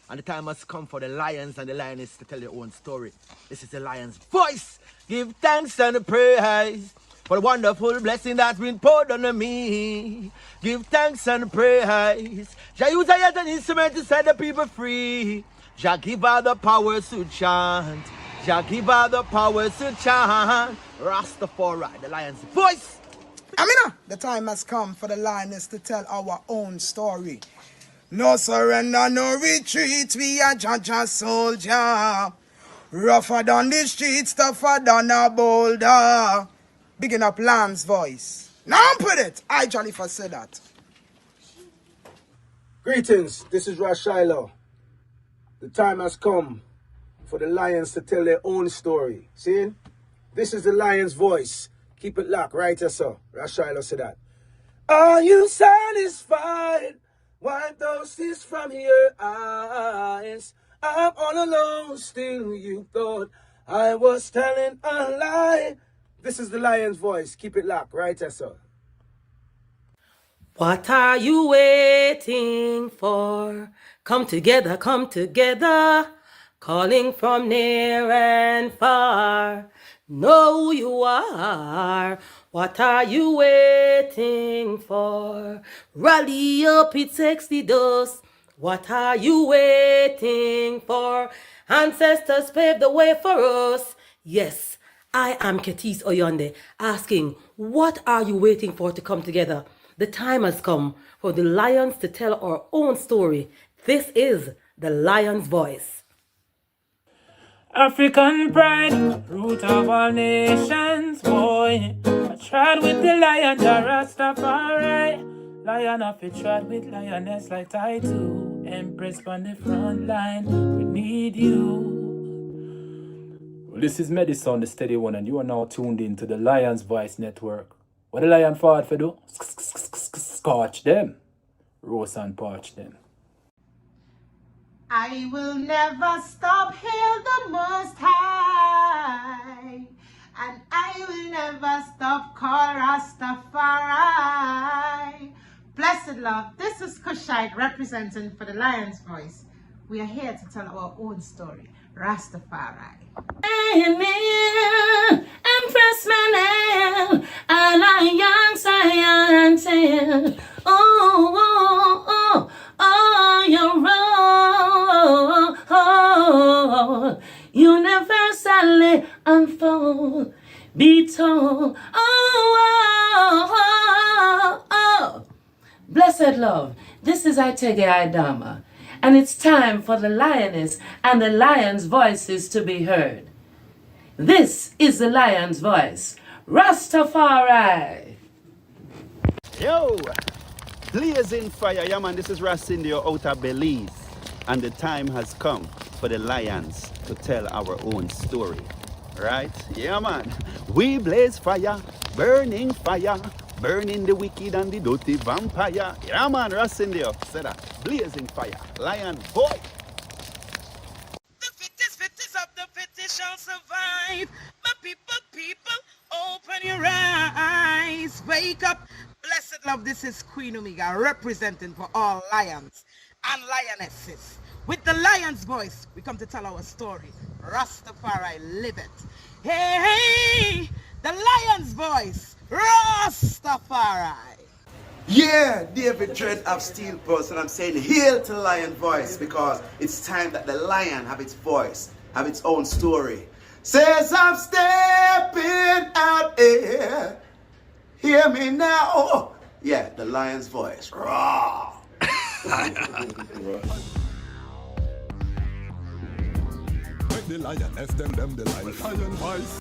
And the time has come for the lions and the lioness to tell their own story. This is the lion's voice. Give thanks and praise for the wonderful blessing that's been poured on me. Give thanks and praise. Jah use I as an instrument to set the people free. Jah give her the powers to chant. Jah give her the powers to chant. Rastafari, the lion's voice. Amina, the time has come for the lioness to tell our own story. No surrender, no retreat, we are Jaja soldier. Rougher than the streets, tougher than a boulder. Bigging up Lion's voice. Now put it, I Jollifer said that. Greetings, this is Shiloh. The time has come for the lions to tell their own story. See? This is the lion's voice. Keep it locked, right, sir? Shiloh said that. Are you satisfied? Wipe those tears from your eyes. I'm all alone, still you thought I was telling a lie. This is the lion's voice. Keep it locked, right, sir? What are you waiting for? Come together, calling from near and far. Know who you are. What are you waiting for? Rally up, it takes the dust. What are you waiting for? Ancestors paved the way for us. Yes, I am Ketis Oyonde, asking, what are you waiting for to come together? The time has come for the lions to tell our own story. This is the lion's voice. African pride, root of all nations, boy. I tried with the lion, the Rastafari. Lion of it tried with lioness like I do. Empress on the front line, we need you. Well, this is Medicine, the steady one, and you are now tuned in to the Lion's Voice Network. What the lion fought for do? Scorch them. Roast and parch them. I will never stop, hail the Most High, and I will never stop, call Rastafari. Blessed love, this is Kushite representing for the Lion's Voice. We are here to tell our own story, Rastafari. Empress Manel, and a young scientist. Your role universally unfold, be told. Blessed love, this is Itege Idama, and it's time for the lioness and the lion's voices to be heard. This is the lion's voice, Rastafari. Yo, blazing fire, yeah man, this is Racindio out of Belize, and the time has come for the lions to tell our own story, right? Yeah man, we blaze fire, burning the wicked and the dirty vampire. Yeah man, Racindio said that, blazing fire, lion boy. The fittest of the fittest shall survive. My people, open your eyes, wake up. Blessed love, this is Queen Omega representing for all lions and lionesses. With the lion's voice, we come to tell our story. Rastafari, live it. Hey, the lion's voice, Rastafari. Yeah, David Dread of Steel Pulse, and I'm saying hail to the lion voice, because it's time that the lion have its voice, have its own story. Says I'm stepping out here. Hear me now. Yeah, the lion's voice. Raw. The lioness, them the lion voice.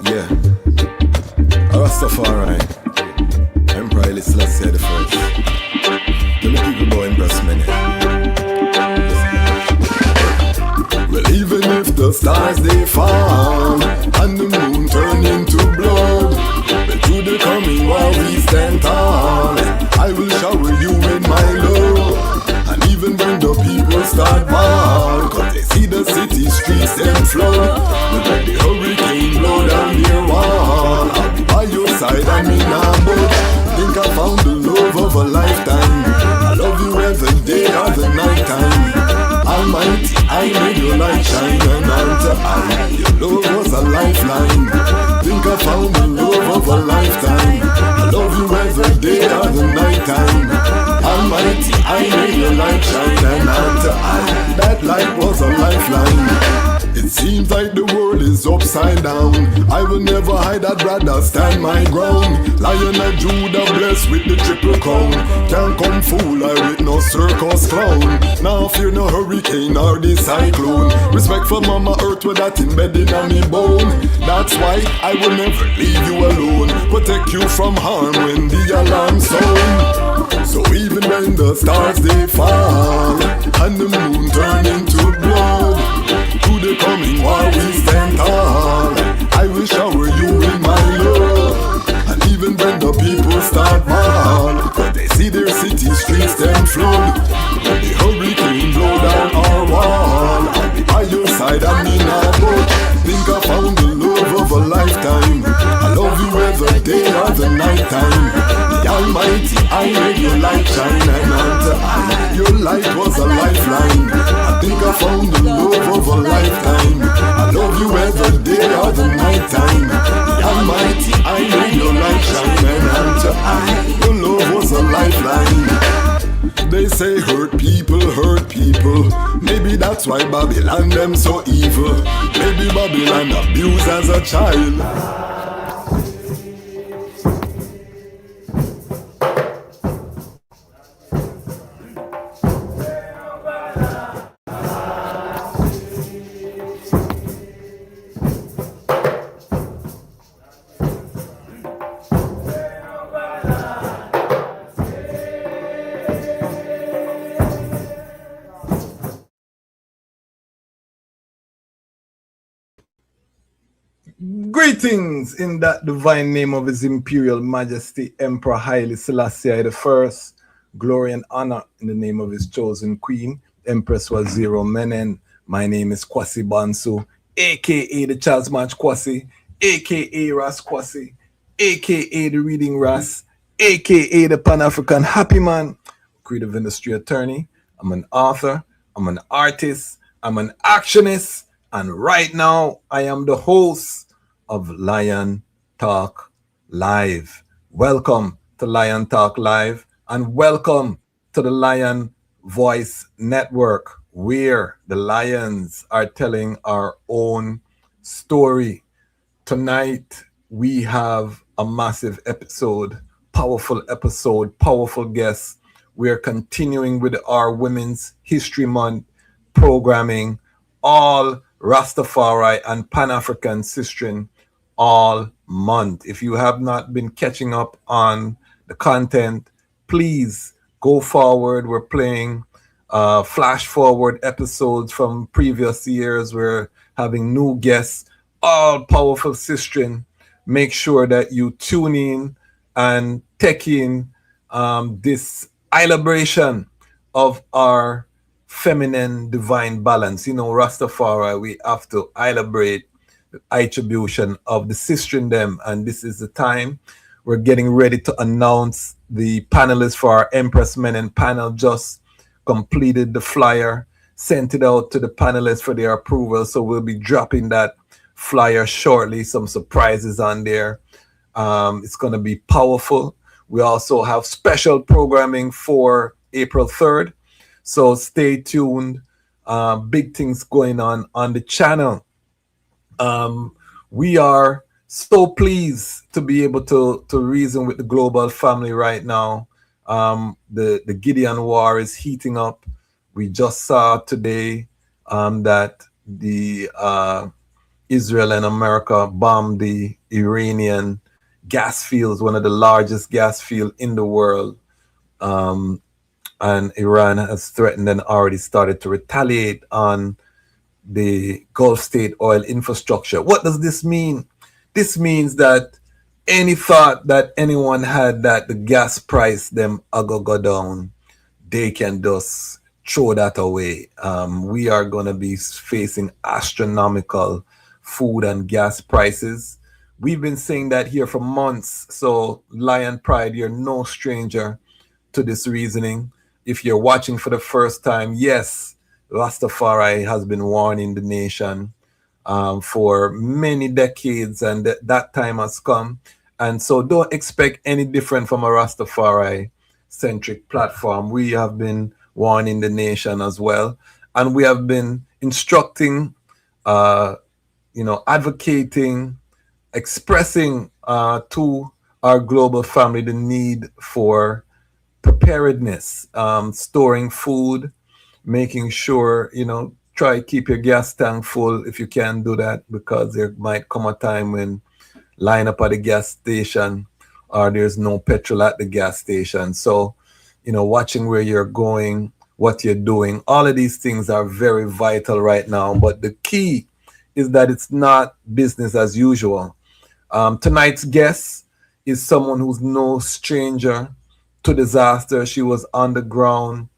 Yeah, Rastafari, Emperor Haile Selassie the first. The people go embrace many. Well, even if the stars they fall and the moon turn into blood, well, flood. But let the hurricane blow down your wall, I'll be by your side and me nah budge. Think I found the love of a lifetime. I love you every day or the night time. Almighty, I made your light shine, and unto I, your love was a lifeline. Think I found the love of a lifetime. I love you every day or the night time. Almighty, I made your light shine, and unto I, that light was a lifeline. It seems like the world is upside down. I will never hide, I'd rather stand my ground. Lion of Judah blessed with the triple crown. Can't come fool I with no circus clown. Now fear no hurricane or the cyclone. Respect for Mama Earth with that embedded on me bone. That's why I will never leave you alone. Protect you from harm when the alarm sound. So even when the stars they fall and the moon turn into blood, to the coming war we stand tall. I will shower you with my love. And even when the people start mal, but they see their city streets them flood, when the hurricane blow down our wall, I'll be by your side and me not budge. Think I found the love of a lifetime. I love you every day or the night time. The Almighty, I made your light shine, and unto I, your light was a lifeline. I think I found the love of a lifetime. I love you every day or the night time. The Almighty, I made your light shine, and unto I, your love was a lifeline. They say hurt people, maybe that's why Babylon them so evil. Maybe Babylon abused as a child. Greetings in that divine name of His Imperial Majesty Emperor Haile Selassie I. Glory and honor in the name of His chosen Queen, Empress Waziri Menen. My name is Kwasi Bansu, aka the Charles March Kwasi, aka Ras Kwasi, aka the Reading Ras, aka the Pan-African Happy Man, creative industry attorney. I'm an author, I'm an artist, I'm an actionist, and right now I am the host of Lion Talk Live. Welcome to Lion Talk Live, and welcome to the Lion Voice Network, where the lions are telling our own story. Tonight we have a massive episode, powerful guests. We are continuing with our Women's History Month programming, all Rastafari and Pan-African sistering all month. If you have not been catching up on the content, please go forward. We're playing flash forward episodes from previous years. We're having new guests, all powerful sistering. Make sure that you tune in and take in this celebration of our feminine divine balance. You know, Rastafari, we have to celebrate the attribution of the sister in them, and this is the time. We're getting ready to announce the panelists for our Empress Men panel. Just completed the flyer, sent it out to the panelists for their approval, so we'll be dropping that flyer shortly. Some surprises on there. It's going to be powerful. We also have special programming for April 3rd, so stay tuned. Big things going on the channel. We are so pleased to be able to reason with the global family right now. The Gideon war is heating up. We just saw today that the Israel and America bombed the Iranian gas fields, one of the largest gas fields in the world. And Iran has threatened and already started to retaliate on the Gulf State oil infrastructure. What does this mean? This means that any thought that anyone had that the gas price them go down, they can just throw that away. We are going to be facing astronomical food and gas prices. We've been saying that here for months. So, Lion Pride, you're no stranger to this reasoning. If you're watching for the first time, yes, Rastafari has been warning the nation for many decades, and that time has come. And so don't expect any different from a Rastafari centric platform. We have been warning the nation as well. And we have been instructing, advocating, expressing to our global family the need for preparedness, storing food, making sure, try keep your gas tank full if you can do that, because there might come a time when line up at the gas station or there's no petrol at the gas station. So, watching where you're going, what you're doing, all of these things are very vital right now. But the key is that it's not business as usual. Tonight's guest is someone who's no stranger to disaster. She was on the ground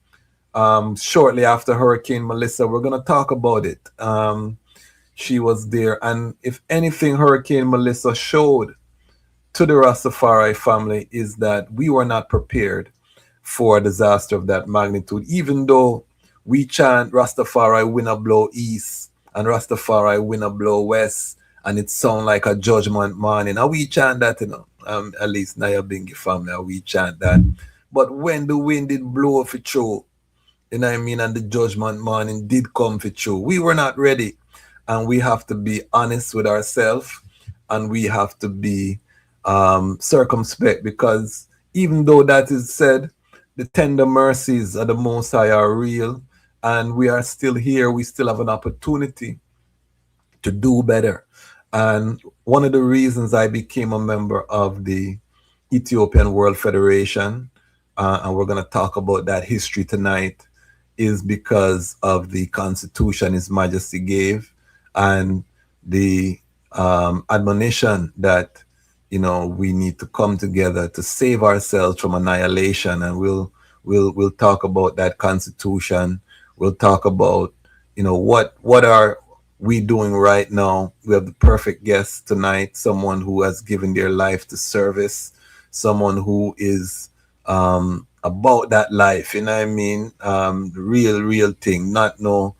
shortly after Hurricane Melissa. We're going to talk about it. She was there. And if anything, Hurricane Melissa showed to the Rastafari family is that we were not prepared for a disaster of that magnitude. Even though we chant Rastafari win a blow east and Rastafari win a blow west, and it sound like a judgment morning. And we chant that, at least Naya Bingi family, we chant that. But when the wind did blow for true, and the judgment morning did come for true, we were not ready. And we have to be honest with ourselves, and we have to be circumspect, because even though that is said, the tender mercies of the Most High are real, and we are still here. We still have an opportunity to do better. And one of the reasons I became a member of the Ethiopian World Federation, and we're going to talk about that history tonight, is because of the Constitution His Majesty gave and the admonition that, we need to come together to save ourselves from annihilation. And we'll talk about that Constitution. We'll talk about, what are we doing right now. We have the perfect guest tonight, someone who has given their life to service, someone who is about that life, real thing, not no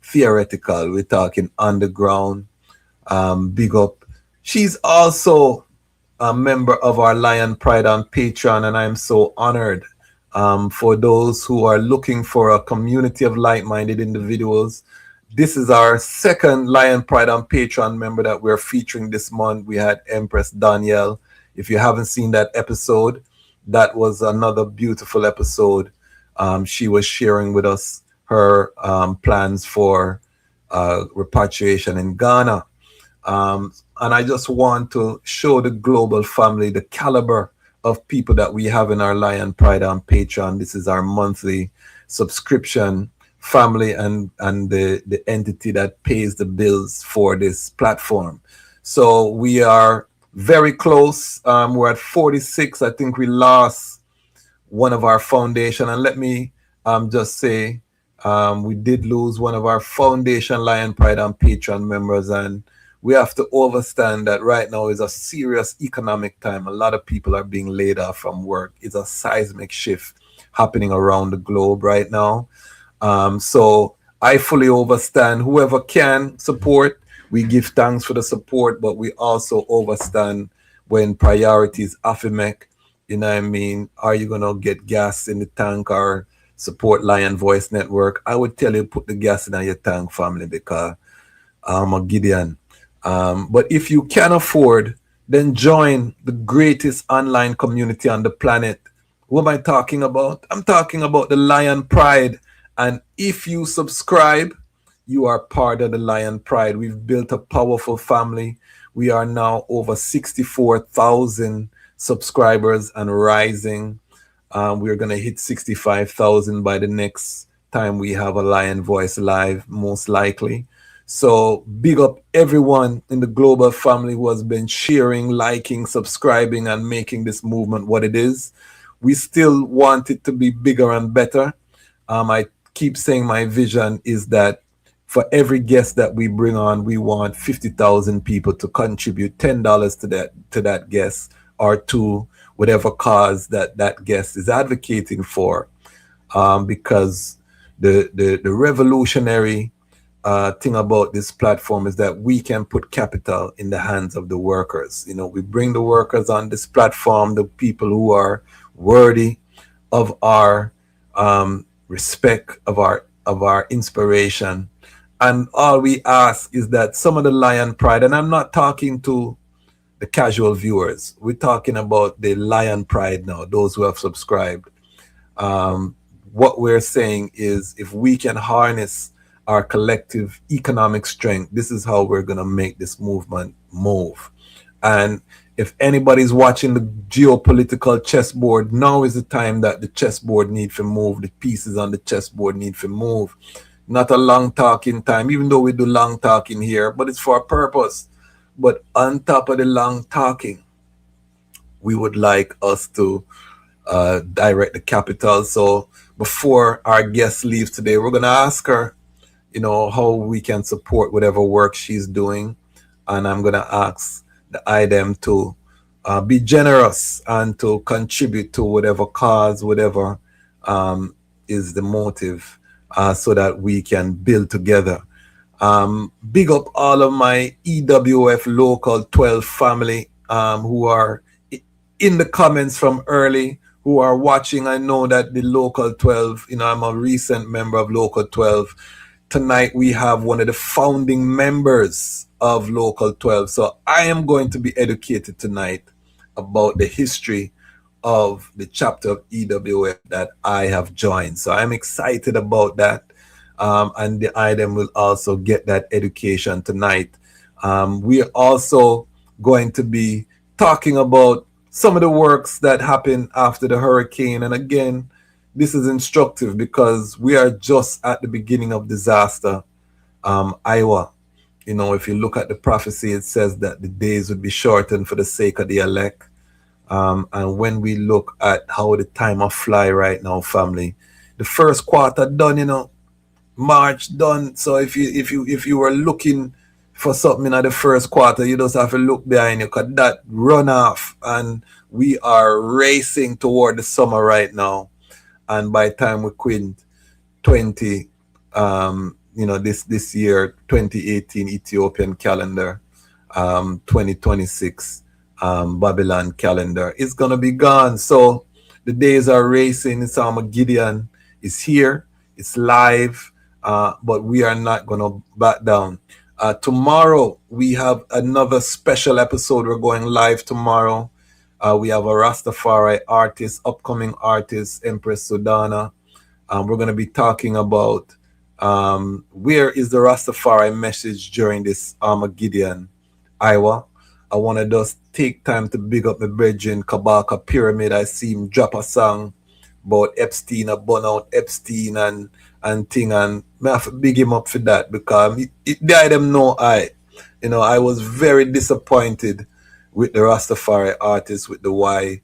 theoretical. We're talking underground. Big up. She's also a member of our Lion Pride on Patreon, and I'm so honored. For those who are looking for a community of like-minded individuals, this is our second Lion Pride on Patreon member that we're featuring this month. We had Empress Danielle. If you haven't seen that episode, that was another beautiful episode. She was sharing with us her plans for repatriation in Ghana. And I just want to show the global family the caliber of people that we have in our Lion Pride on Patreon. This is our monthly subscription family and the entity that pays the bills for this platform. So we are very close. We're at 46. I think we lost one of our foundation. And let me just say, we did lose one of our foundation Lion Pride on Patreon members, and we have to understand that right now is a serious economic time. A lot of people are being laid off from work. It's a seismic shift happening around the globe right now. So I fully understand. Whoever can support, we give thanks for the support, but we also understand when priorities affirmate, are you going to get gas in the tank or support Lion Voice Network? I would tell you, put the gas in your tank, family, because I'm a Gideon. But if you can afford, then join the greatest online community on the planet. What am I talking about? I'm talking about the Lion Pride. And if you subscribe, you are part of the Lion Pride. We've built a powerful family. We are now over 64,000 subscribers and rising. We're going to hit 65,000 by the next time we have a Lion Voice Live, most likely. So big up everyone in the global family who has been sharing, liking, subscribing, and making this movement what it is. We still want it to be bigger and better. I keep saying my vision is that for every guest that we bring on, we want 50,000 people to contribute $10 to that guest, or to whatever cause that that guest is advocating for. Because the revolutionary thing about this platform is that we can put capital in the hands of the workers. You know, we bring the workers on this platform, the people who are worthy of our respect, of our inspiration. And all we ask is that some of the lion pride, and I'm not talking to the casual viewers, we're talking about the lion pride now, those who have subscribed. What we're saying is, if we can harness our collective economic strength, this is how we're going to make this movement move. And if anybody's watching the geopolitical chessboard, now is the time that the chessboard need to move, the pieces on the chessboard need to move. Not a long talking time, even though we do long talking here, but it's for a purpose. But on top of the long talking, we would like us to direct the capital. So before our guest leaves today, we're going to ask her, you know, how we can support whatever work she's doing. And I'm going to ask the item to be generous and to contribute to whatever cause, whatever is the motive, so that we can build together. Big up all of my E.W.F local 12 family who are in the comments from early, who are watching. I know that the local 12, you know, I'm a recent member of local 12. Tonight we have one of the founding members of local 12. So I am going to be educated tonight about the history of the chapter of E.W.F that I have joined. So I'm excited about that. And the item will also get that education tonight. We are also going to be talking about some of the works that happened after the hurricane. And again, this is instructive because we are just at the beginning of disaster. Iowa, you know, if you look at the prophecy, it says that the days would be shortened for the sake of the elect. And when we look at how the time of fly right now, family, the first quarter done, you know, March done. So if you were looking for something in the first quarter, you just have to look behind you, because that run off, and we are racing toward the summer right now. And by the time we quit 20, this year, 2018 Ethiopian calendar, 2026 Babylon calendar, it's gonna be gone. So the days are racing. It's Armageddon. It's here. It's live. But we are not going to back down. Tomorrow, we have another special episode. We're going live tomorrow. We have a Rastafari artist, upcoming artist, Empress Sudana. We're going to be talking about where is the Rastafari message during this Armageddon, Iowa. I want to just take time to big up my brethren, Kabaka Pyramid. I see him drop a song about Epstein, a burn out Epstein and thing, and I have to big him up for that, because it died them know I was very disappointed with the Rastafari artist with the Y.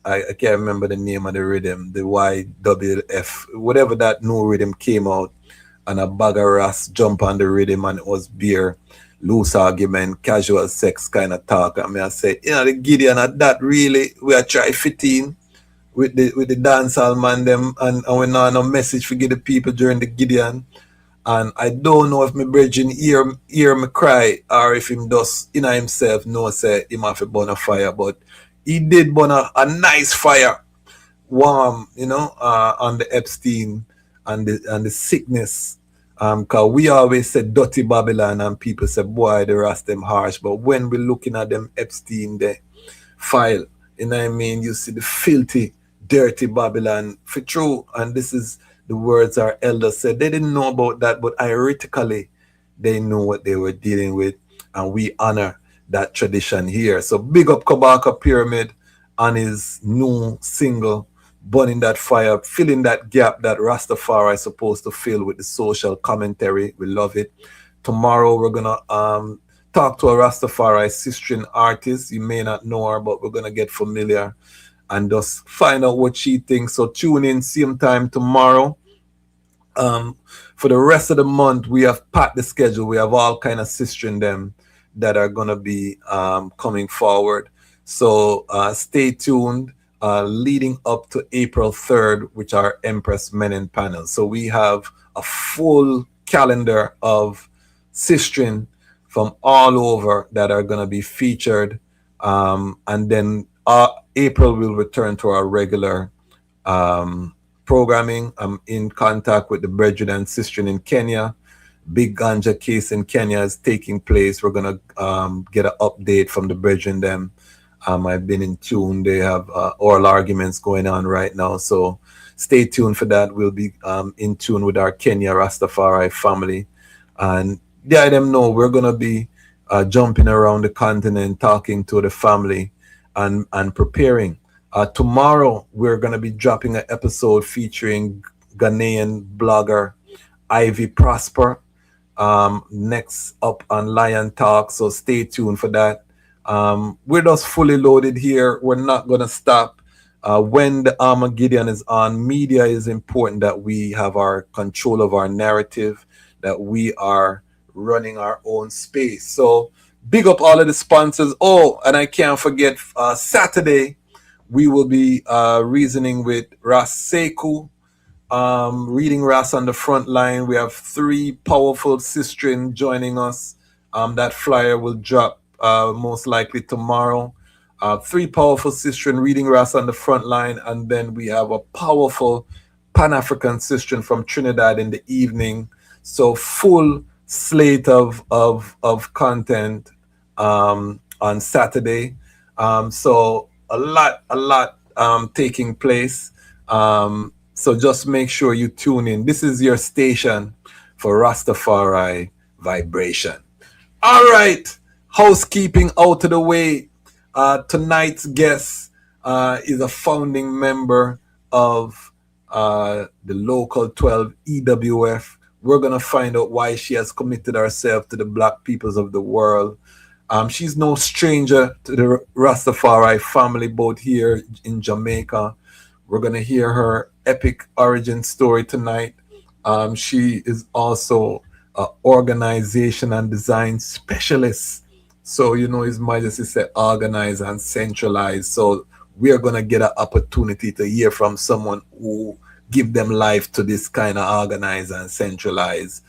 I can't remember the name of the rhythm, the Y.W.F, whatever that new rhythm came out, and a bag of Ras jump on the rhythm, and it was beer, loose argument, casual sex kind of talk. And I say, the Gideon at that really, we are try 15 with the dancehall man them, and we know no message for give the people during the Gideon. And I don't know if my brethren hear me cry, or if him just himself know say him have to burn a fire, but he did burn a nice fire, warm, on the Epstein and the sickness. Cause we always said dirty Babylon, and people say, boy, the rest them harsh. But when we're looking at them Epstein the file, you see the filthy, dirty Babylon for true. And this is the words our elders said. They didn't know about that, but theoretically they know what they were dealing with, and we honor that tradition here. So big up Kabaka Pyramid on his new single, burning that fire, filling that gap that Rastafari is supposed to fill with the social commentary. We love it. Tomorrow we're gonna talk to a Rastafari sistering artist. You may not know her, but we're gonna get familiar and just find out what she thinks. So tune in same time tomorrow. For the rest of the month, we have packed the schedule. We have all kind of sister in them that are gonna be coming forward. So stay tuned. Leading up to April 3rd, which are Empress Men in panel. So we have a full calendar of sistren from all over that are gonna be featured. And then April will return to our regular programming. I'm in contact with the brethren and sister in Kenya. Big ganja case in Kenya is taking place. We're gonna get an update from the brethren them. I've been in tune. They have oral arguments going on right now, so stay tuned for that. We'll be in tune with our Kenya Rastafari family, and yeah, them know we're gonna be jumping around the continent, talking to the family, and preparing. Tomorrow, we're going to be dropping an episode featuring Ghanaian blogger Ivy Prosper. Next up on Lion Talk, so stay tuned for that. We're just fully loaded here. We're not going to stop. When the Armageddon is on, media is important that we have our control of our narrative, that we are running our own space. So big up all of the sponsors. Oh, and I can't forget Saturday, we will be reasoning with Ras Sekou, reading Ras on the front line. We have 3 powerful sistren joining us. That flyer will drop most likely tomorrow. 3 powerful sistren reading Ras on the front line, and then we have a powerful Pan-African sistren from Trinidad in the evening. So full slate of content on Saturday. So a lot taking place. So just make sure you tune in. This is your station for Rastafari vibration. All right, housekeeping out of the way. Tonight's guest is a founding member of the local 12 E.W.F. We're gonna find out why she has committed herself to the black peoples of the world. She's no stranger to the Rastafari family, both here in Jamaica. We're going to hear her epic origin story tonight. She is also an organization and design specialist. So, you know, His Majesty said organize and centralize. So we are going to get an opportunity to hear from someone who give them life to this kind of organize and centralize.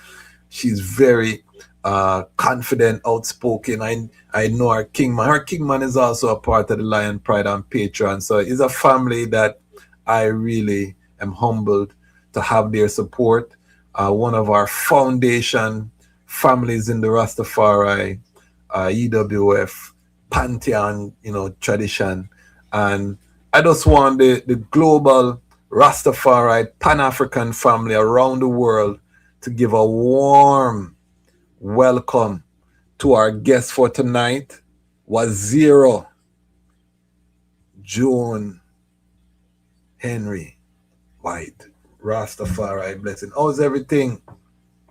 She's very confident, outspoken. I know our Kingman. Her Kingman is also a part of the Lion Pride and Patreon. So it's a family that I really am humbled to have their support. One of our foundation families in the Rastafari, E.W.F, Pantheon, you know, tradition. And I just want the global Rastafari Pan-African family around the world to give a warm welcome to our guest for tonight, Waziro Joan Henry Whyte. Rastafari blessing. How's everything?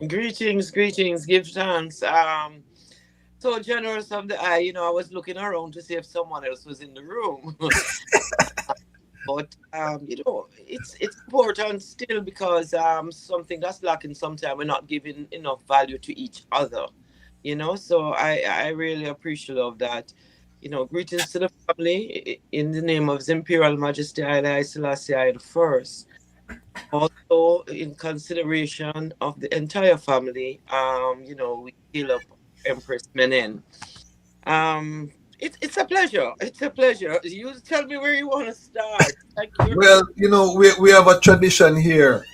Greetings. Give thanks. So generous of the eye. You know, I was looking around to see if someone else was in the room. But you know, it's important still because something that's lacking sometimes we're not giving enough value to each other. You know, so I really appreciate of that. You know, greetings to the family in the name of His Imperial Majesty Haile Selassie I the First. Also, in consideration of the entire family, you know, we heal up Empress Menen. It's a pleasure. It's a pleasure. You tell me where you want to start. Thank you. Well, you know, we have a tradition here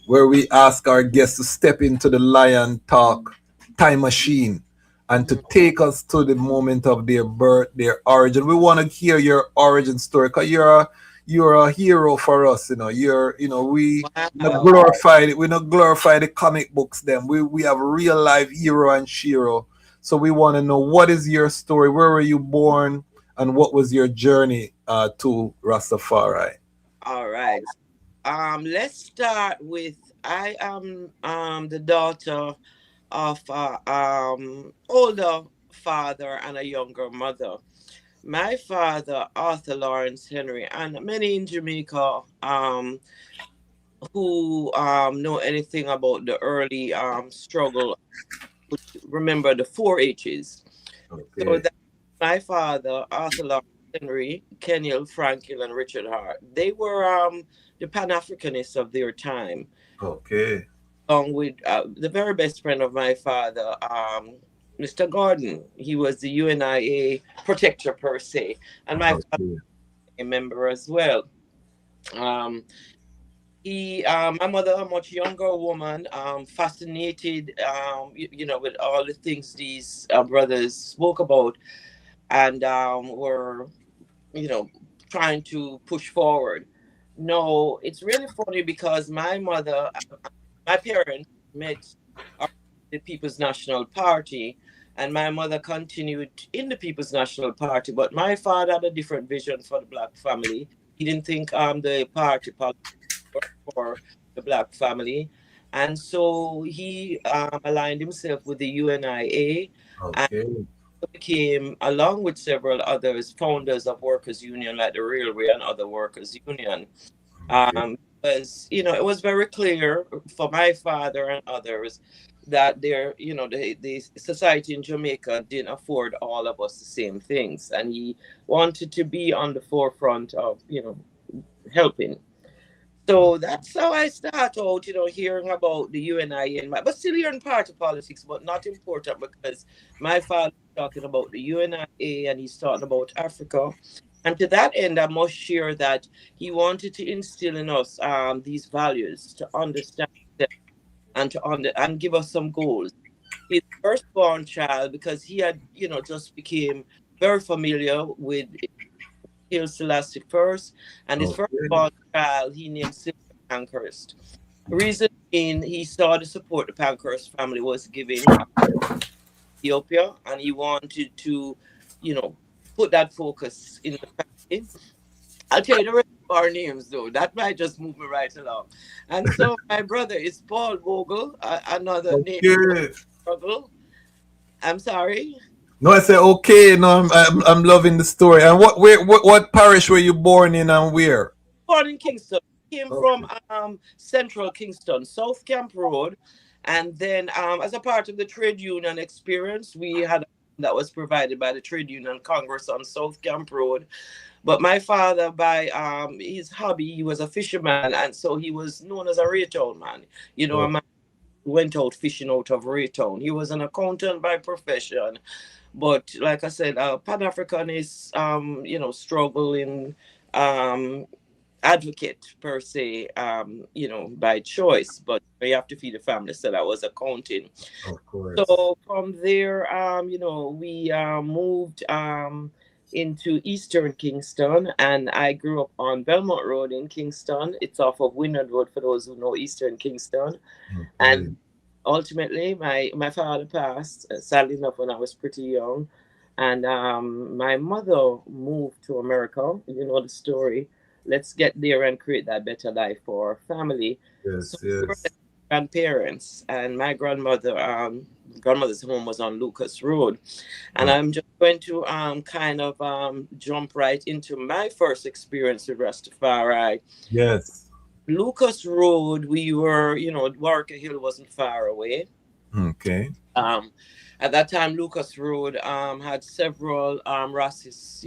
where we ask our guests to step into the Lion Talk time machine and to take us to the moment of their birth, their origin. We want to hear your origin story because you're a hero for us. You know, we not glorified. We not glorify the comic books. Them we have real life hero and shiro. So we want to know, what is your story? Where were you born, and what was your journey to Rastafari? All right. Let's start with I am the daughter of older father and a younger mother. My father, Arthur Lawrence Henry, and many in Jamaica who know anything about the early struggle would remember the 4 H's. So Okay. that my father, Arthur Lawrence Henry, Kenil, Franklin, and Richard Hart, they were the Pan-Africanists of their time, Okay. along with the very best friend of my father, Mr. Gordon. He was the UNIA protector per se, and my father Okay. a member as well. Um, my mother, a much younger woman, fascinated, with all the things these brothers spoke about, and were, you know, trying to push forward. No, it's really funny because my parents met at the People's National Party, and my mother continued in the People's National Party. But my father had a different vision for the black family. He didn't think the party politics for the black family, and so he aligned himself with the UNIA and Okay. became, along with several others, founders of workers' union like the railway and other workers' union. Okay. Because it was very clear for my father and others that the society in Jamaica didn't afford all of us the same things, and he wanted to be on the forefront of helping. So that's how I start out, hearing about the UNI but still hearing party politics, but not important because my father is talking about the UNIA and he's talking about Africa. And to that end, I must share that he wanted to instill in us these values to understand them and and give us some goals. His firstborn child, because he had, just became very familiar with Haile Selassie first, and his Okay. firstborn child he named Silver Pankhurst. Reason being, he saw the support the Pankhurst family was giving Ethiopia, and he wanted to, you know, put that focus in the family. I'll tell you the rest of our names, though. That might just move me right along. And so my brother is Paul Vogel, another name Okay. struggle. I'm sorry. No, I say okay. No, I'm loving the story. And what parish were you born in and where? Born in Kingston. Came from Okay. Central Kingston, South Camp Road, and then as a part of the trade union experience, we had that was provided by the Trade Union Congress on South Camp Road. But my father, by his hobby, he was a fisherman, and so he was known as a Raytown man. A Oh, man who went out fishing out of Raytown. He was an accountant by profession, but like I said, Pan Africanist, struggling um, advocate per se, by choice, but you have to feed the family, so that was accounting. of course. So from there, we moved into Eastern Kingston, and I grew up on Belmont Road in Kingston. It's off of Wynyard Road for those who know Eastern Kingston. Okay. And ultimately, my father passed, sadly enough, when I was pretty young, and my mother moved to America. You know the story. Let's get there and create that better life for our family. So Yes, we were yes. grandparents, and my grandmother's home was on Lucas Road, and Oh, I'm just going to kind of jump right into my first experience with Rastafari. yes. Lucas Road, we were, Warwick Hill wasn't far away. Okay. Um, at that time, Lucas Road had several Rassis,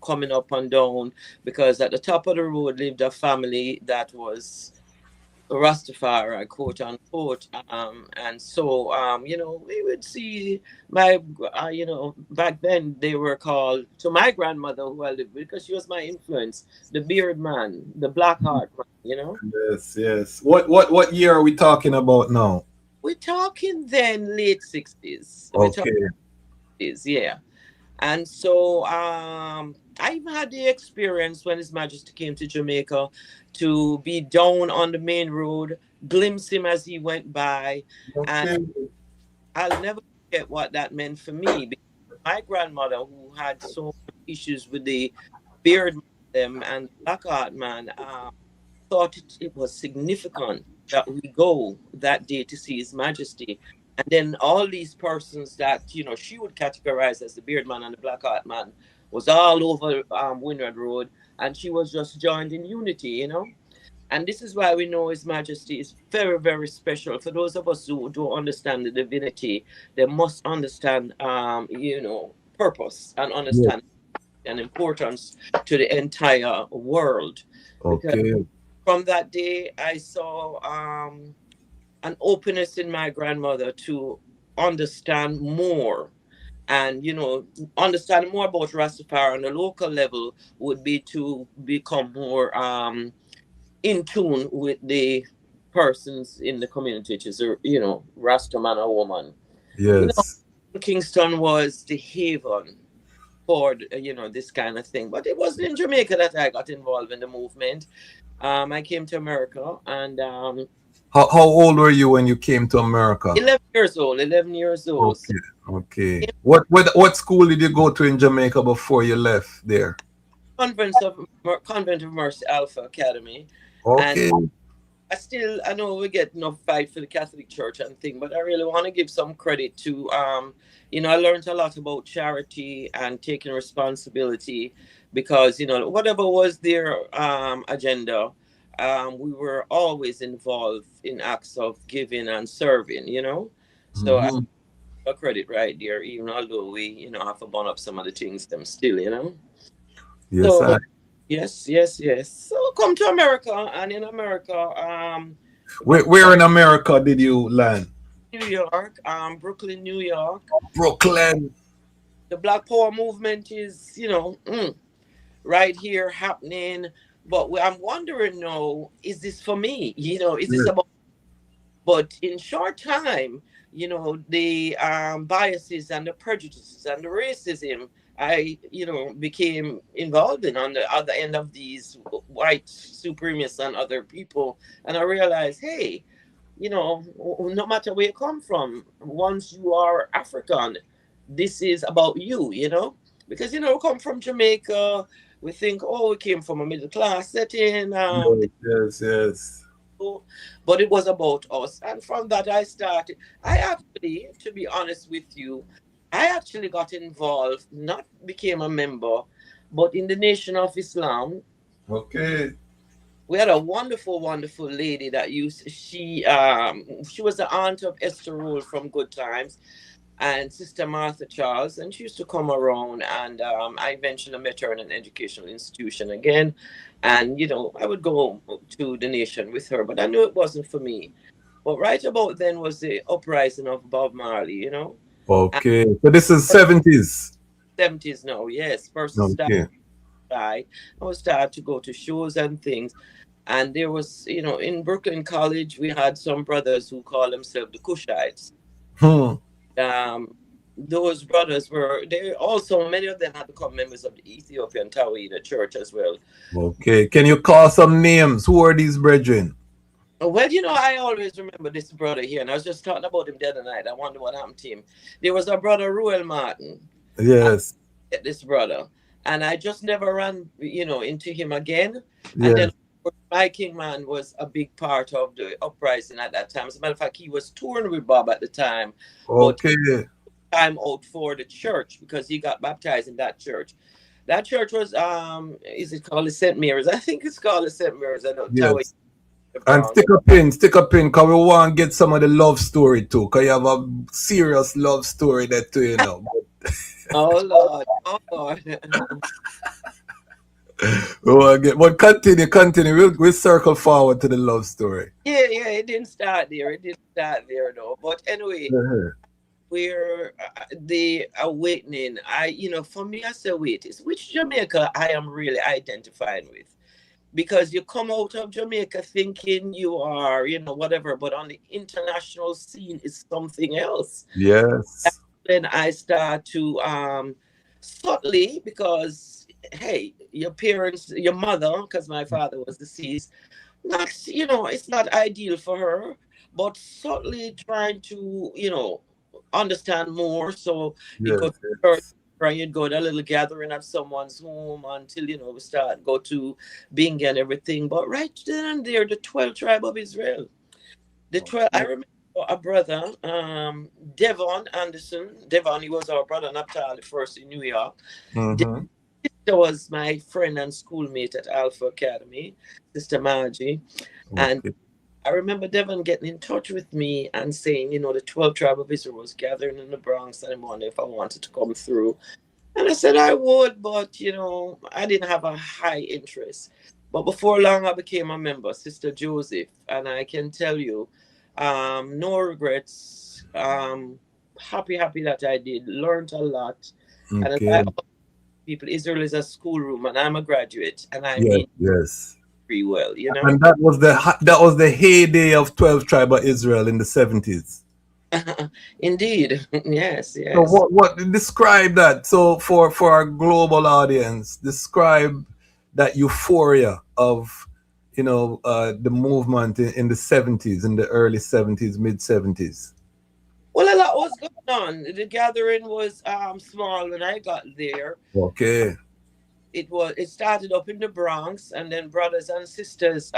coming up and down, because at the top of the road lived a family that was Rastafari, quote unquote. And so, we would see back then they were called, to my grandmother who I lived with, because she was my influence, the beard man, the black heart man. Yes, yes. What year are we talking about now? We're talking then late 60s. We're talking Okay. 60s, yeah. And so I even had the experience when His Majesty came to Jamaica to be down on the main road, glimpse him as he went by. And Okay. I'll never forget what that meant for me. Because my grandmother, who had so many issues with the beard them and black art man, thought it was significant that we go that day to see His Majesty. And then all these persons that, she would categorize as the beard man and the black art man was all over Wynyard Road. And she was just joined in unity. And this is why we know His Majesty is very, very special. For those of us who don't understand the divinity, they must understand, purpose and Yeah. understand and importance to the entire world. Because Okay. from that day, I saw an openness in my grandmother to understand more. And understand more about Rastafari on the local level would be to become more in tune with the persons in the community, which is Rasta man or woman. Yes. Kingston was the haven for this kind of thing, but it wasn't in Jamaica that I got involved in the movement. I came to America, and How old were you when you came to America? 11 years old. 11 years old. Okay. Okay. What school did you go to in Jamaica before you left there? Convent of Mercy Alpha Academy. Okay. And I know we get enough fight for the Catholic Church and thing, but I really want to give some credit to, I learned a lot about charity and taking responsibility, because, whatever was their agenda, we were always involved in acts of giving and serving, So I Mhm. a credit right there, even although we, have to burn up some of the things them still, Yes, So I. yes, yes, yes. So come to America, and in America, Where in America did you land? New York, Brooklyn, New York. Brooklyn. The Black Power movement is, right here happening. But I'm wondering now, is this for me? Is this Yeah. about? But in short time, the biases and the prejudices and the racism I, became involved in on the other end of these white supremacists and other people. And I realized, hey, no matter where you come from, once you are African, this is about you, because, we come from Jamaica, we think, oh, we came from a middle class setting, Yes, yes. but it was about us. And from that, I actually, to be honest with you, I actually got involved, not became a member, but in the Nation of Islam. Okay. We had a wonderful, wonderful lady that she was the aunt of Esther Rule from Good Times and Sister Martha Charles, and she used to come around, and I eventually met her in an educational institution again, and I would go to the Nation with her, but I knew it wasn't for me. But right about then was the uprising of Bob Marley, and Okay. So this is 70s. 70s now, yes. Person started Okay. to die. I was started to go to shows and things. And there was, in Brooklyn College, we had some brothers who call themselves the Cushites. Hmm. Those brothers they also, many of them had become members of the Ethiopian Tawhid Church as well. Okay. Can you call some names? Who are these brethren? Well, I always remember this brother here, and I was just talking about him the other night. I wonder what happened to him. There was a brother, Ruel Martin. Yes. This brother. And I just never ran, into him again. And Yes. then my King Man was a big part of the uprising at that time. As a matter of fact, he was touring with Bob at the time. Okay. But time out for the church because he got baptized in that church. That church was is it called the St. Mary's? I think it's called the St. Mary's. I don't know. Yes. And stick a pin, because we want to get some of the love story too, because you have a serious love story there too, Oh Lord, oh Lord. But continue. We'll circle forward to the love story. Yeah, it didn't start there. Though. But anyway, we're the awakening. For me, I say, wait, it's which Jamaica I am really identifying with. Because you come out of Jamaica thinking you are, whatever, but on the international scene is something else. Yes. Then I start to subtly, because hey, your parents, your mother, because my father was deceased, not it's not ideal for her, but subtly trying to understand more. So you go to church, you'd go to a little gathering at someone's home until we start go to Bing and everything. But right then and there, the 12 tribe of Israel, the 12. I remember a brother, Devon Anderson. Devon, he was our brother, Naphtali first in New York. Mm-hmm. She was my friend and schoolmate at Alpha Academy, Sister Margie. And Okay. I remember Devon getting in touch with me and saying, the 12 tribe of Israel was gathering in the Bronx and I wondered if I wanted to come through. And I said I would, but I didn't have a high interest. But before long, I became a member, Sister Joseph, and I can tell you, no regrets. Happy that I did. Learned a lot, and as I Okay. always tell people, Israel is a schoolroom, and I'm a graduate, and I Yes, mean yes. pretty well, And that was the heyday of 12 tribe of Israel in the 70s. Indeed, yes, So yes. what describe that? So for our global audience, describe that euphoria of the movement in the 70s, in the early 70s, mid 70s. Well, a lot was going on. The gathering was small when I got there. Okay. It started up in the Bronx, and then brothers and sisters.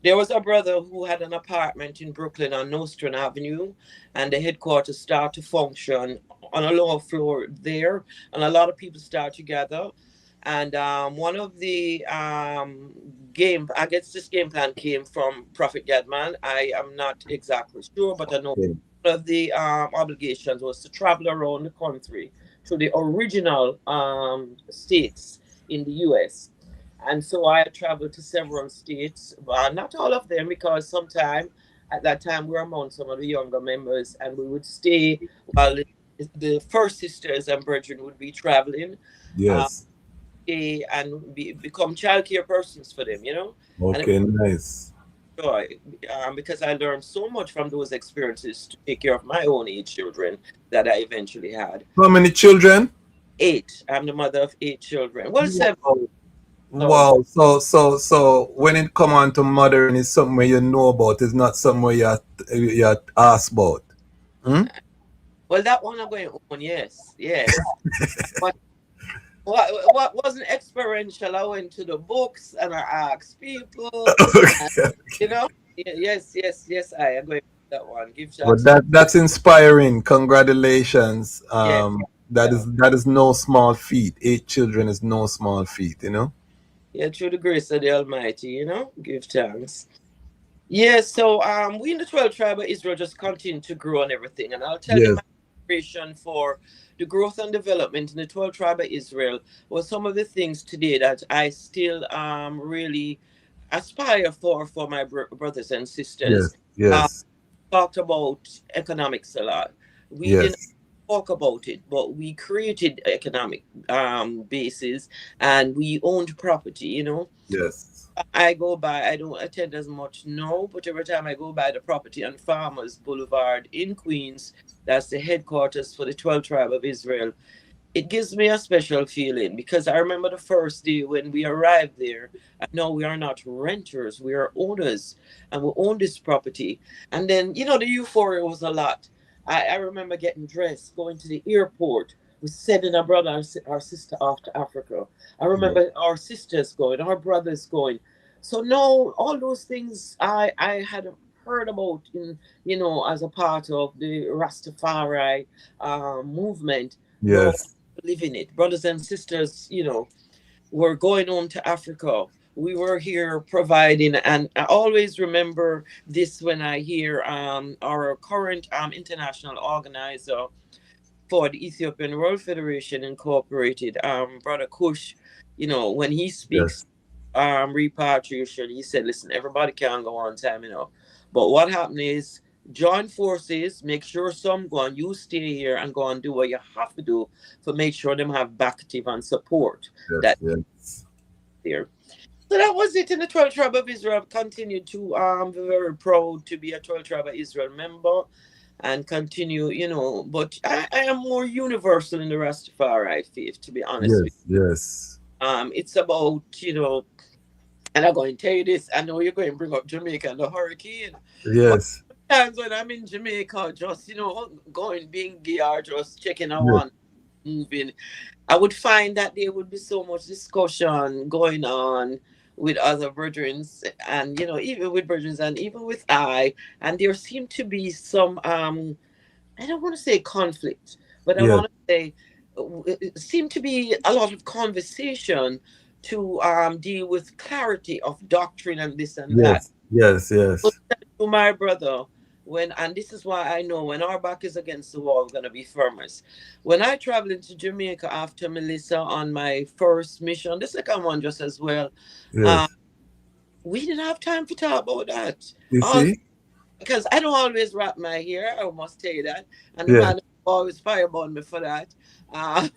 There was a brother who had an apartment in Brooklyn on Nostrand Avenue, and the headquarters started to function on a lower floor there, and a lot of people started to gather. And one of the I guess this game plan came from Prophet Gadman. I am not exactly sure, but I know Okay. one of the obligations was to travel around the country to the original states in the US. And so I traveled to several states, not all of them, because sometime at that time we were among some of the younger members, and we would stay while the first sisters and brethren would be traveling, uh, Yes. stay and become childcare persons for them, and it Okay, nice. was joy, because I learned so much from those experiences to take care of my own 8 children that I eventually had. How many children? 8. I'm the mother of 8 children. Well, 7. Wow. So, Wow. So when it come on to mothering, it's something where you know about. It's not somewhere you ask about. Hmm? well, that one I'm going on. Yes, yes. But what wasn't experiential? I went to the books and I asked people, and Okay. yes. I am going with that one. Give But thanks to that's inspiring. Congratulations. yeah, That yeah, is that is no small feat. 8 children is no small feat. yeah. Through the grace of the Almighty, give thanks. Yeah, so we in the 12 tribe of Israel just continue to grow and everything. And I'll tell you Yes, my inspiration for the growth and development in the 12 tribe of Israel was some of the things today that I still really aspire for my brothers and sisters. yes, Uh, yes, Talked about economics a lot. We didn't yes, talk about it, but we created economic bases and we owned property. yes, I go by, I don't attend as much now, but every time I go by the property on Farmers Boulevard in Queens, that's the headquarters for the 12 tribe of Israel, it gives me a special feeling because I remember the first day when we arrived there. And no, we are not renters, we are owners, and we own this property. And then, the euphoria was a lot. I remember getting dressed, going to the airport. We sending our brother and our sister off to Africa. I yes, remember our sisters going, our brothers going. So no, all those things I had heard about as a part of the Rastafari movement. No, yes, living it. Brothers and sisters, were going home to Africa. We were here providing, and I always remember this when I hear our current international organizer for the Ethiopian World Federation Incorporated, Brother Kush, when he speaks yes, repatriation, he said, listen, everybody can't go on time, But what happened is join forces, make sure some go and you stay here and go and do what you have to do for make sure them have backup and support yes, that yes. there. So that was it in the 12 tribe of Israel. I've continued to be very proud to be a 12 tribe of Israel member and continue, but I am more universal in the Rastafari faith, to be honest with Yes, yes, you. It's about, and I'm going to tell you this. I know you're going to bring up Jamaica and the hurricane, but yes, times when I'm in Jamaica, just going being gear, just checking out yes, one moving, I would find that there would be so much discussion going on with other brethren, and even with brethren, and even with and there seemed to be some I don't want to say conflict, but I yes, want to say it seemed to be a lot of conversation to deal with clarity of doctrine and this and that. Yes, yes, But yes, to my brother, when and this is why I know when our back is against the wall, we're gonna be firmest. When I traveled into Jamaica after Melissa on my first mission, the second one just as well, uh, yes. we didn't have time to talk about that. You All see? because I don't always wrap my hair, I must tell you that. And the Yeah, man always fireball me for that. Uh,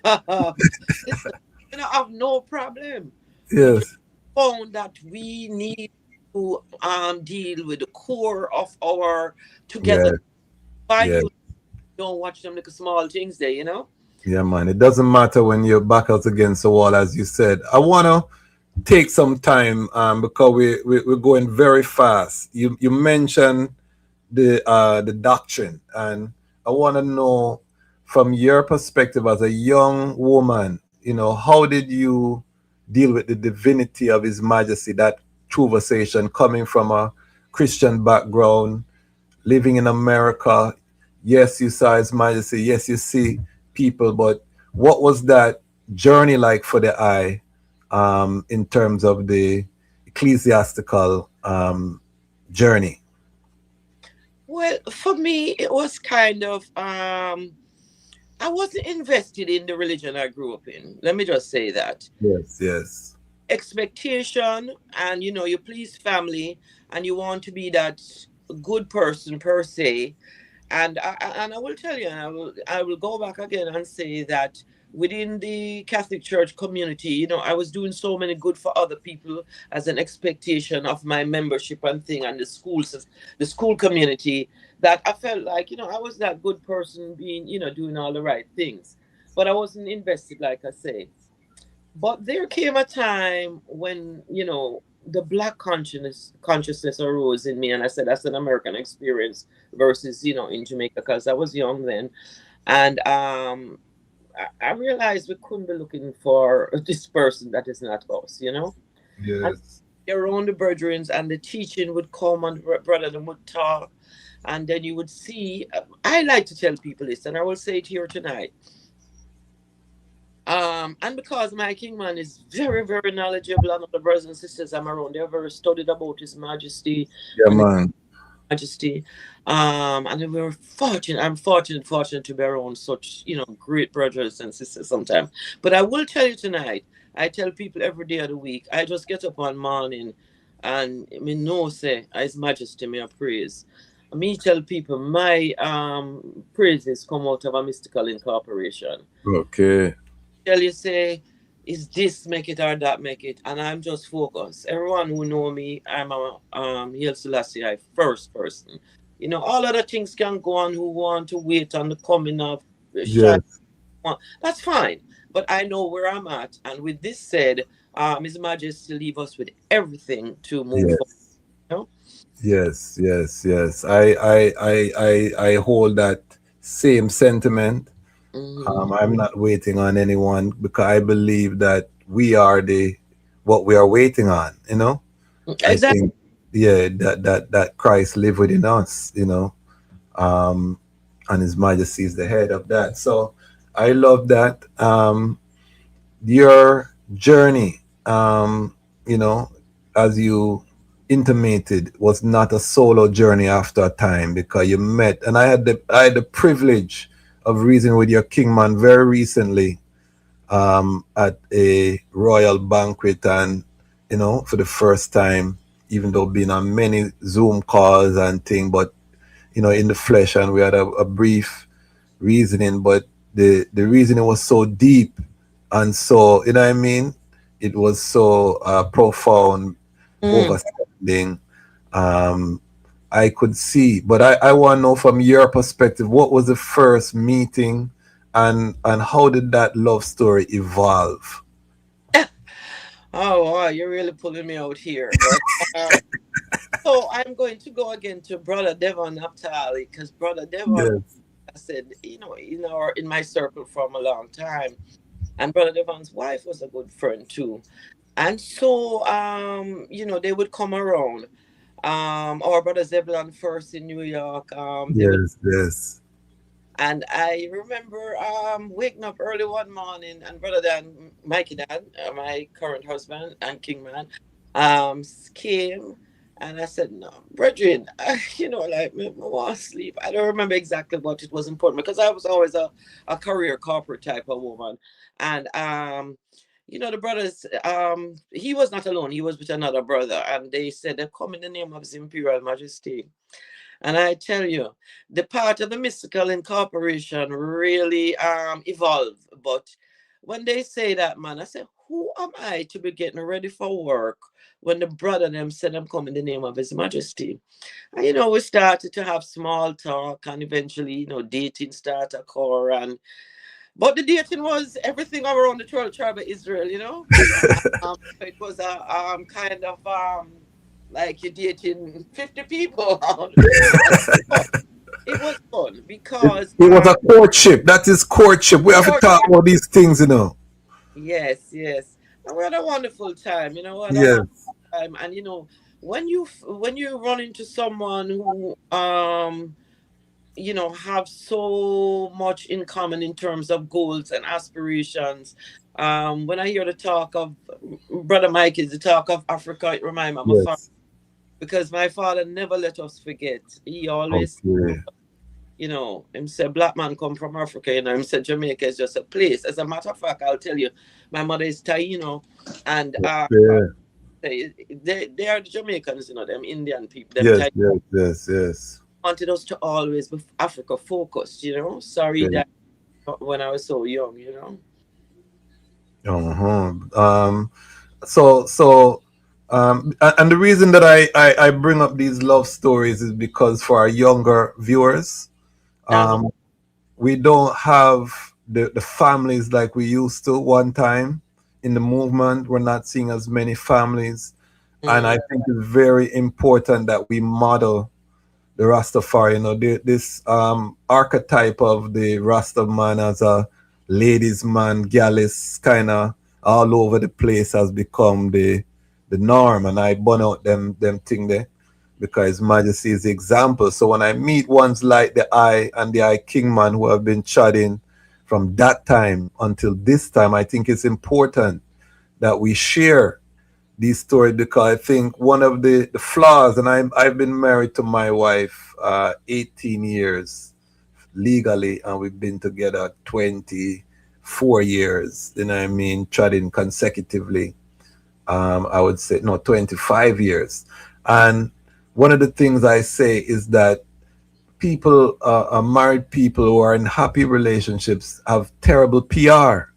listen, I have no problem. We just yes, found that we need to deal with the core of our together. yeah, Why yeah. you don't watch them like small things there? Yeah, man. It doesn't matter when your back is against the wall, as you said. I wanna take some time because we're going very fast. You mentioned the doctrine, and I want to know from your perspective as a young woman, how did you deal with the divinity of His Majesty? That conversation coming from a Christian background, living in America. Yes, you saw His Majesty. Yes, you see people, but what was that journey like for the eye, in terms of the ecclesiastical journey? Well, for me, it was kind of I wasn't invested in the religion I grew up in. Let me just say that. Yes, yes, Expectation, and you please family, and you want to be that good person per se. And I will tell you, and I will go back again and say that within the Catholic Church community, I was doing so many good for other people as an expectation of my membership and thing, and the school community, that I felt like I was that good person being doing all the right things, but I wasn't invested, like I say. But there came a time when the black consciousness arose in me, and I said that's an American experience versus in Jamaica, because I was young then. And I realized we couldn't be looking for this person that is not us. And yes, around the brethrens, and the teaching would come, and brother them would talk, and then you would see. I like to tell people this, and I will say it here tonight. And because my Kingman is very, very knowledgeable, and all the brothers and sisters I'm around, they're very studied about His Majesty yeah, and His man. Majesty. And we're fortunate. I'm fortunate to be around such, great brothers and sisters sometimes. But I will tell you tonight, I tell people every day of the week, I just get up one morning and me know say His Majesty me a praise. Me tell people my praises come out of a mystical incorporation. Okay. Tell you say, is this make it or that make it? And I'm just focused. Everyone who know me, I'm a Haile Selassie I first person. All other things can go on who want to wait on the coming of the shine. Yes, That's fine. But I know where I'm at. And with this said, His Majesty leave us with everything to move forward. yes, You know? yes, yes, yes. I hold that same sentiment. Mhm. I'm not waiting on anyone because I believe that we are the what we are waiting on. I Exactly. think, yeah, that Christ live within us. Um, and His Majesty is the head of that. So I love that. Your journey, you know, as you intimated, was not a solo journey after a time because you met, and I had the privilege of reasoning with your Kingman very recently, at a royal banquet, and for the first time, even though being on many Zoom calls and thing, but in the flesh, and we had a brief reasoning, but the reasoning was so deep, and so what I mean, it was so profound, Mm. overstanding. um I could see, but I want to know from your perspective, what was the first meeting, and how did that love story evolve? Oh, wow, you're really pulling me out here. But so I'm going to go again to Brother Devon Naphtali, because Brother Devon, Yes, I said, in my circle from a long time. And Brother Devon's wife was a good friend too. And so they would come around. Our brother Zebulon first in New York, they would yes, yes, And I remember waking up early one morning, and Brother Dan, Mikey Dan, my current husband and Kingman, came, and I said, "No, brethren, like me want to sleep." I don't remember exactly what it was important because I was always a career corporate type of woman, and the brothers, he was not alone; he was with another brother, and they said, "They come in the name of His Imperial Majesty." And I tell you, the part of the mystical incorporation really evolved. But when they say that, man, I say, who am I to be getting ready for work when the brother them said I'm come in the name of His Majesty? And we started to have small talk, and eventually, dating started occur. But the dating was everything around the 12 tribe of Israel. It was a kind of like you're dating 50 people. It was fun because It was a courtship. That is courtship. We have to talk courtship. about these things, you know. Yes, yes. And we had a wonderful time, we had a Yes. wonderful time. And when you run into someone who have so much in common in terms of goals and aspirations. When I hear the talk of Brother Mike is the talk of Africa, it reminds me of my father Yes. because my father never let us forget. He always, Okay. him said black man come from Africa, him said Jamaica is just a place. As a matter of fact, I'll tell you, my mother is Taino, and Okay. they are the Jamaicans, them Indian people, them Yes, Taino yes, yes, yes. wanted us to always be Africa focused, Sorry Okay. that when I was so young. Uh-huh. And the reason that I bring up these love stories is because for our younger viewers, Uh-huh. um, we don't have the families like we used to one time in the movement. We're not seeing as many families. And I Mm. think it's very important that we model the Rastafari, this archetype of the Rasta man as a ladies man, gallus kind of all over the place has become the norm, and I burn out them thing there because His Majesty is the example. So when I meet ones like the I and the I King man who have been chatting from that time until this time, I think it's important that we share these stories because I think one of the flaws, and I've been married to my wife 18 years legally, and we've been together 24 years. You know what I mean? Chatting consecutively. I would say no, 25 years. And one of the things I say is that people, married people who are in happy relationships, have terrible PR,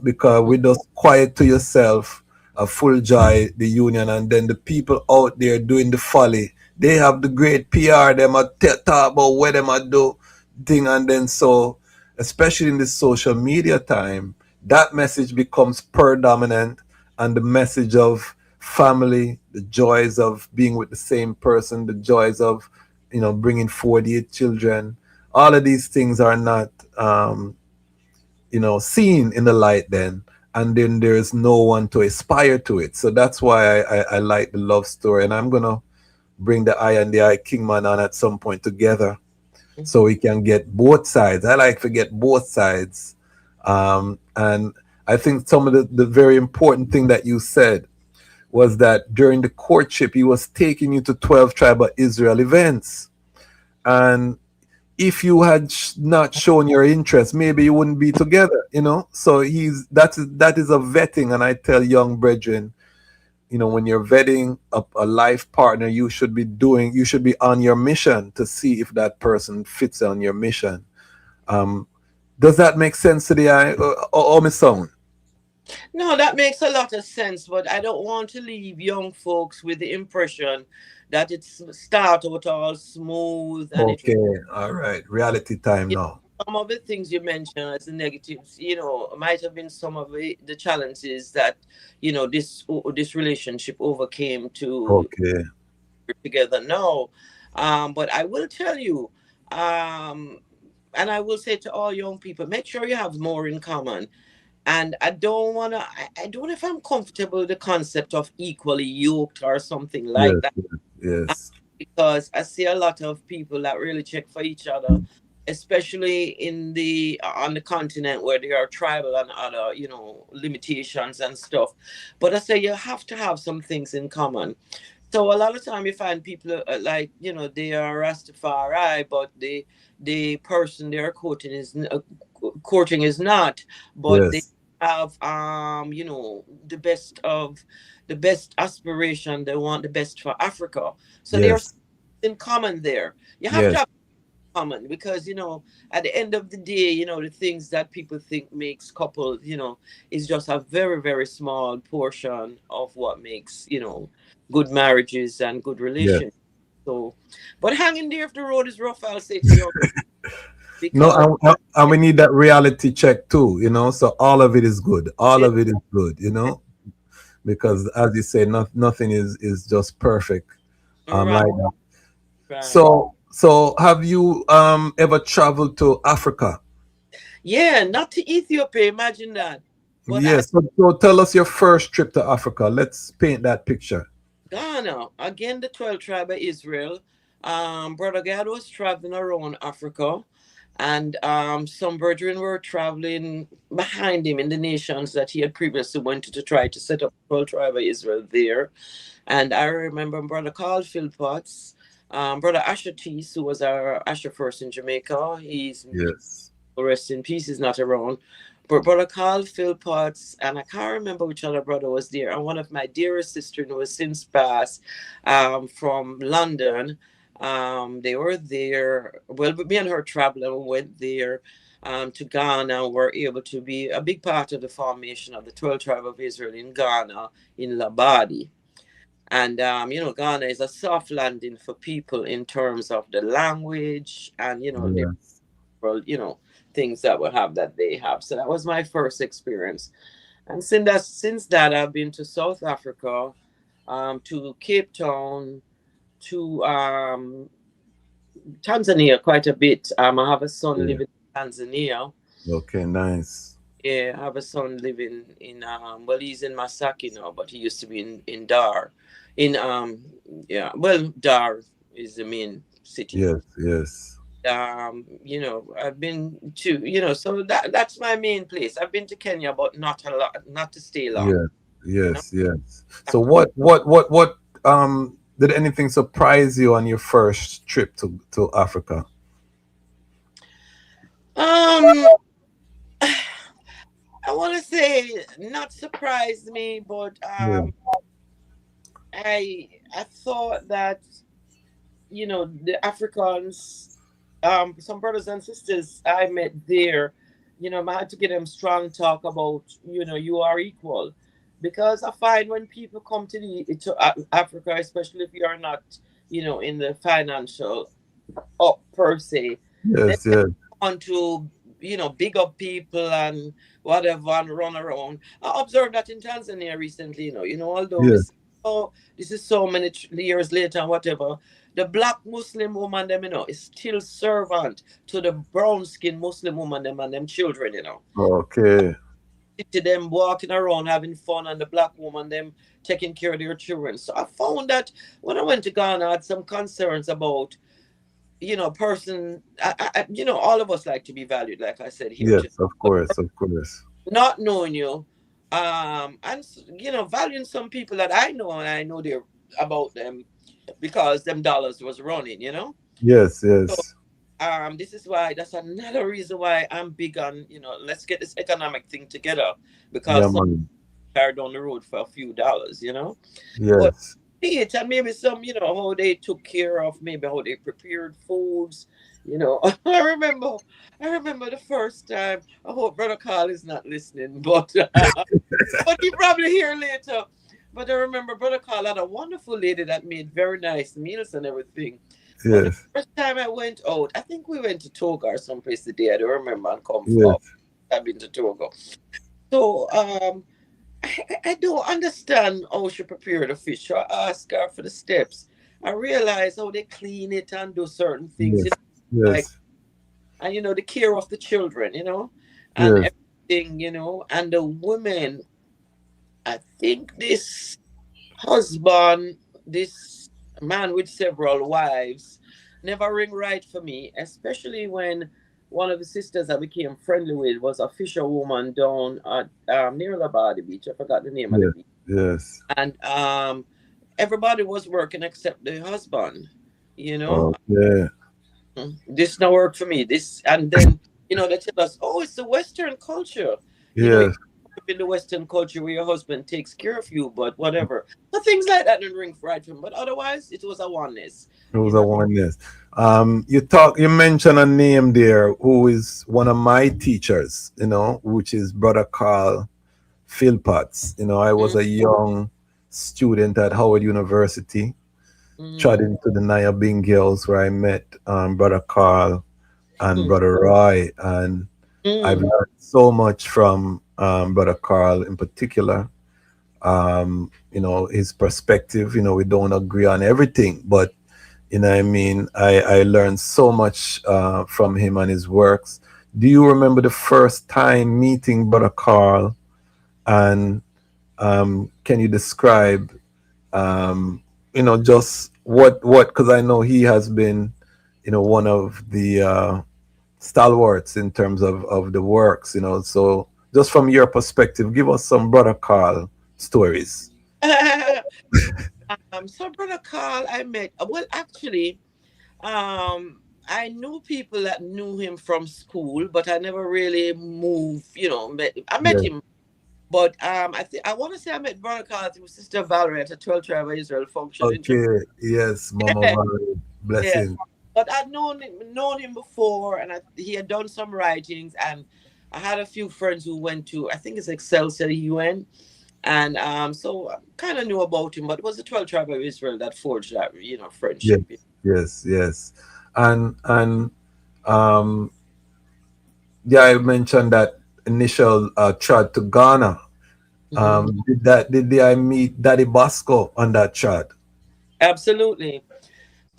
because we just quiet to yourself, a full joy, the union, and then the people out there doing the folly, they have the great PR, them a talk about where them a do thing, and then so, especially in this social media time, that message becomes predominant, and the message of family, the joys of being with the same person, the joys of bringing 48 children. All of these things are not, seen in the light then. And then there's no one to aspire to it. So that's why I like the love story. And I'm going to bring the I and the I Kingman on at some point together so we can get both sides. I like to get both sides. And I think some of the very important thing that you said was that during the courtship, he was taking you to 12 Tribe of Israel events. And if you had not shown your interest, maybe you wouldn't be together. So that is a vetting, and I tell young brethren, when you're vetting a life partner, you should be on your mission to see if that person fits on your mission. Does that make sense to the eye, or my sound? No, that makes a lot of sense, but I don't want to leave young folks with the impression that it's start out all smooth and it. Okay, all right. Reality time You now. some of the things you mentioned as the negatives, might have been some of the challenges that this relationship overcame to Okay. together. No, but I will tell you, and I will say to all young people, make sure you have more in common. And I don't want to, I don't know if I'm comfortable with the concept of equally yoked or something like Yes, that, yes, yes. because I see a lot of people that really check for each other especially in the on the continent where there are tribal and other, limitations and stuff. But I say you have to have some things in common. So a lot of time you find people like, they are Rastafari, but the person they are courting is not, but they Yes. have the best aspiration. They want the best for Africa. So there's Yes. in common there. You have to Yes. have common because at the end of the day, the things that people think makes couples, is just a very, very small portion of what makes, good marriages and good Yes. relations. So, but hang in there if the road is rough, I'll say to you, No, because and we need that reality check too, so all of it is good. All yeah, of it is good, because as you say, nothing is just perfect, right, like that. right. So have you ever traveled to Africa? Yeah, not to Ethiopia, imagine that. But I Yes. So tell us your first trip to Africa. Let's paint that picture. Ghana, again, the 12 tribe of Israel. Brother God was traveling around Africa, and some brethren were traveling behind him in the nations that he had previously went to try to set up 12 tribe of Israel there. And I remember Brother Carl Philpotts, Brother Asher Teese, who was our Asher first in Jamaica. He's Yes. rest in peace, he's not around. But Brother Carl Philpotts, and I can't remember which other brother was there, and one of my dearest sisters who has since passed, from London. They were there. Well, me and her traveled and went there to Ghana and were able to be a big part of the formation of the 12 tribe of Israel in Ghana, in Labadi. And Ghana is a soft landing for people in terms of the language and their Yes. world, things that we have that they have. So that was my first experience. And since that I've been to South Africa, to Cape Town, to Tanzania quite a bit. I have a son Yeah. living in Tanzania. Okay. Nice. Yeah, I have a son living in well, he's in Masaki now, but he used to be in Dar. In yeah, well, Dar is the main city. Yes. Yes. I've been to, so that's my main place. I've been to Kenya, but not a lot, not to stay long, Yes. you know. Yes. Yes. So what did anything surprise you on your first trip to Africa? Um, I want to say not surprised me, but Yeah. I thought that the Africans, some brothers and sisters I met there, I had to get them strong talk about you are equal, because I find when people come to Africa, especially if you are not in the financial up per se, they Yes. Yes. want to big up people and whatever and run around. I observed that in Tanzania recently. Although we Yes. say, oh, this is so many years later and whatever, the black Muslim woman them is still servant to the brown skinned Muslim woman them and them children. Okay. To them walking around having fun, and the black woman them taking care of their children. So I found that when I went to Ghana, I had some concerns about person. All of us like to be valued, like I said here, Yes. Of course. Of course. not knowing you, and valuing some people that I know, and I know they're about them because them dollars was running. Yes. So Yes. this is why, that's another reason why I'm big on let's get this economic thing together, Yeah, because some man. car down the road for a few dollars. But Yes. it, and maybe some, how they took care of, maybe how they prepared foods. I remember the first time. I hope Brother Carl is not listening, but but he probably hear later. But I remember Brother Carl had a wonderful lady that made very nice meals and everything. But the Yes. first time I went out, I think we went to Togo or someplace today. I don't remember, and come Yes. from. I've been to Togo. So I don't understand how she prepared the fish. So I asked her for the steps. I realized how they clean it and do certain things, Yes. like, Yes. and the care of the children, and Yes. everything, and the women. I think this husband, this man with several wives, never ring right for me, especially when one of the sisters I became friendly with was a fisherwoman down at near Labadi Beach. I forgot the name of the Yes. beach. Yes. And everybody was working except the husband. You know, Okay. this not work for me. This and then they tell us, oh, it's the Western culture. You know, Yes. in the Western culture where your husband takes care of you, but whatever. So things like that didn't ring right for him. But otherwise, it was a oneness. It was You a know. oneness. You mentioned a name there who is one of my teachers, which is Brother Carl Philpotts. I was a young student at Howard University, trod into the Nyabing girls where I met Brother Carl and Brother Roy. And I've learned so much from Brother Carl in particular. His perspective, we don't agree on everything, but I mean, I learned so much from him and his works. Do you remember the first time meeting Brother Carl? And can you describe, just what? Because I know he has been, one of the stalwarts in terms of the works. So just from your perspective, give us some Brother Carl stories. So Brother Carl, I met. Well, actually, I knew people that knew him from school, but I never really moved. I met Yes. him, but I want to say I met Brother Carl through Sister Valerie at a 12 Tribe of Israel function in Jamaica. Okay. Yes, Mama Yeah, Valerie. yeah. Blessing. But I'd known him before, and he had done some writings, and I had a few friends who went to, I think it's Excelsior UN, and so I kind of knew about him. But it was the 12 Tribe of Israel that forged that Yes. friendship. Yes. Yes. And um yeah, I mentioned that initial chat to Ghana. Did I meet Daddy Bosco on that chat? Absolutely.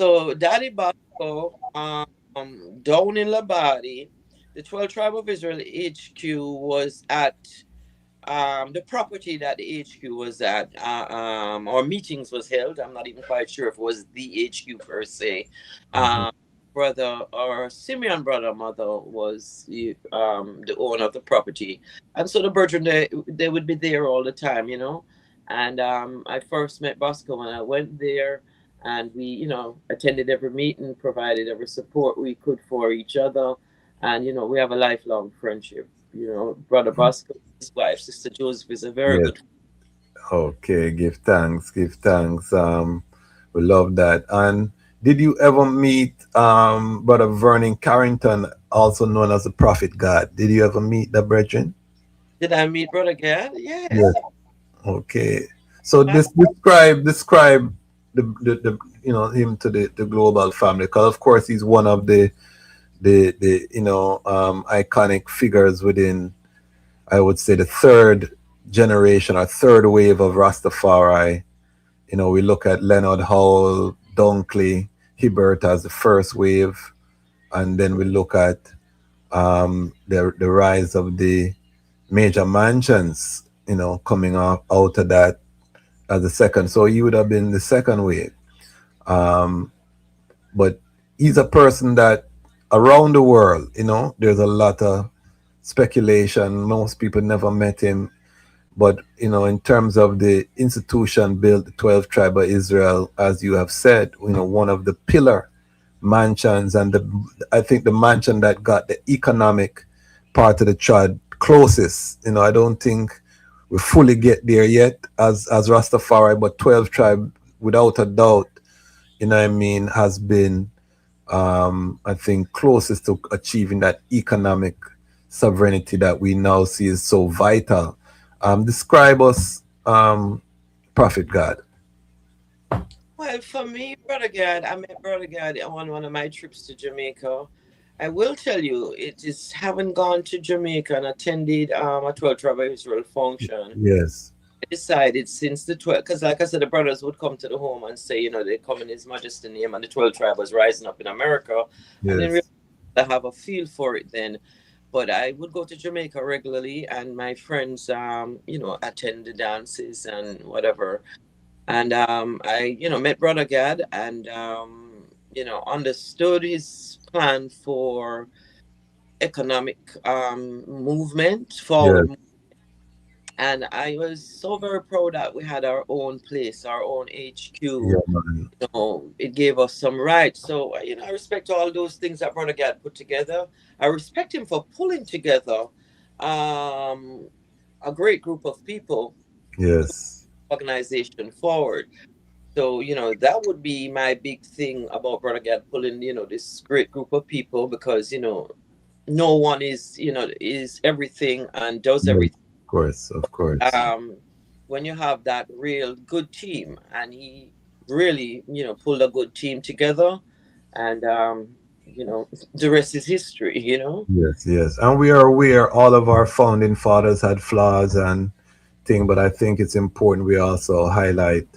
So Daddy Bosco, down in Labadi, the 12 Tribe of Israel HQ was at the property that the HQ was at, or meetings was held. I'm not even quite sure if it was the HQ per se. Mhm. Brother or Simeon brother mother was the owner of the property, and so the brethren they would be there all the time. And I first met Bosco when I went there, and we attended every meeting, provided every support we could for each other, and we have a lifelong friendship. Brother Bosco, his wife, Sister Joseph, is a very Yes. good. Okay, give thanks, give thanks. We love that. And did you ever meet Brother Vernon Carrington, also known as the Prophet God? Did you ever meet the brethren? Did I meet Brother Gad? Yes. Yes. Okay. So this describe the him to the global family, because of course he's one of the iconic figures within, I would say, the third generation or third wave of Rastafari. We look at Leonard Howell, Dunkley, Hibbert as the first wave, and then we look at the rise of the major mansions, coming out of that as the second. So he would have been the second wave. Um, but he's a person that around the world, there's a lot of speculation. Most people never met him. But in terms of the institution built, the 12 tribe of Israel, as you have said, one of the pillar mansions, and I think the mansion that got the economic part of the tribe closest. I don't think we fully get there yet as Rastafari, but 12 tribe, without a doubt, I mean, has been I think closest to achieving that economic sovereignty that we now see is so vital. Describe us, Prophet God. Well, for me, Brother Gad, I met Brother Gad on one of my trips to Jamaica. I will tell you, it is having gone to Jamaica and attended a 12 Tribe of Israel function. Yes. I decided since the 12, because like I said, the brothers would come to the home and say, they come in His Majesty name, and the 12 tribe was rising up in America. I didn't Yes. really have a feel for it then, but I would go to Jamaica regularly, and my friends, attend the dances and whatever. And I, met Brother Gad, and understood his plan for economic movement Yes. forward. And I was so very proud that we had our own place, our own Yeah, HQ. man. It gave us some rights. So, I respect all those things that Brother Gad put together. I respect him for pulling together um, a great group of people, Yes. organization forward. So, that would be my big thing about Brother Gad pulling, this great group of people because, no one is everything and does Yes. everything. Of course. Of course. um when you have that real good team, and he really pulled a good team together, and the rest is history. Yes. Yes. And we are aware all of our founding fathers had flaws and thing, but I think it's important we also highlight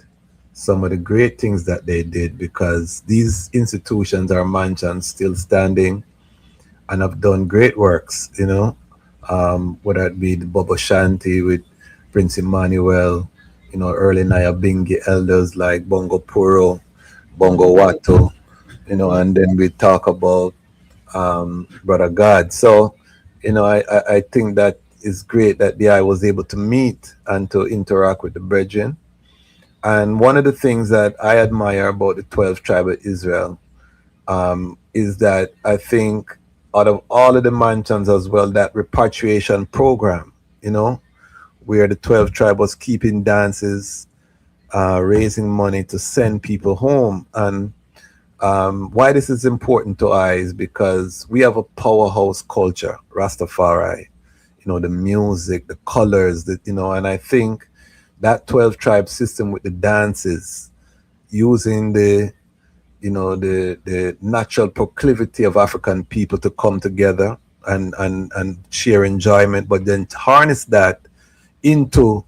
some of the great things that they did because these institutions are mansions still standing and have done great works, whether it be the Bobo Shanti with Prince Emmanuel, early Nyabingi elders like Bongo Puro, Bongo Watu, and then we talk about Brother God. So, I think that is great that the I was able to meet and to interact with the brethren. And one of the things that I admire about the 12 tribe of Israel is that I think out of all of the mansions as well, that repatriation program, where the 12 tribe was keeping dances, raising money to send people home. And why this is important to I is because we have a powerhouse culture, Rastafari, the music, the colors, and I think that 12 tribe system with the dances, using the natural proclivity of African people to come together and share enjoyment, but then harness that into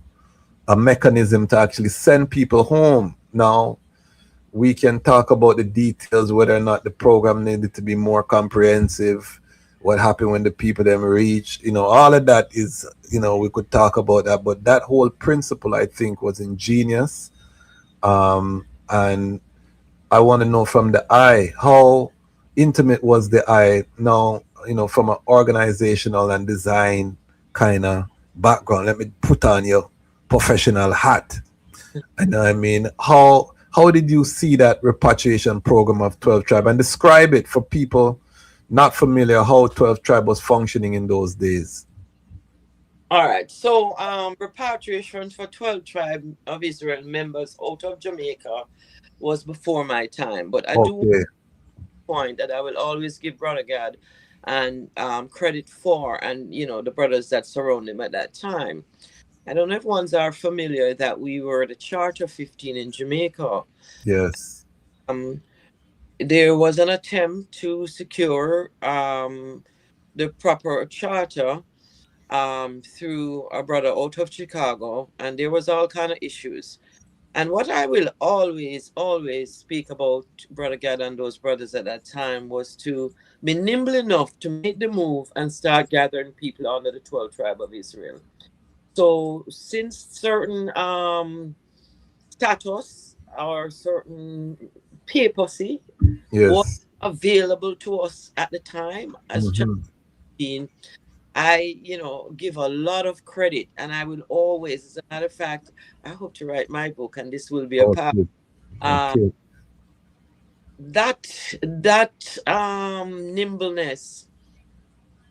a mechanism to actually send people home. Now, we can talk about the details, whether or not the program needed to be more comprehensive, what happened when the people them reach, all of that is, we could talk about that, but that whole principle, I think, was ingenious. And I want to know from the eye, how intimate was the eye now, from an organizational and design kind of background. Let me put on your professional hat. And I mean, how did you see that repatriation program of 12 tribe and describe it for people not familiar how 12 tribe was functioning in those days? All right. So, repatriation for 12 tribe of Israel members out of Jamaica was before my time, but I do Okay. point that I will always give Brother God and credit for, and the brothers that surround him at that time. I don't know if ones are familiar that we were the Charter 15 in Jamaica. Yes. Um, there was an attempt to secure the proper charter through a brother out of Chicago, and there was all kind of issues. And what I will always speak about Brother Gad and those brothers at that time was to be nimble enough to make the move and start gathering people under the 12 tribe of Israel. So since certain status or certain papacy was Yes. available to us at the time as Hmm. champion, I, give a lot of credit, and I will always, as a matter of fact, I hope to write my book, and this will be a part. Okay. Uh, Okay. that nimbleness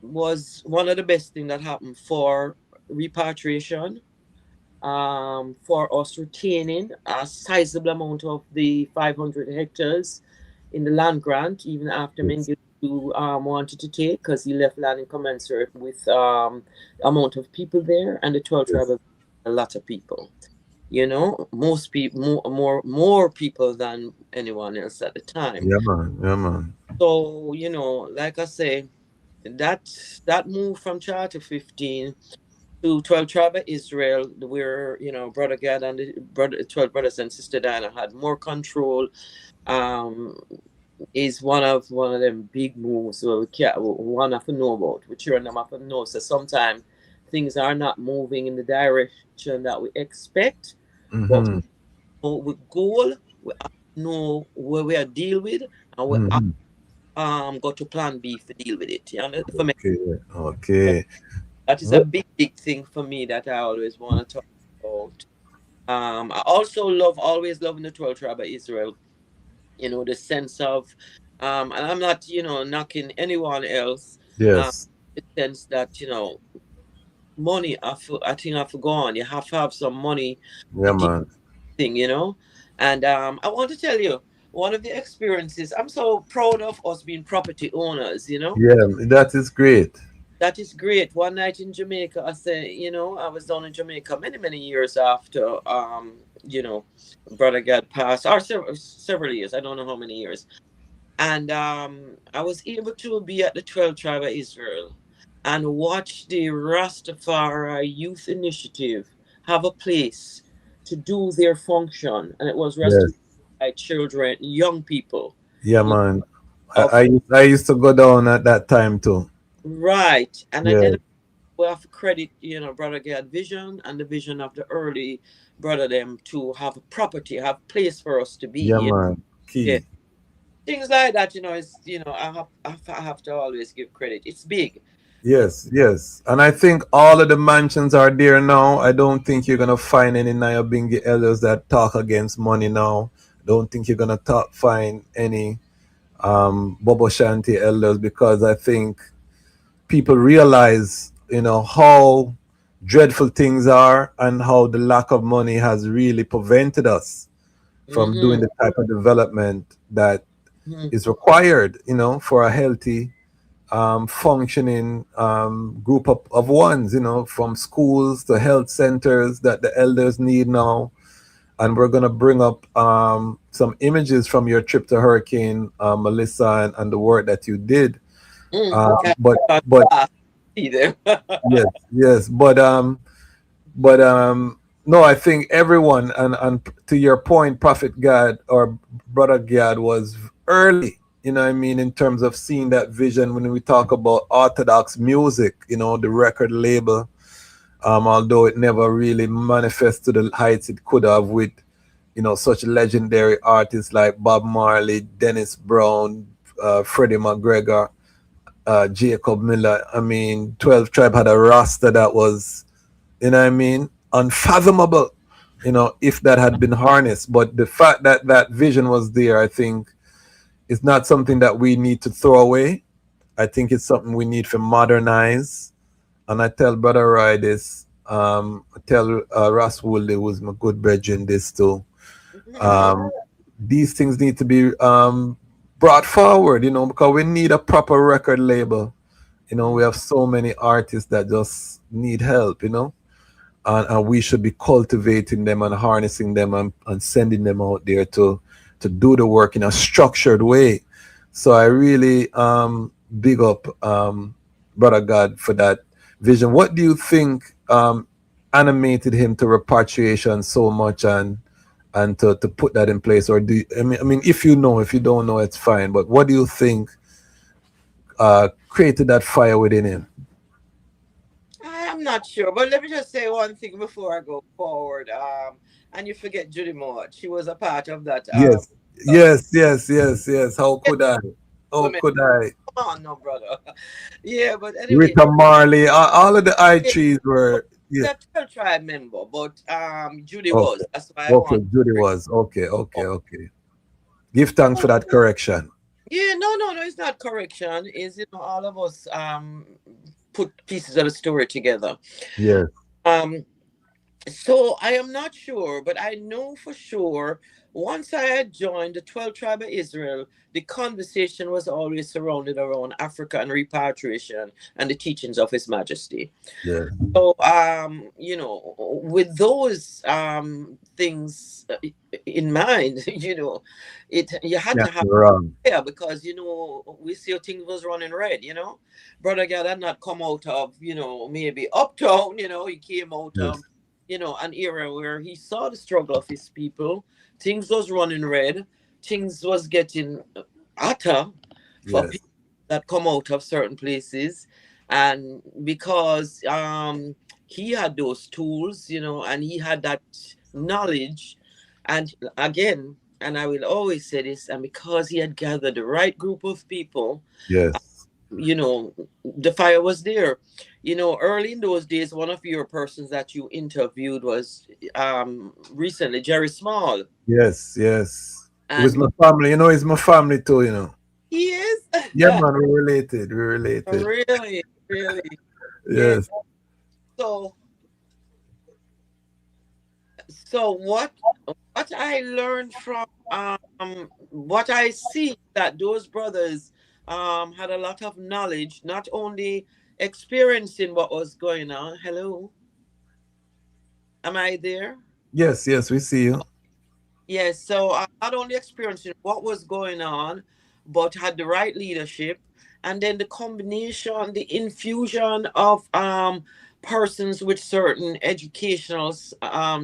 was one of the best things that happened for repatriation, for us retaining a sizable amount of the 500 hectares in the land grant, even after Yes. Mengistu wanted to take, because he left land in commensurate with amount of people there, and the 12 Yes. tribe of a lot of people. Most people, more people than anyone else at the time. Yeah, man. Yeah, man. So, like I say, that that move from Charter 15 to 12 tribe of Israel, where Brother Gad and the 12 brothers and Sister Diana had more control, um, is one of them big moves where we can't one have to know about. We children them have to know. So sometimes things are not moving in the direction that we expect, but Hmm. with goal, we have to know where we are deal with, and we have Hmm. go to plan B to deal with it. For me, Okay. that is a big thing for me that I always want to talk about. I also always loving the 12 tribe of Israel. The sense of, and I'm not, knocking anyone else. Yes. The sense that, money, I think I have to go on. You have to have some money Yeah, to get man. thing, And I want to tell you, one of the experiences, I'm so proud of us being property owners. Yeah, that is great. That is great. One night in Jamaica, I say, I was down in Jamaica many, many years after, Brother God passed, or several years. I don't know how many years. And I was able to be at the 12 Tribe of Israel and watch the Rastafari Youth Initiative have a place to do their function. And it was Yes. Rastafari children, young people. Yeah, man. Of I used to go down at that time too. Right. And Yeah. then we have to credit, Brother Gad vision and the vision of the early brother them to have a property, have place for us to Yeah, be. man. Yeah. Key. Things like that, is I have to always give credit. It's big. Yes, yes. And I think all of the mansions are there now. I don't think you're gonna find any Nyabingi elders that talk against money now. Don't think you're gonna find any Bobo Shanti elders, because I think people realize, how dreadful things are and how the lack of money has really prevented us from doing the type of development that is required, for a healthy, functioning group of ones, from schools to health centers that the elders need now. And we're going to bring up some images from your trip to Hurricane Melissa, and the work that you did. Okay. But See them. yes, yes, but no, I think everyone, and to your point, Prophet Gad or Brother Gad was early, I mean, in terms of seeing that vision when we talk about Orthodox music, the record label, although it never really manifests to the heights it could have with, such legendary artists like Bob Marley, Dennis Brown, Freddie McGregor, Jacob Miller. I mean, 12 Tribe had a roster that was, I mean, unfathomable, if that had been harnessed. But the fact that that vision was there, I think, is not something that we need to throw away. I think it's something we need to modernize. And I tell Brother Roy this, I tell Ross Woolley, who's my good brethren, this too. These things need to be brought forward, because we need a proper record label. We have so many artists that just need help, and we should be cultivating them and harnessing them and sending them out there to do the work in a structured way. So I really big up Brother God for that vision. What do you think animated him to repatriation so much and to put that in place? Or do you, I mean, if you don't know, it's fine. But what do you think created that fire within him? I'm not sure, but let me just say one thing before I go forward. And you forget Judy Moore. She was a part of that. Yes, yes. How could I? How woman. could I? Come on, no brother. Yeah, but anyway, Rita Marley, all of the I trees were. Yeah. that 12 tribe member, but Judy Okay. was. That's why I Okay, want. Judy was. Okay. Give thanks for that correction. Yeah, no, it's not correction. Is all of us put pieces of the story together. Yes. So I am not sure, but I know for sure once I had joined the 12 Tribe of Israel, the conversation was always surrounded around Africa and repatriation and the teachings of His Majesty. Yeah. So, with those things in mind, you had to have because we see things was running red. Brother God had not come out of maybe uptown. He came out of an era where he saw the struggle of his people. Things was running red. Things was getting hotter for people that come out of certain places. And because he had those tools, and he had that knowledge. And again, and I will always say this, and because he had gathered the right group of people, Yes. you know, the fire was there. You know, early in those days, one of your persons that you interviewed was recently Jerry Small. Yes. Yes. It was And my family. You know, it's my family too. You know. he is Yeah, man. We related. We related. really, really, yeah. Yes. So, so what I learned from what I see that those brothers had a lot of knowledge, not only experiencing what was going on. Hello, am I there? Yes. Yes. We see you. Yes, so not only experiencing what was going on, but had the right leadership, and then the combination, the infusion of persons with certain educational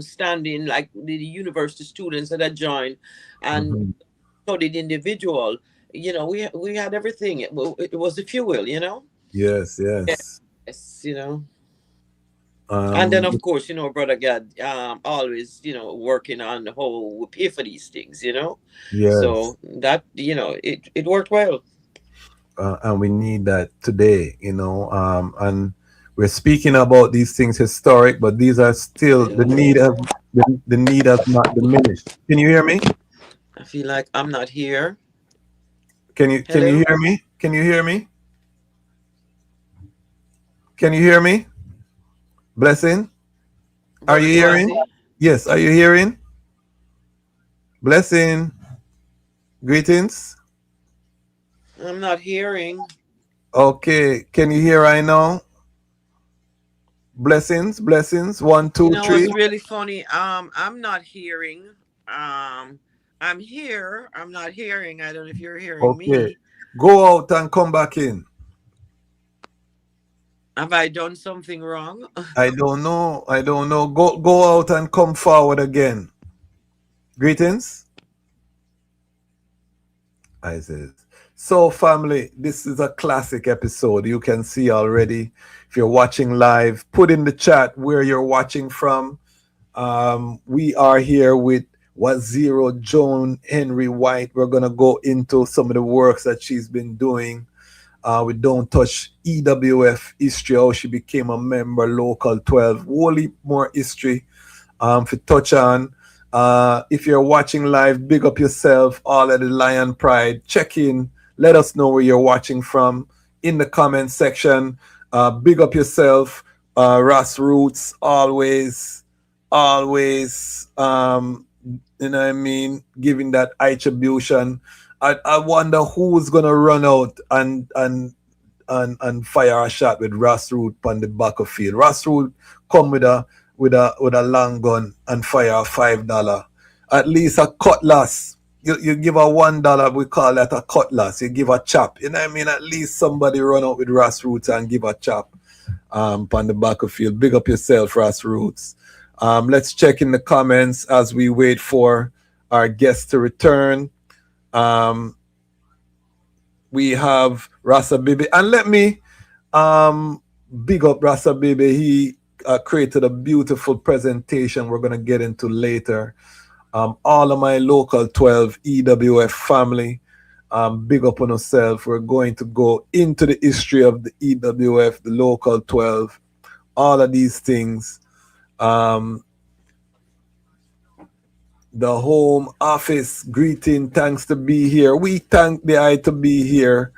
standing, like the university students that had joined, and Mhm. so did individual. You know, we had everything. It was the fuel. You know. Yes. Yes. Yes. You know. And then, Um. of course, Brother God, always, working on the whole we pay for these things, Yes. So that, it worked well. And we need that today. You know. And we're speaking about these things historic, but these are still the need of the need has not diminished. Can you hear me? I feel like I'm not here. Can you Hello? hear me? Can you hear me? Can you hear me? Blessing? Are Brother you hearing? Quasi? Yes, are you hearing? Blessing. Greetings. I'm not hearing. Okay, can you hear right now? Blessings, blessings. One, You two, know three. what's really funny? I'm not hearing. Um, I'm here. I'm not hearing. I don't know if you're hearing Okay. me. Go out and come back in. Have I done something wrong? I don't know. I don't know. Go out and come forward again. Greetings. I says. So family, this is a classic episode. You can see already. If you're watching live, put in the chat where you're watching from. We are here with Waziro Joan Henry Whyte. We're gonna go into some of the works that she's been doing. We don't touch E.W.F history, how she became a member, local 12. Wholly more history for touch on. If you're watching live, big up yourself, all of the Lion Pride. Check in, let us know where you're watching from in the comment section. Big up yourself, Ross Roots, always, you know what I mean, giving that attribution. I wonder who's gonna run out and fire a shot with Ross Root on the back of field. Ross Root come with a long gun and fire a $5. At least a cutlass. You give a $1, we call that a cutlass. You give a chop. You know what I mean? At least somebody run out with Ross Roots and give a chop on the back of field. Big up yourself, Ross Roots. Let's check in the comments as we wait for our guest to return. We have Rasa Bibi, and let me big up Rasa Bibi. He created a beautiful presentation we're going to get into later. All of my local 12 E.W.F family, big up on yourself. We're going to go into the history of the E.W.F, the local 12, all of these things. The home office greeting, thanks to be here. We thank the eye to be here.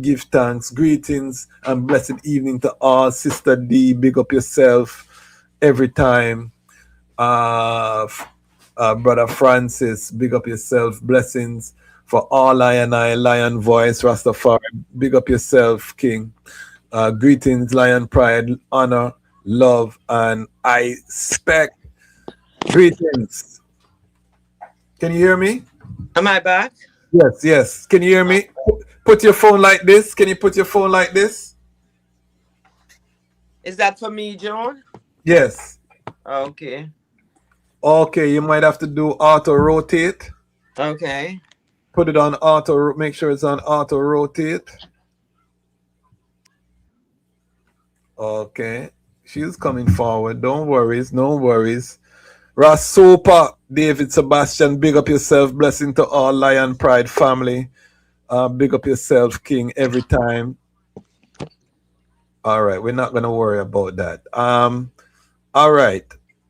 Give thanks, greetings, and blessed evening to all. Sister D, big up yourself every time. Brother Francis, big up yourself. Blessings for all Lion Voice, Rastafari. Big up yourself, King. Greetings, Lion Pride, honor, love, and I spec. Greetings. Can you hear me? Am I back? Yes. Can you hear me? Put your phone like this. Can you put your phone like this? Is that for me, Joan? Yes. Okay. Okay, you might have to do auto rotate. Okay. Put it on auto, make sure it's on auto rotate. Okay. She's coming forward. Don't worries, no worries. Ross Super, David Sebastian, big up yourself. Blessing to all Lion Pride family. Big up yourself, King, every time. All right, we're not gonna worry about that. All right.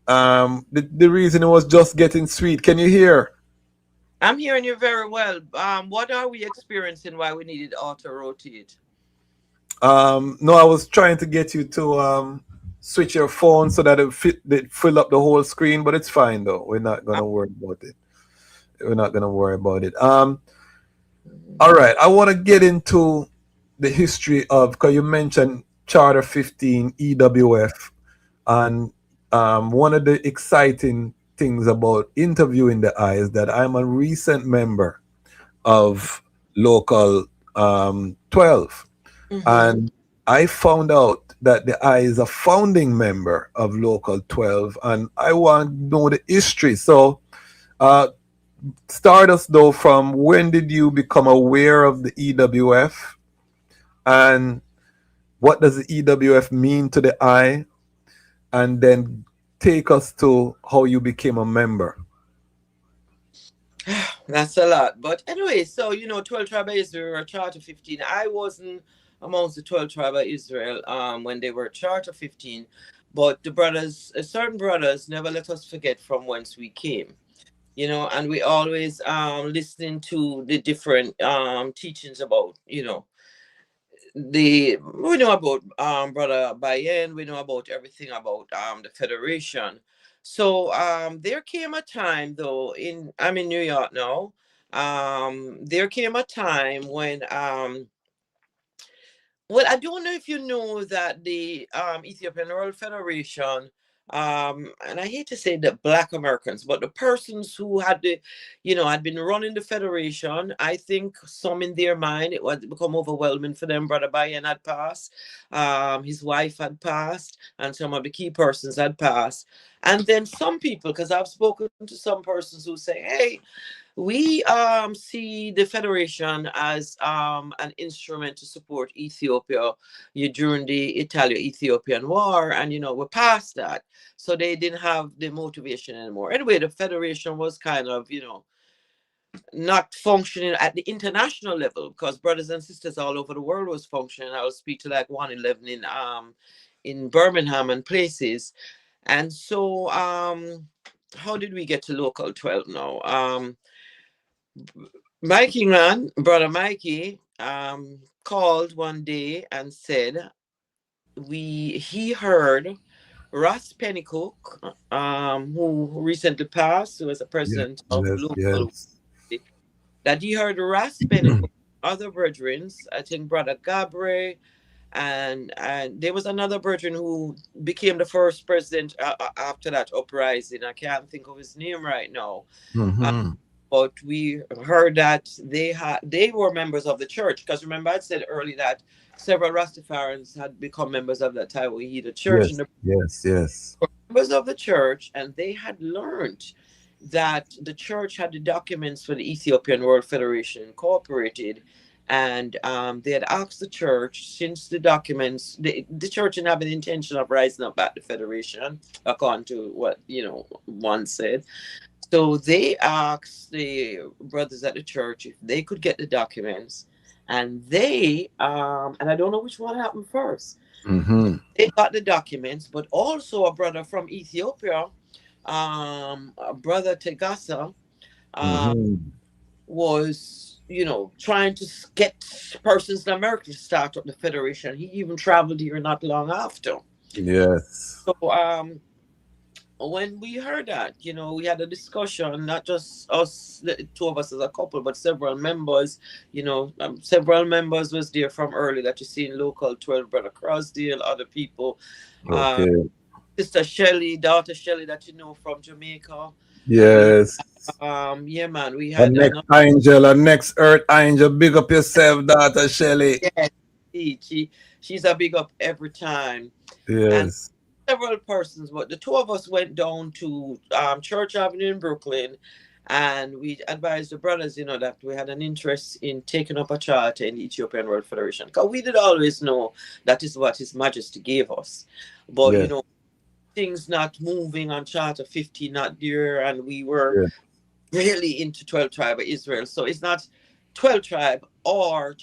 The reason it was just getting sweet. Can you hear? I'm hearing you very well. What are we experiencing why we needed auto rotate? No, I was trying to get you to switch your phone so that it fill up the whole screen, but it's fine though. We're not gonna worry about it. We're not gonna worry about it. All right, I want to get into the history of, because you mentioned Charter 15 E.W.F, and one of the exciting things about interviewing the eye is that I'm a recent member of Local 12. And I found out that the I is a founding member of Local 12, and I want to know the history. So, start us though from when did you become aware of the E.W.F, and what does the E.W.F mean to the I, and then take us to how you became a member. That's a lot. But anyway, so 12 tribe of Israel or Charter 15. I wasn't amongst the 12 tribe of Israel when they were Charter 15, but the brothers, certain brothers, never let us forget from whence we came. And we always listening to the different teachings about, we know about Brother Bayen, we know about everything about the Federation. So there came a time though I'm in New York now. There came a time when well, I don't know if you know that the Ethiopian World Federation, and I hate to say the Black Americans, but the persons who had been running the federation, I think some in their mind it was become overwhelming for them. Brother Bayen had passed, his wife had passed, and some of the key persons had passed, and then some people, because I've spoken to some persons who say, "Hey, we see the federation as an instrument to support Ethiopia during the Italo-Ethiopian War, and we're past that, so they didn't have the motivation anymore." Anyway, the federation was kind of not functioning at the international level, because brothers and sisters all over the world was functioning. I'll speak to like 111 in Birmingham and places. And so how did we get to Local 12 now? Mikey man, brother Mikey, called one day and said he heard Ross Pennycook, who recently passed, who was a president of Local, that he heard Ross Pennycook, other brethren, I think Brother Gabriel, and there was another brethren who became the first president after that uprising. I can't think of his name right now. But we heard that they were members of the church, because remember I said earlier that several Rastafarians had become members of that Tawahida church. Yes. Members of the church, and they had learned that the church had the documents for the Ethiopian World Federation Incorporated, and they had asked the church, since the documents, the church didn't have an intention of rising up at the federation, according to what one said. So they asked the brothers at the church if they could get the documents, and they and I don't know which one happened first. They got the documents, but also a brother from Ethiopia, Brother Tegasa, was trying to get persons in America to start up the federation. He even traveled here not long after. Yes. So when we heard that, we had a discussion, not just us, the two of us as a couple, but several members. Several members was there from early that you see in Local 12, Brother Crosdale, other people. Sister Shelley, daughter Shelley, that from Jamaica. Yes. Yeah, man, we had a next earth angel. Big up yourself, daughter Shelley. Yes, she's a big up every time. Yes. And several persons, but the two of us went down to Church Avenue in Brooklyn, and we advised the brothers, that we had an interest in taking up a charter in the Ethiopian World Federation, because we did always know that is what His Majesty gave us. But things not moving on Charter 50, not there, and we were Yeah. really into 12 tribe of Israel. So it's not 12 tribe or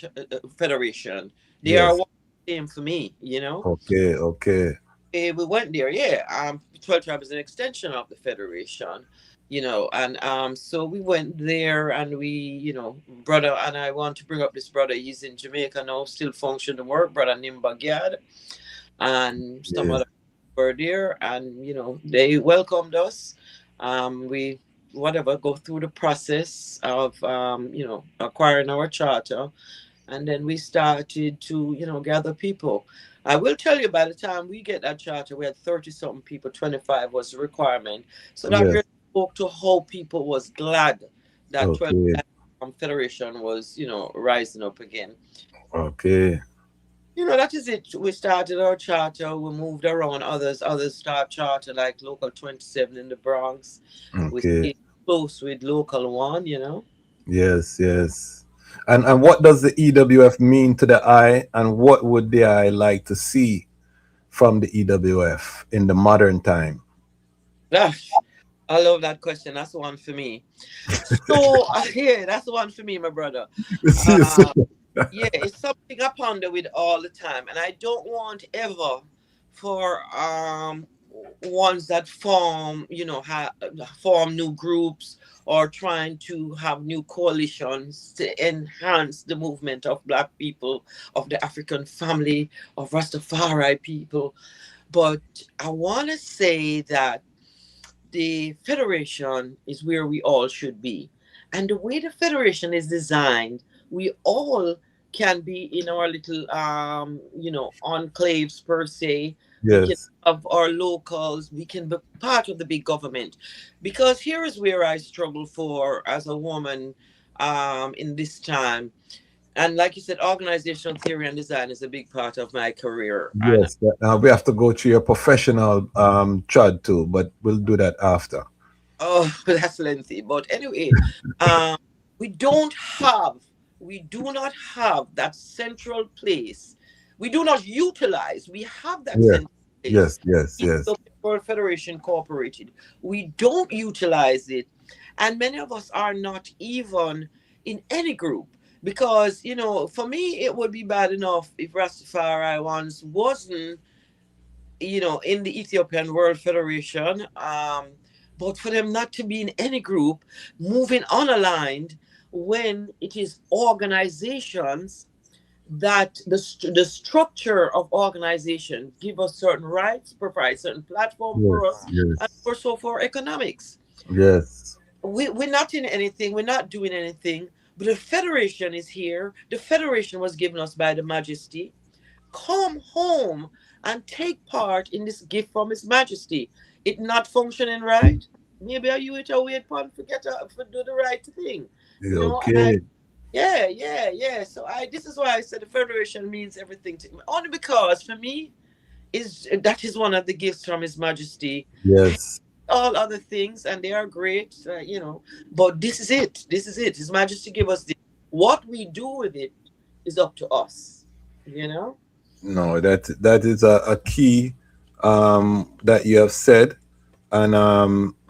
federation. They are Yes. one same for me, you know. Okay. Okay. We went there, yeah. 12 tribe is an extension of the federation, you know, and so we went there and we, you know, brother, and I want to bring up this brother. He's in Jamaica now, still functioning work, brother Nimbagyad, and some Yeah. other were there, and you know they welcomed us. We whatever go through the process of you know acquiring our charter, and then we started to you know gather people. I will tell you, by the time we get that charter, we had 30 something people. 25 was the requirement, so that Yes. really spoke to how people was glad that 12 Okay. Federation was you know rising up again. Okay. You know, that is it. We started our charter, we moved around others start charter like local 27 in the Bronx. We Okay. stayed close with local one, you know. Yes. Yes. And what does the EWF mean to the eye, and what would the eye like to see from the EWF in the modern time? Gosh, I love that question. That's one for me. So yeah, that's the one for me, my brother. Uh yeah, it's something I ponder with all the time. And I don't want ever for ones that form, you know, form new groups or trying to have new coalitions to enhance the movement of Black people, of the African family, of Rastafari people. But I want to say that the Federation is where we all should be. And the way the Federation is designed, we all can be in our little, you know, enclaves per se. We can Yes. have our locals. We can be part of the big government. Because here is where I struggle for as a woman in this time. And like you said, organizational theory and design is a big part of my career. And Yes. We have to go through your professional chart too, but we'll do that after. oh, that's lengthy. But anyway, um, we don't have, we do not have that central place. We do not utilize. We have that Yes. central place. Yes. Yes. Yes. Ethiopian World Federation Incorporated. We don't utilize it, and many of us are not even in any group because you know, for me, it would be bad enough if Rastafari once wasn't you know, in the Ethiopian World Federation. But for them not to be in any group, moving unaligned when it is organizations that the structure of organization give us certain rights, provide certain platform for Yes. us, and Yes. also for economics. Yes. We're not in anything, we're not doing anything, but the federation is here. The federation was given us by the Majesty. Come home and take part in this gift from His Majesty. It not functioning right. Maybe are you it a wait upon forget to for do the right thing. You know, and I Okay. yeah. So I this is why I said the federation means everything to me. Only because for me is that is one of the gifts from His Majesty. Yes. All other things and they are great, you know, but this is it. This is it. His Majesty give us this. What we do with it is up to us. You know. No, that is a key that you have said, and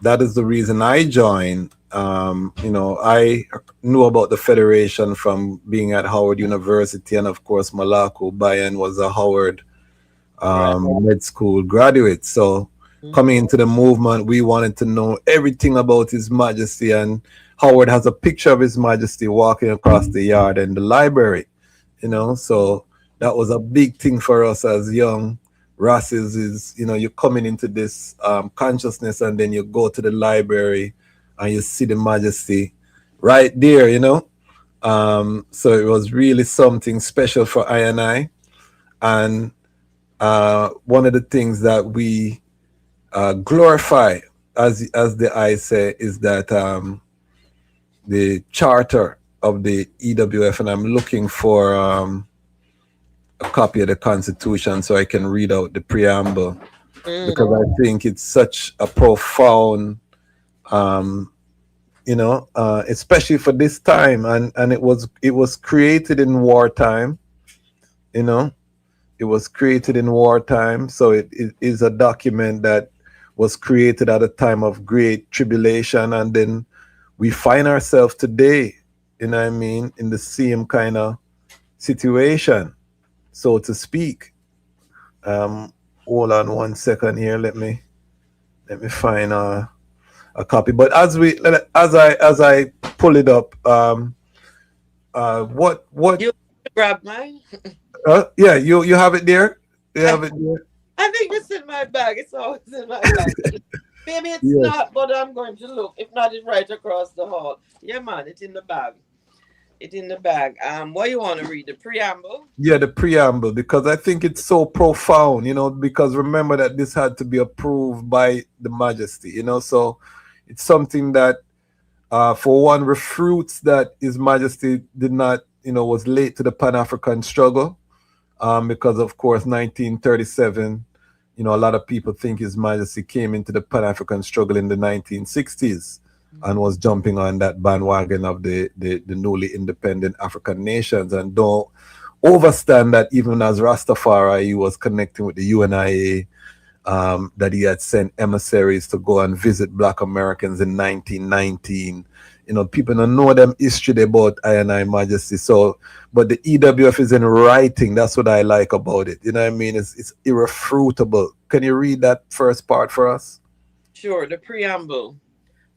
that is the reason I joined. You know, I knew about the federation from being at Howard University, and of course, Malako Bayan was a Howard Right. med school graduate. So coming into the movement, we wanted to know everything about His Majesty, and Howard has a picture of His Majesty walking across the yard in the library. You know, so that was a big thing for us as young Rasses. Is you know, you're coming into this consciousness, and then you go to the library and you see the Majesty right there. You know, so it was really something special for I and I. And one of the things that we glorify, as the I say, is that the charter of the EWF, and I'm looking for a copy of the Constitution so I can read out the preamble, because I think it's such a profound, you know, especially for this time, and it was created in wartime, you know. It was created in wartime, so it is a document that was created at a time of great tribulation, and then we find ourselves today, you know what I mean, in the same kind of situation, so to speak. Hold on 1 second here. Let me find a copy. But as I pull it up, what You grab mine? yeah, you have it there. You have it there. I think it's in my bag. It's always in my bag. Maybe it's Yes. not, but I'm going to look. If not, it's right across the hall. Yeah, man, it's in the bag. It's in the bag. What you want to read? The preamble? Yeah, the preamble, because I think it's so profound, you know, because remember that this had to be approved by the Majesty, you know, so it's something that, for one, refutes that His Majesty did not, you know, was late to the Pan-African struggle, because, of course, 1937, you know, a lot of people think His Majesty came into the Pan-African struggle in the 1960s. And was jumping on that bandwagon of the newly independent African nations. And don't overstand that even as Rastafari, he was connecting with the UNIA, that he had sent emissaries to go and visit Black Americans in 1919. You know, people don't know them history about I and I Majesty. So, but the E.W.F is in writing. That's what I like about it. You know what I mean? It's irrefutable. Can you read that first part for us? Sure, the preamble.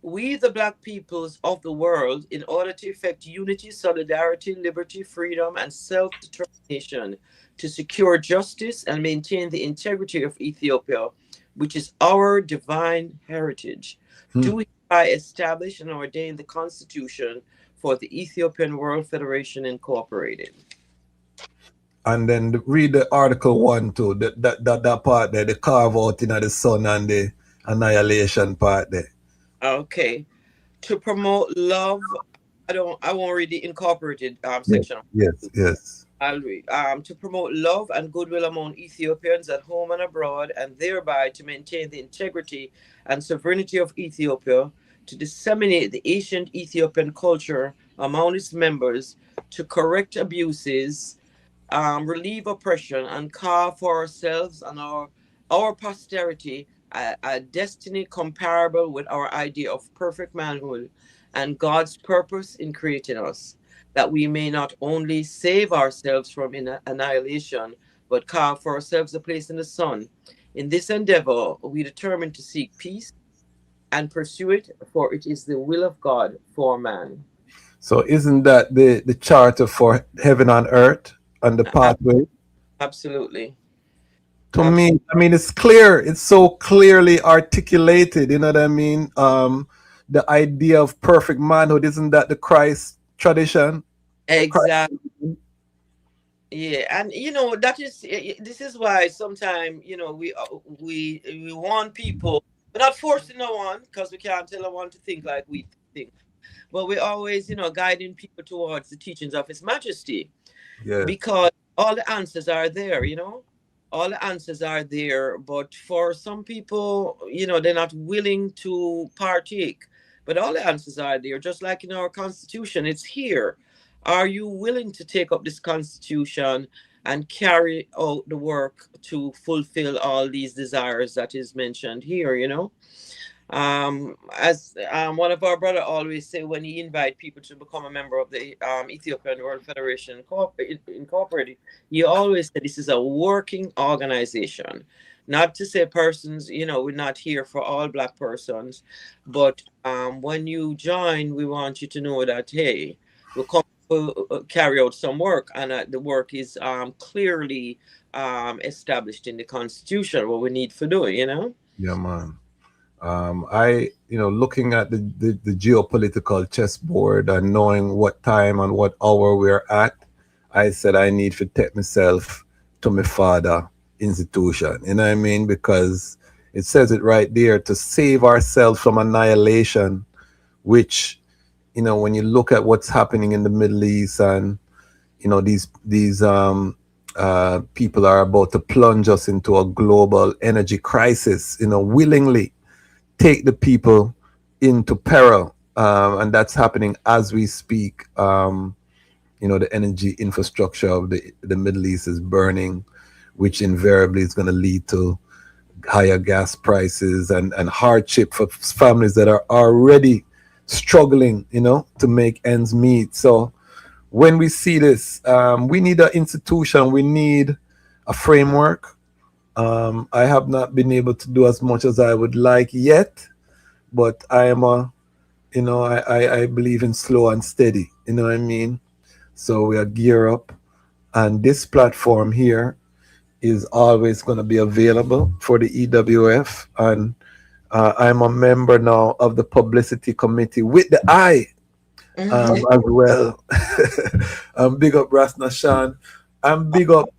We, the Black peoples of the world, in order to effect unity, solidarity, liberty, freedom, and self-determination, to secure justice and maintain the integrity of Ethiopia, which is our divine heritage, do hereby establish and ordain the Constitution for the Ethiopian World Federation Incorporated. And then read the Article 1 too, that part there, the carve out in the sun and the annihilation part there. Okay. To promote love, I won't read the incorporated section. Yes. I'll read. To promote love and goodwill among Ethiopians at home and abroad, and thereby to maintain the integrity and sovereignty of Ethiopia, to disseminate the ancient Ethiopian culture among its members, to correct abuses, relieve oppression, and carve for ourselves and our posterity a destiny comparable with our idea of perfect manhood and God's purpose in creating us, that we may not only save ourselves from annihilation, but carve for ourselves a place in the sun. In this endeavor, we determine to seek peace and pursue it, for it is the will of God for man. So isn't that the charter for heaven and earth and the pathway? Absolutely. To me, I mean, it's clear. It's so clearly articulated. You know what I mean? The idea of perfect manhood, isn't that the Christ tradition? Exactly. Yeah, and you know this is why sometimes we want people. We're not forcing no one because we can't tell no one to think like we think, but we're always guiding people towards the teachings of His Majesty. Yeah. Because all the answers are there. All the answers are there, but for some people, they're not willing to partake. But all the answers are there, just like in our Constitution. It's here. Are you willing to take up this Constitution and carry out the work to fulfill all these desires that is mentioned here? As one of our brother always say, when he invite people to become a member of the Ethiopian World Federation Incorporated, he always said this is a working organization. Not to say persons, we're not here for all Black persons, but when you join, we want you to know that, hey, we'll come to carry out some work, and the work is clearly established in the Constitution, what we need for doing, Yeah, man. Looking at the geopolitical chessboard and knowing what time and what hour we're at, I said I need to take myself to my father institution. You know what I mean? Because it says it right there, to save ourselves from annihilation, which, when you look at what's happening in the Middle East and, these people are about to plunge us into a global energy crisis, willingly take the people into peril, and that's happening as we speak. The energy infrastructure of the Middle East is burning. which invariably is going to lead to higher gas prices and hardship for families that are already struggling, to make ends meet. So when we see this, we need an institution, we need a framework. I have not been able to do as much as I would like yet, but I am I believe in slow and steady. You know what I mean? So we are gear up, and this platform here is always going to be available for the E.W.F. And I'm a member now of the publicity committee with the I as well. Big up Ras Nashan. I'm big up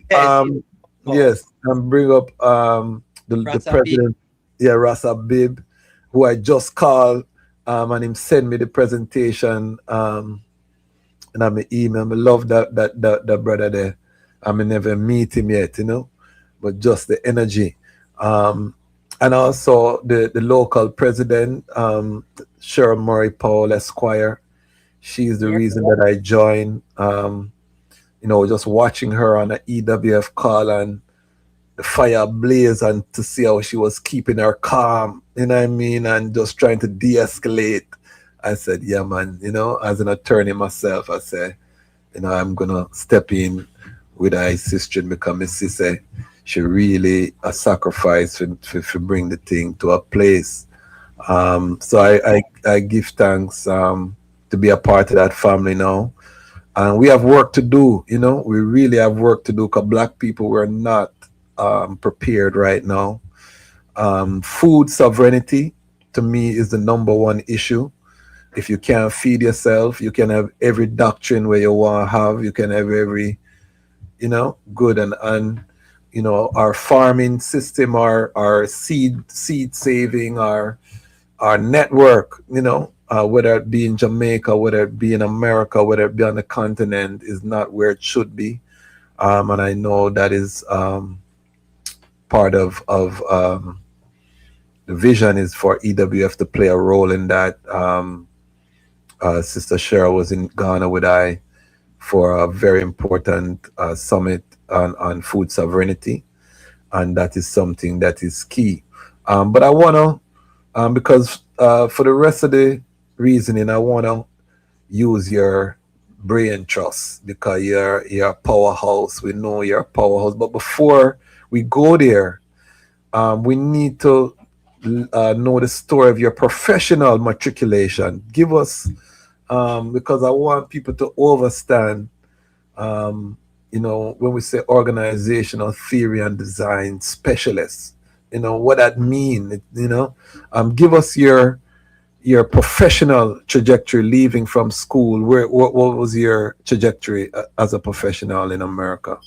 yes, and bring up the president, yeah, Rasa Bib, who I just called, and him send me the presentation, and I'm email. I love that brother there. I may never meet him yet, but just the energy. And also the local president, Cheryl Murray Powell Esquire. She's the reason that I joined. Just watching her on an E.W.F call and the fire blaze, and to see how she was keeping her calm, you know what I mean, and just trying to de-escalate. I said, yeah, man, as an attorney myself, I said, I'm gonna step in with my sister, because my sister, she really a sacrifice to bring the thing to a place. So I give thanks to be a part of that family now. And we have work to do, we really have work to do, because Black people were not prepared right now. Food sovereignty, to me, is the number one issue. If you can't feed yourself, you can have every doctrine where you want to have, you can have every, good and our farming system, our seed saving, our network, whether it be in Jamaica, whether it be in America, whether it be on the continent, is not where it should be. And I know that is part of the vision is for E.W.F to play a role in that. Sister Cheryl was in Ghana with I for a very important summit on food sovereignty, and that is something that is key. But I want to, because for the rest of the reasoning, I want to use your brain trust, because you're a powerhouse. We know you're a powerhouse. But before we go there, we need to know the story of your professional matriculation. Give us, because I want people to understand, when we say organizational theory and design specialist, what that mean, give us your professional trajectory leaving from school. What was your trajectory as a professional in America?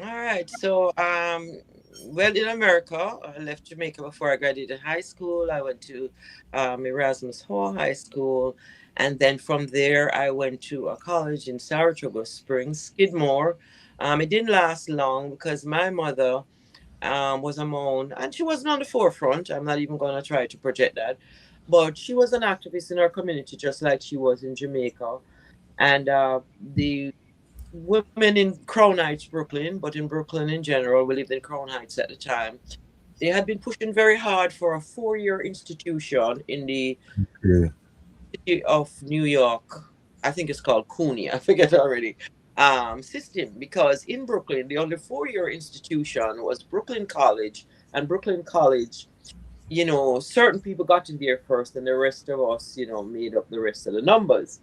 All right. So, well, in America, I left Jamaica before I graduated high school. I went to Erasmus Hall High School. And then from there, I went to a college in Saratoga Springs, Skidmore. It didn't last long because my mother was a Mon, and she wasn't on the forefront. I'm not even going to try to project that. But she was an activist in her community, just like she was in Jamaica. And the women in Crown Heights, Brooklyn, but in Brooklyn in general, we lived in Crown Heights at the time. They had been pushing very hard for a 4-year institution in the city of New York. I think it's called CUNY. I forget already. System, because in Brooklyn, the only 4-year institution was Brooklyn College, and Brooklyn College, certain people got in there first, and the rest of us, made up the rest of the numbers.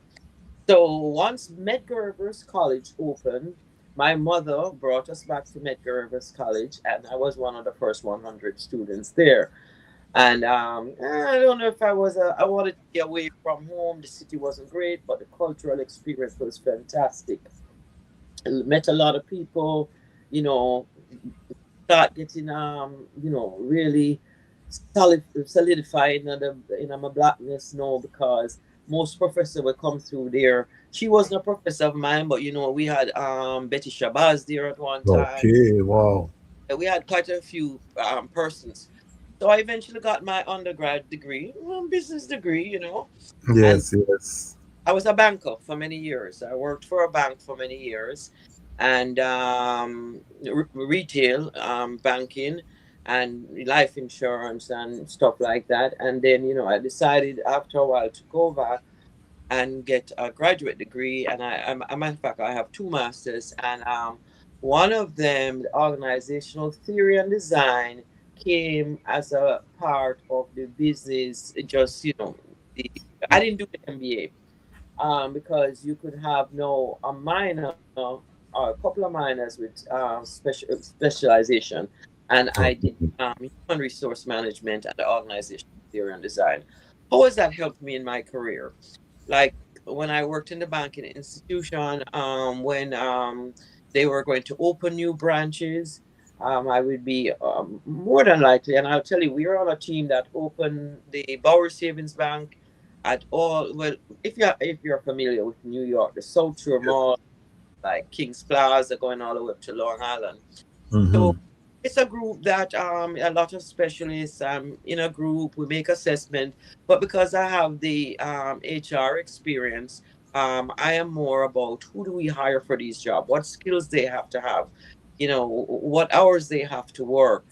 So once Medgar Evers College opened, my mother brought us back to Medgar Evers College, and I was one of the first 100 students there. And I don't know if I wanted to get away from home. The city wasn't great, but the cultural experience was fantastic. I met a lot of people, start getting, really solidified in my blackness now, because most professors would come through there. She wasn't a professor of mine, but we had Betty Shabazz there at one time. Okay, wow. We had quite a few persons. So I eventually got my undergrad degree, business degree, Yes, yes. I was a banker for many years. I worked for a bank for many years. and retail, banking, and life insurance and stuff like that. And then, I decided after a while to go back and get a graduate degree. And a matter of fact, I have two masters, and one of them, the organizational theory and design, came as a part of the business. Just I didn't do the MBA, because you could have a minor or a couple of minors with specialization, and I did human resource management and the organizational theory and design. How has that helped me in my career? Like when I worked in the banking institution, when they were going to open new branches, I would be more than likely, and I'll tell you, we were on a team that opened the Bower Savings Bank at all. Well, if you're familiar with New York, the South Shore Mall, like Kings Plaza, going all the way up to Long Island. So it's a group that a lot of specialists in a group. We make assessment, but because I have the HR experience, I am more about who do we hire for these jobs, what skills they have to have, what hours they have to work.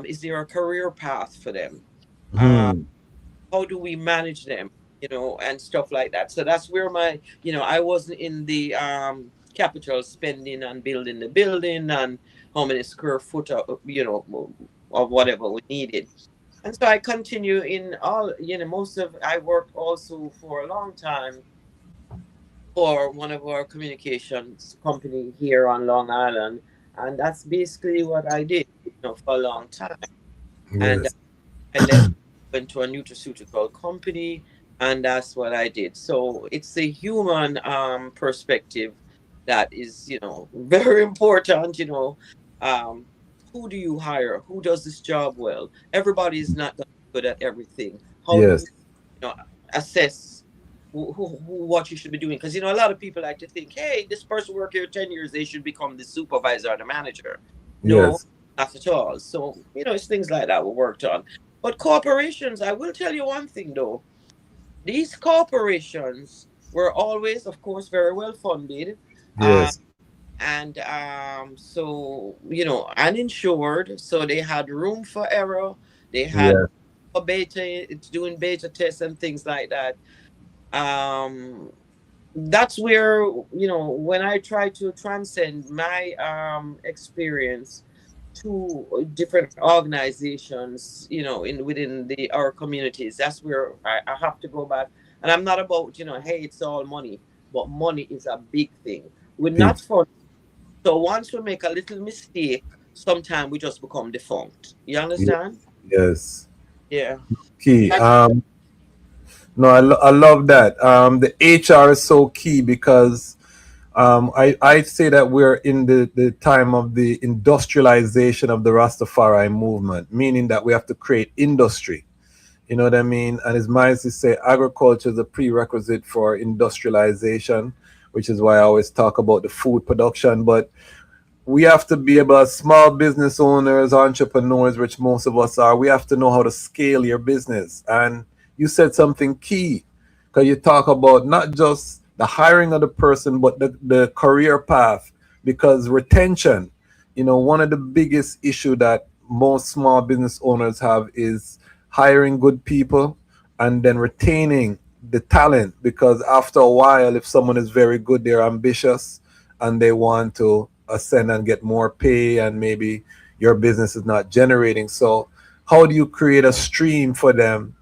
Is there a career path for them? How do we manage them, and stuff like that. So that's where I wasn't in the capital spending and building the building and how many square foot of whatever we needed. And so I continue in all, I worked also for a long time for one of our communications company here on Long Island. And that's basically what I did, for a long time. And I left, went to a nutraceutical company, and that's what I did. So it's the human perspective that is, very important. Who do you hire? Who does this job well? Everybody is not good at everything. How do you, assess what you should be doing? Because a lot of people like to think, hey, this person worked here 10 years, they should become the supervisor or the manager. No, not at all. So it's things like that we worked on. But corporations, I will tell you one thing though. These corporations were always, of course, very well funded. And so, uninsured. So they had room for error. They had for doing beta tests and things like that. That's where, when I try to transcend my experience to different organizations, within our communities. That's where I have to go back. And I'm not about, hey, it's all money, but money is a big thing. We're not fun. So once we make a little mistake, sometimes we just become defunct. You understand? Yes. Yeah. Key. No, I love that. The HR is so key because I say that we're in the time of the industrialization of the Rastafari movement, meaning that we have to create industry. You know what I mean? And as Miles say, agriculture is a prerequisite for industrialization, which is why I always talk about the food production. But we have to be about small business owners, entrepreneurs, which most of us are. We have to know how to scale your business. And you said something key, because you talk about not just the hiring of the person, but the career path, because retention, one of the biggest issue that most small business owners have is hiring good people and then retaining the talent, because after a while, if someone is very good, they're ambitious and they want to ascend and get more pay, and maybe your business is not generating. So how do you create a stream for them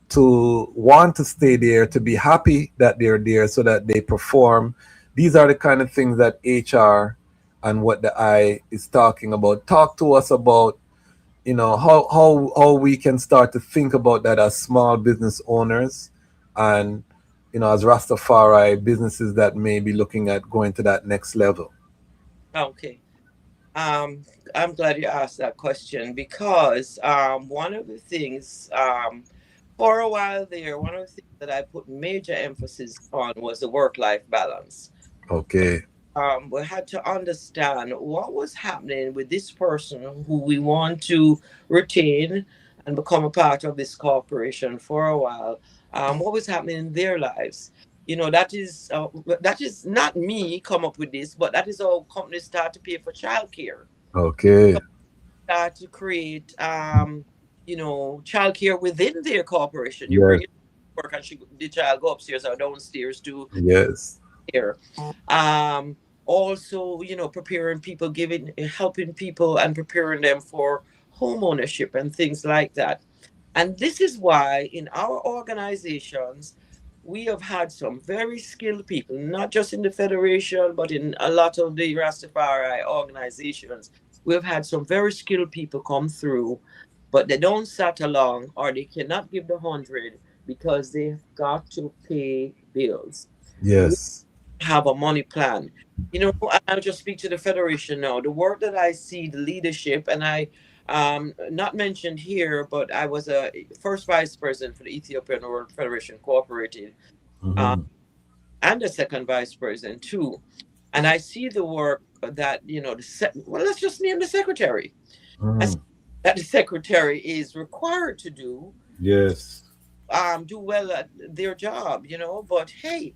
to want to stay there, to be happy that they're there so that they perform? These are the kind of things that HR and what the I is talking about. Talk to us about, how we can start to think about that as small business owners, and, as Rastafari businesses that may be looking at going to that next level. Okay. I'm glad you asked that question, because one of the things, for a while there, one of the things that I put major emphasis on was the work-life balance. Okay. We had to understand what was happening with this person who we want to retain and become a part of this corporation for a while. What was happening in their lives. That is not me come up with this, but that is how companies start to pay for childcare. Okay. Start to create childcare within their corporation. You Yes. bring it to work and the child go upstairs or downstairs to Yes. care. Um, Also, preparing people, helping people and preparing them for home ownership and things like that. And this is why in our organizations, we have had some very skilled people, not just in the Federation, but in a lot of the Rastafari organizations. We've had some very skilled people come through, but they don't sat along or they cannot give the 100 because they've got to pay bills. We Yes. have a money plan. I'll just speak to the Federation now. The work that I see, the leadership, and I not mentioned here, but I was a first vice president for the Ethiopian World Federation Incorporated, Mm-hmm. and the second vice president too. And I see the work that let's just name the secretary. I see Mm. that the secretary is required to Yes. do well at their job, But hey,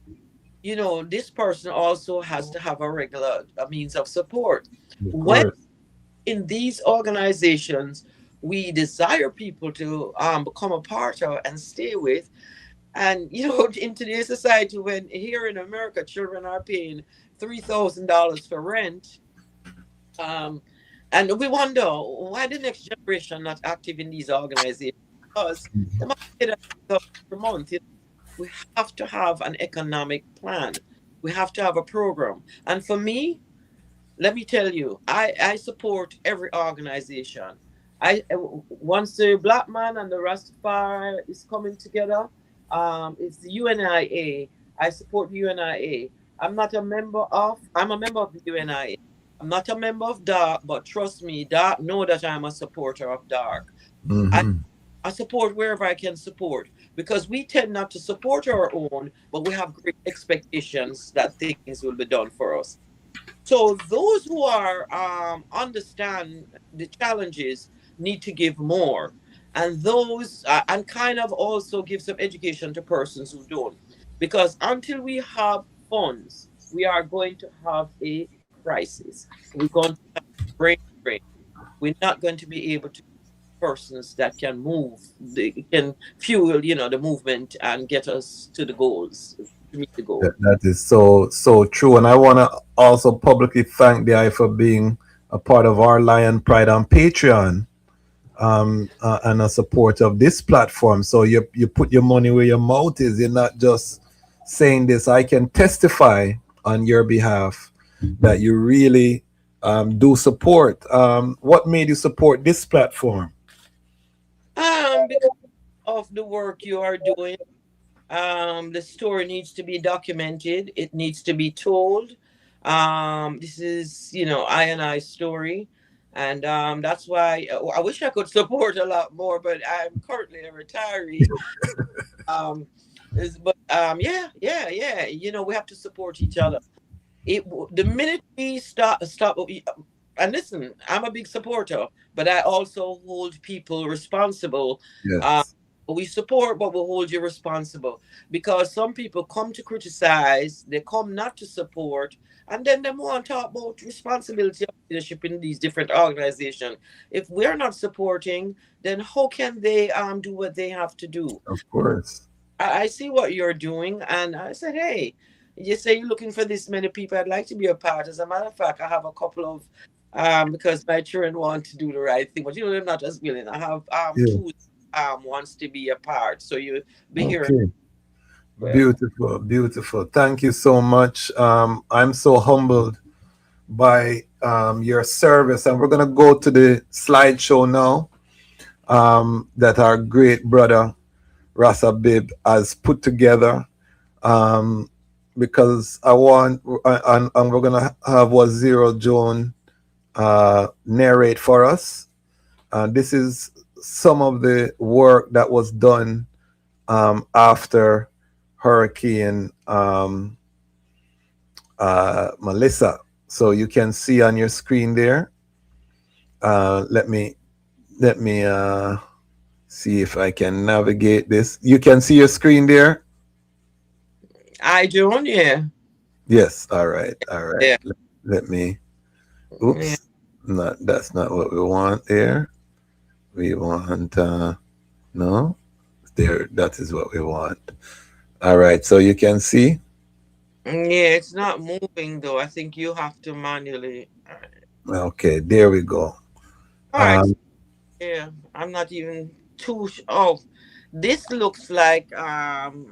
this person also has to have a means of support. Of When course. in these organizations we desire people to become a part of and stay with, and in today's society, when here in America children are paying $3,000 for rent, um, and we wonder why the next generation not active in these organizations, because they might pay that per month. We have to have an economic plan. We have to have a program. And for me, let me tell you, I support every organization. Once the Black Man and the Rastafari is coming together, it's the UNIA. I support UNIA. I'm a member of the UNIA. I'm not a member of Dark, but trust me, Dark know that I'm a supporter of Dark. I Mm-hmm. I support wherever I can support, because we tend not to support our own, but we have great expectations that things will be done for us. So those who are understand the challenges need to give more, and those and kind of also give some education to persons who don't, because until we have funds, we are going to have a crisis. We're going to have brain drain. We're not going to be able to persons that can move, they can fuel, the movement and get us to the goals, to meet the goal. That is so true. And I want to also publicly thank the I for being a part of our Lion Pride on Patreon, and a support of this platform. So you put your money where your mouth is. You're not just saying this. I can testify on your behalf that you really do support. What made you support this platform? Because of the work you are doing, the story needs to be documented. It needs to be told. This is, I and I story. And that's why I wish I could support a lot more, but I'm currently a retiree. Yeah. We have to support each other. The minute we stop, and listen, I'm a big supporter, but I also hold people responsible. Yes. We support, but we hold you responsible, because some people come to criticize, they come not to support, and then they want to talk about responsibility of leadership in these different organizations. If we're not supporting, then how can they do what they have to do? Of course. I see what you're doing, and I said, hey, you say you're looking for this many people. I'd like to be a part. As a matter of fact, I have a couple of because my children want to do the right thing, but they're not as willing. I have Yeah. two wants to be a part. So you be here. Okay. Well, Beautiful, beautiful. Thank you so much. I'm so humbled by your service, and we're gonna go to the slideshow now. That our great brother Rasa Bib has put together. Because I want, and we're gonna have what Zero Joan narrate for us. This is some of the work that was done after Hurricane Melissa. So you can see on your screen there. Let me see if I can navigate this. You can see your screen there. I Joan, yeah. Yes, all right, all right. Yeah. Let me, Yeah. oops, not, that's not what we want there. We want, no, there, that is what we want. All right, so you can see, Yeah, it's not moving though. I think you have to manually. okay, there we go. All right. Um, Yeah, I'm not even too. Oh, this looks like Raspy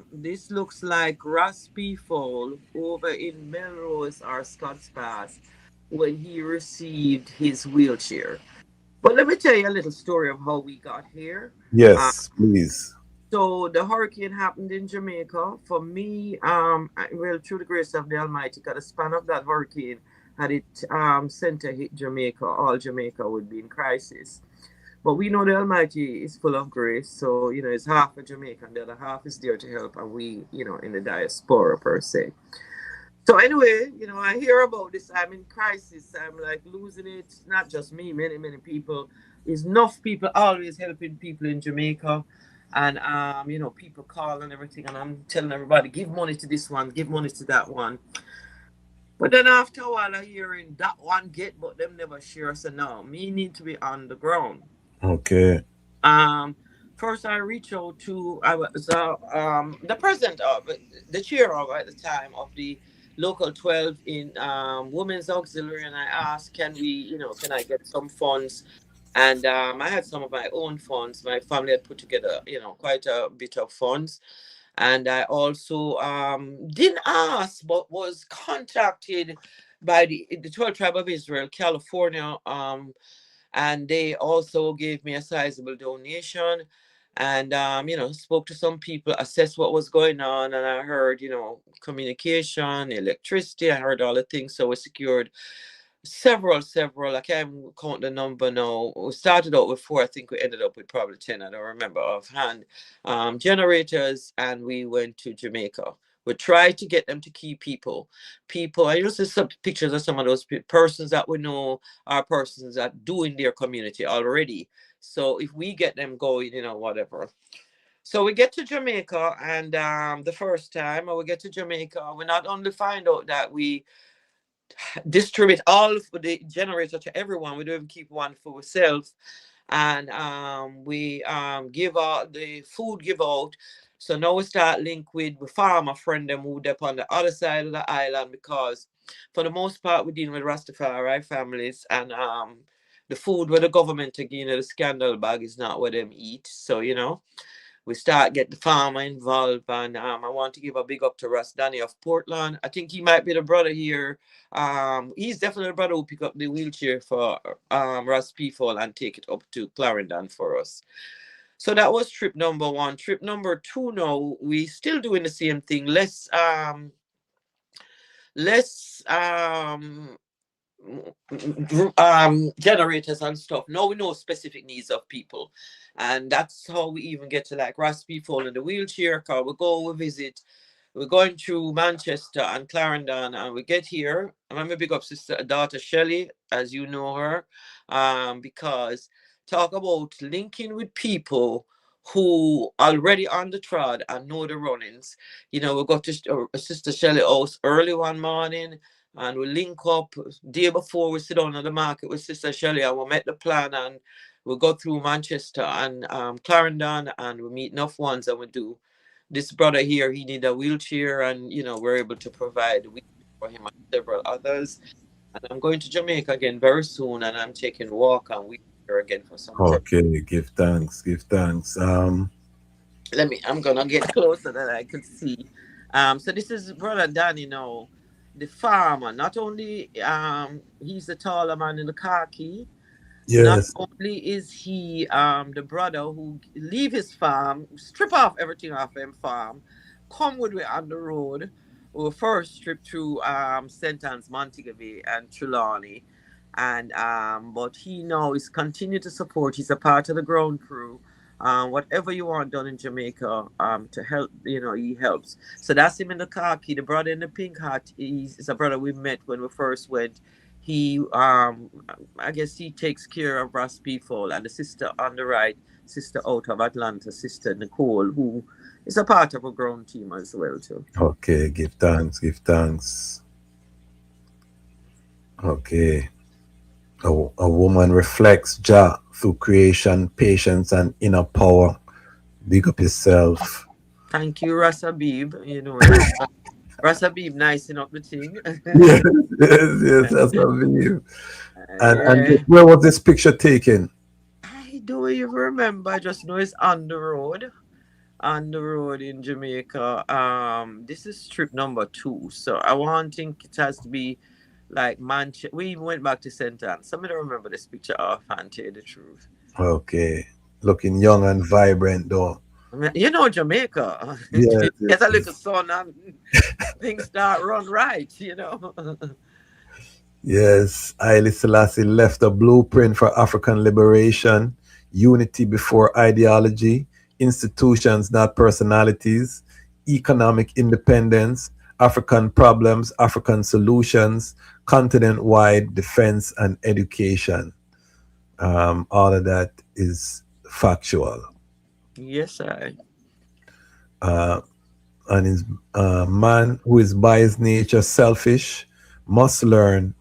Fall over in Melrose or Scott's Pass when he received his wheelchair. But let me tell you a little story of how we got here. Uh, yes, please. so the hurricane happened in Jamaica. For me, well, through the grace of the Almighty, got a span of that hurricane had it center hit Jamaica, all Jamaica would be in crisis. But we know the Almighty is full of grace, so it's half a Jamaican, the other half is there to help, and we, in the diaspora per se. So anyway, I hear about this. I'm in crisis. I'm like losing it. Not just me, many, many people. There's enough people always helping people in Jamaica. And people call and everything, and I'm telling everybody, give money to this one, give money to that one. But then after a while, I hearing that one get, but them never share. So no, me need to be on the ground. Okay. Um, First I reached out to I was the president of the chair of at the time of the local 12 in women's auxiliary, and I asked, can I get some funds? And I had some of my own funds. My family had put together, quite a bit of funds. And I also didn't ask, but was contacted by the 12 Tribe of Israel, California, and they also gave me a sizable donation. And spoke to some people, assessed what was going on, and I heard communication, electricity. I heard all the things, so we secured several. I can't count the number now. We started out with 4. I think we ended up with probably 10. I don't remember offhand. Generators, and we went to Jamaica. We tried to get them to key people. I used to see some pictures of some of those persons that we know are persons that do in their community already. So if we get them going, whatever. So we get to Jamaica, and the first time we get to Jamaica, we not only find out that we distribute all of the generator to everyone. We don't even keep one for ourselves. And we give out the food give out. So now we start link with farmer friend them who up on the other side of the island, because for the most part we're dealing with Rastafari families, and the food where the government again, the scandal bag is not what them eat. So we start get the farmer involved, and I want to give a big up to Russ Danny of Portland. I think he might be the brother here. He's definitely the brother who pick up the wheelchair for Russ people and take it up to Clarendon for us. So that was trip number 1. Trip number 2, now we still doing the same thing. Less generators and stuff. Now we know specific needs of people, and that's how we even get to like Ross people in the wheelchair car. We visit. We're going through Manchester and Clarendon, and we get here. I'm gonna big up sister daughter Shelley, as you know her, because talk about linking with people who already on the trod and know the runnings. We got to sister Shelley house early one morning, and we link up day before. We sit down on the market with sister Shelley, and we met the plan, and we go through Manchester and Clarendon, and we meet enough ones, and we do. This brother here, he need a wheelchair, and we're able to provide a wheelchair for him and several others. And I'm going to Jamaica again very soon, and I'm taking walk and wheelchair again for some time. Okay, give thanks, give thanks. I'm gonna get closer that I could see. So this is brother Danny now, the farmer. Not only he's the taller man in the khaki. Not Yes. only is he the brother who leave his farm, strip off everything off him farm, come with me on the road. We first trip through St. Anne's, Montego Bay, and Trelawney, and but he now is continue to support. He's a part of the ground crew. Whatever you want done in Jamaica, to help, he helps. So that's him in the khaki. The brother in the pink hat is a brother we met when we first went. He I guess he takes care of Ross people, and the sister on the right, sister out of Atlanta, Sister Nicole, who is a part of a ground team as well too. Okay, give thanks, give thanks. Okay. A woman reflects Jah through creation, patience, and inner power. Big up yourself. Thank you, Rasabib. You know, Rasabib nicing up the thing. Yes, yes, that's what I believe. And where was this picture taken? I don't even remember. I just know it's on the road. On the road in Jamaica. This is trip number 2. So I want think it has to be like Manchester. We even went back to St. Anne. Somebody remember this picture offhand, tell you the truth. Okay. Looking young and vibrant though. You know Jamaica. Yes, Get a little sun and things start run right, you know. Yes, Haile Selassie left a blueprint for African liberation, unity before ideology, institutions, not personalities, economic independence, African problems, African solutions, continent-wide defense and education. All of that is factual. Yes, I. And his man who is by his nature selfish must learn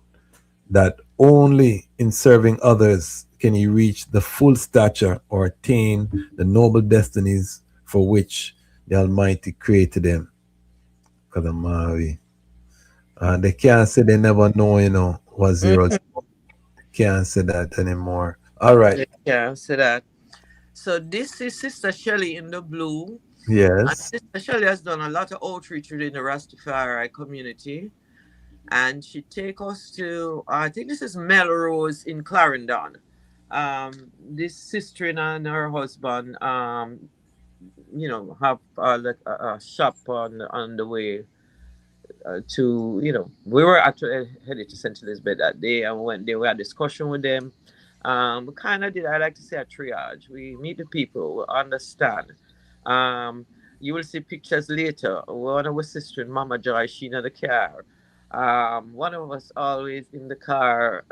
that only in serving others can he reach the full stature or attain the noble destinies for which the Almighty created him. Because they can't say they never know, you know, what zero. Can't say that anymore. All right. They can't say that. So this is Sister Shelley in the blue. Yes. And Sister Shelley has done a lot of outreach within the Rastafari community. And she take us to, I think this is Melrose in Clarendon. This sister and her husband, you know, have a shop on the way to, you know, we were actually headed to St. Elizabeth that day, and when we had a discussion with them, we kind of did, I like to say, a triage. We meet the people, we understand. You will see pictures later. One of our sister and Mama Joy, she in the car. One of us always in the car,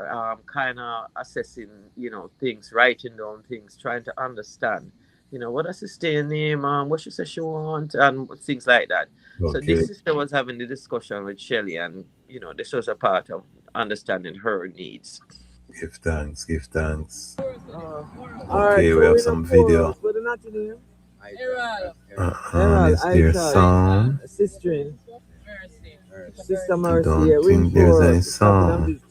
kind of assessing, you know, things, writing down things, trying to understand, you know, what does the stay name, what she says she want, and things like that. Okay. So this sister was having the discussion with Shelley, and, you know, this was a part of understanding her needs. Give thanks, give thanks. Okay, we have some video. Is there sound? Sister Mercy, Don't think there's any sound.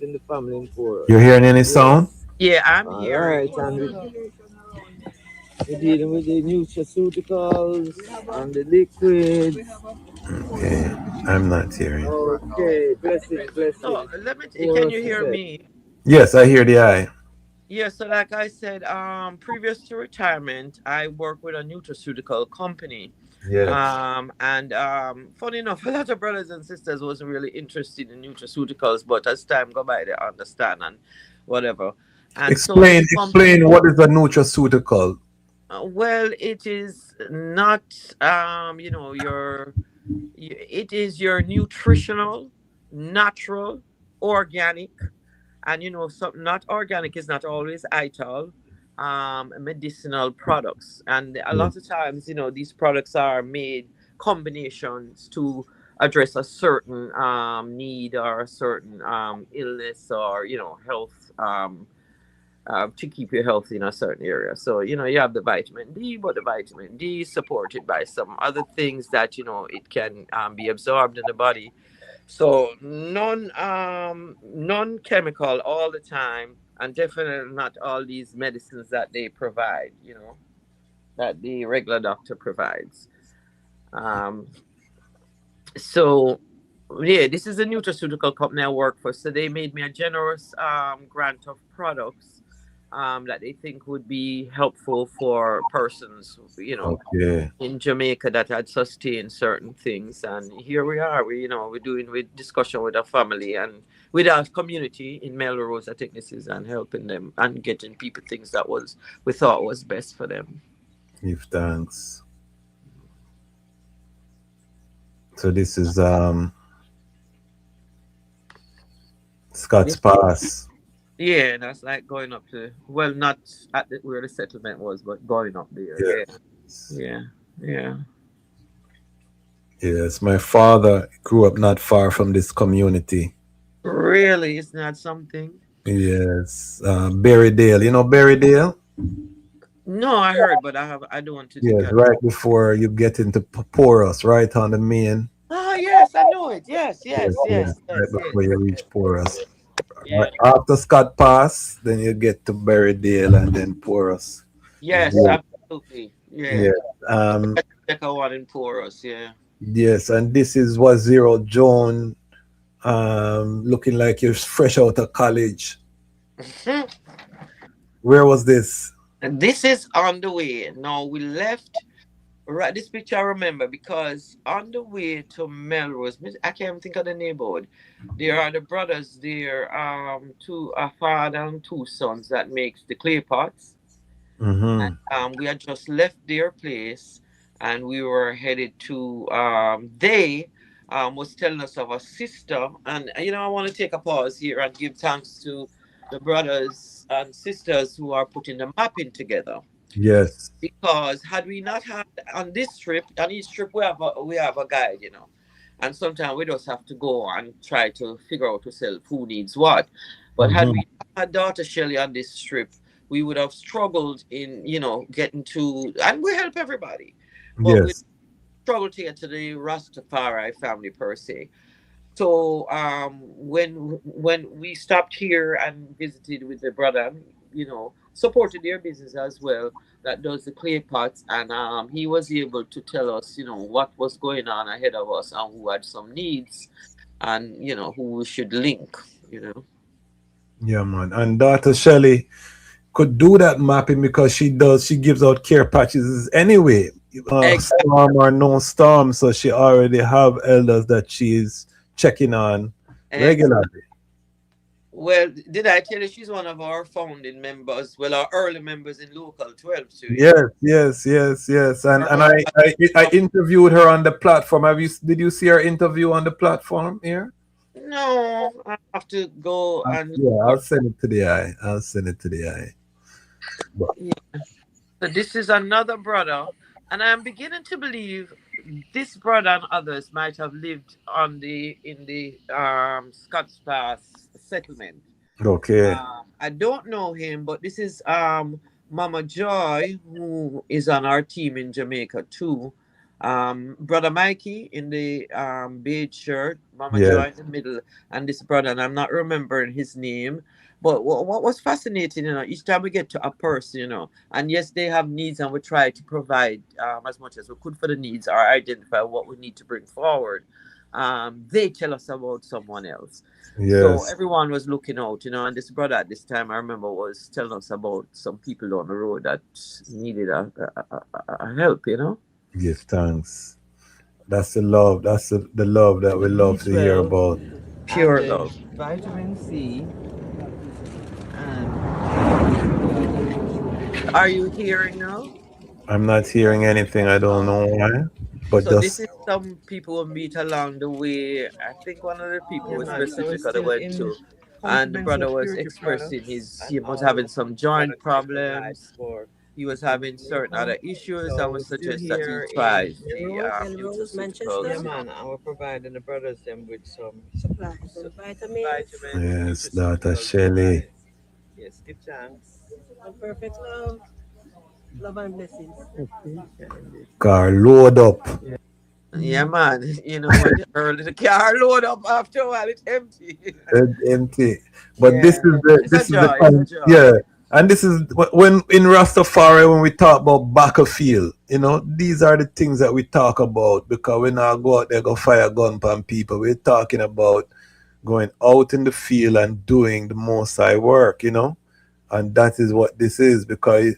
You're hearing any sound? Yeah, I'm here. Alright, and we're dealing with the nutraceuticals and the liquids. Okay, I'm not hearing. Okay, blessing, blessing. So can you hear me? Yes, I hear the eye. Yeah, so like I said, previous to retirement, I worked with a nutraceutical company. Yeah. And funny enough, a lot of brothers and sisters wasn't really interested in nutraceuticals, but as time go by, they understand and whatever. And explain what is a nutraceutical. Well, it is not, you know, it is your nutritional, natural, organic, and you know, something not organic is not always ital, medicinal products. And a lot of times, you know, these products are made combinations to address a certain need or a certain illness or, you know, health, to keep you healthy in a certain area. So, you know, you have the vitamin D, but the vitamin D is supported by some other things that, you know, it can be absorbed in the body. So non-chemical all the time, and definitely not all these medicines that they provide, you know, that the regular doctor provides. So yeah, this is a nutraceutical company I work for. So they made me a generous grant of products that they think would be helpful for persons, you know, in Jamaica that had sustained certain things. And here we are, we're doing with discussion with our family and with our community in Melrose. I think this is and helping them and getting people things that we thought was best for them. Give thanks. So this is Scott's Pass. Yeah, that's like going up to, well, not at where the settlement was, but going up there. Yeah. Yeah, yeah, yeah. Yes, my father grew up not far from this community. Really, it's not something. Yes, Berrydale. You know Berrydale? No, I heard, but I don't want to think Yes, I. right before you get into Porus, right on the main. Ah, yes, I know it. Yes, Yes, yes, yes, yes, right yes, before yes, you yes. reach Porus. Yeah. After Scott Pass, then you get to Berrydale and then Porus. Yes, Yeah. absolutely. Yeah. Yes. I think I should check out one in Porus. Yeah. Yes, and this is what Zero Joan, looking like you're fresh out of college. Where was this? And this is on the way. Now we left. Right, this picture I remember because on the way to Melrose, I can't even think of the neighborhood. There are the brothers there, two a father and two sons that makes the clay pots. And, Mm-hmm. we had just left their place and we were headed to they was telling us of a sister, and I want to take a pause here and give thanks to the brothers and sisters who are putting the mapping together, Yes. because had we not had on this trip, on each trip we have a guide, and sometimes we just have to go and try to figure out ourselves who needs what. But had Mm-hmm. we not had daughter Shelley on this trip, we would have struggled in getting to, and we help everybody, but we Yes. struggled to get to the Rastafari family per se. So when we stopped here and visited with the brother, supported their business as well, that does the clay pots, and he was able to tell us, what was going on ahead of us and who had some needs, and who we should link. Yeah, man. And daughter Shelley could do that mapping because she gives out care packages anyway. Exactly. Storm or no storm, so she already have elders that she's checking on regularly. Well, did I tell you she's one of our founding members? Well, our early members in Local 12 too. Yes, yes, yes, yes. And I interviewed her on the platform. Did you see her interview on the platform here? No, I have to go and look Yeah, for. I'll send it to the eye. I'll send it to the eye. Yeah. So this is another brother, and I'm beginning to believe this brother and others might have lived in the Scots Pass settlement. Okay. I don't know him, but this is Mama Joy, who is on our team in Jamaica too. Brother Mikey in the beige shirt, Mama Yes. Joy in the middle, and this brother, and I'm not remembering his name. But what was fascinating, each time we get to a person, and yes, they have needs, and we try to provide as much as we could for the needs or identify what we need to bring forward. They tell us about someone else. So Yes. everyone was looking out, and this brother at this time, I remember, was telling us about some people on the road that needed a help. Give thanks. That's the love. That's the love that we love to hear B12 about. Pure and love. vitamin C and Are you hearing now? I'm not hearing anything. I don't know why. But So this just is some people we meet along the way. I think one of the people yeah was man, so we're specifically still went in to, and the compliments of brother was purity expressing products he and was all having some joint products they provide problems. for He was the having certain Jamaica. other issues, and So we we're still suggest that he here in tries the yeah nutraceuticals. man, and we're providing the brothers them with some vitamins, yes, daughter nutraceutical Shelley. supplies. Yes, give thanks. Car load up. Yeah, man. When early the car load up, after a while it's empty. Empty. But Yeah, it's a this is the joy. It's a time, joy. yeah. And this is when in Rastafari when we talk about battlefield, these are the things that we talk about because we now go out there go fire gun on people. We're talking about going out in the field and doing the most I work, and that is what this is because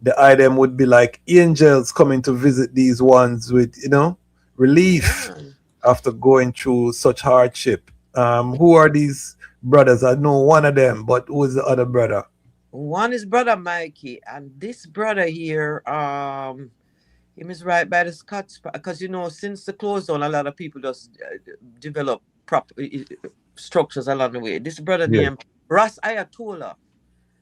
the item would be like angels coming to visit these ones with Yeah, relief man. after going through such hardship. Who are these brothers? I know one of them, but who is the other brother? One is brother Mikey, and this brother here, him is right by the Scots, because since the close down, a lot of people just develop proper structures along the way. This brother Yes. named Ras Ayatollah.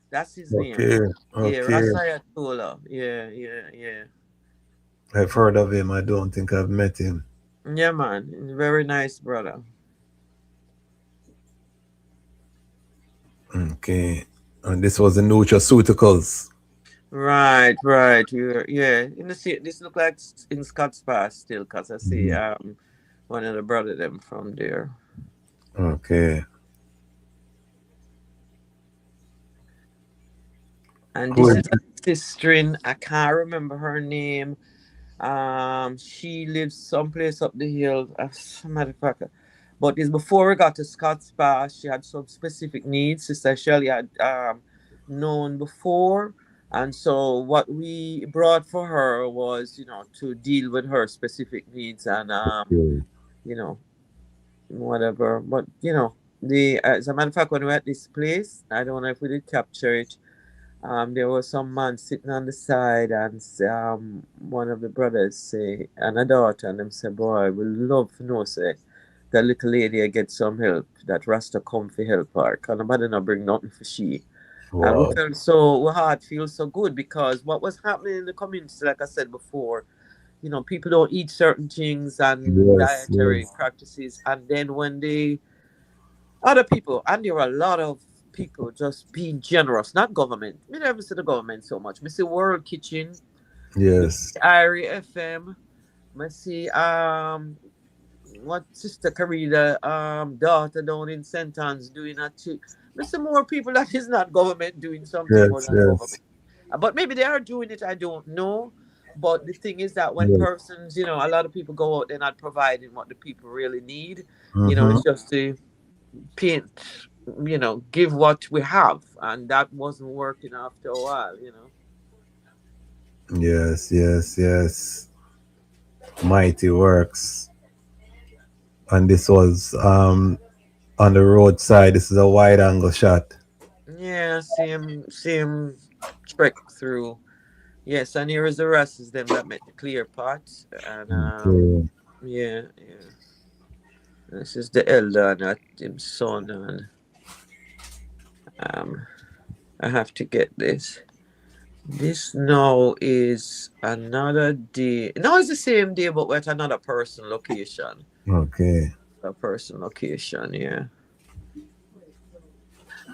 That's his name. Okay, Yeah, okay. Ras Ayatollah. Yeah. I've heard of him. I don't think I've met him. Yeah, man. Very nice brother. Okay. And this was the nutraceuticals. Right. Yeah. In the this look like in Scott's Pass still, cause I see one of the brother them from there. Okay. And Who this is is a sister. I can't remember her name. She lives someplace up the hill. Motherfucker. But it's before we got to Scott's Pass. She had some specific needs. Sister Shelley had known before, and so what we brought for her was, to deal with her specific needs and you know, whatever. But the as a matter of fact, when we were at this place, I don't know if we did capture it. There was some man sitting on the side, and one of the brothers say, and a daughter, and them say, "Boy, we love to know, say, that little lady get some help. That Rasta come for help her. Cause nobody not bring nothing for she." And we Wow. felt so, our heart feels so good because what was happening in the community, like I said before, people don't eat certain things and Yes, dietary yes. practices, and then when they other people, and there are a lot of people just being generous, not government. Me never see the government so much. Me see World Kitchen, me Yes. see Irie FM, me see what Sister Carida daughter down in St. Anne's doing a too. Me see more people that is not government doing something more Yes, than yes. government. But maybe they are doing it, I don't know. But the thing is that when Yes. persons, a lot of people go out, they're not providing what the people really need. Mm-hmm. It's just to paint, give what we have, and that wasn't working after a while. Yes, yes, yes. Mighty works. And this was on the roadside. This is a wide angle shot. Yeah, same trek through. Yes, and here is the rest is them that make the clear pot, and Okay. yeah. This is the elder and that him son, and um, I have to get this. This now is another day. Now it's the same day, but we're at another person location. Okay. A person location, yeah.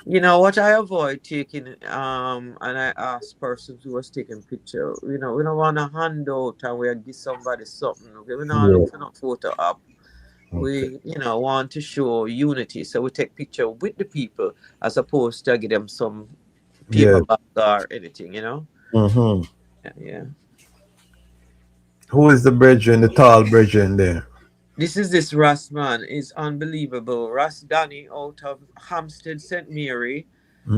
You know what I avoid taking, and I ask persons who was taking picture. We don't want to hand out and we give somebody something. Okay, we don't Yeah. look for no photo up. Okay. We, want to show unity, so we take picture with the people as opposed to give them some paper Yes. bag or anything. Mm-hmm. Yeah. Who is the brethren, the tall brethren there? This Ras man is unbelievable. Ras Danny out of Hampstead St. Mary. Uh,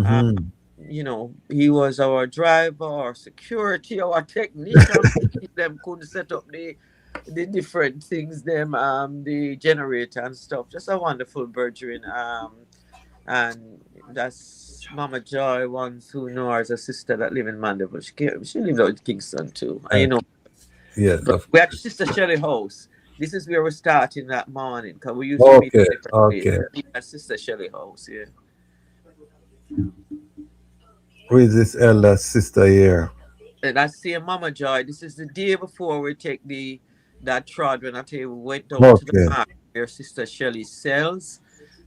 Mm-hmm. he was our driver, our security, our technician. Them couldn't set up the different things, the generator and stuff. Just a wonderful brethren. And that's Mama Joy, ones who know her as a sister that live in Mandeville. She lived out in Kingston too. And Yes, but of we're at Sister Shelley house. This is where we're starting that morning because we used to meet Okay, in different okay. places. At Sister Shelley house, yeah. Who is this elder sister here? And I see Mama Joy. This is the day before we take that trod when I tell you we went down to the Okay. market where Sister Shelley sells.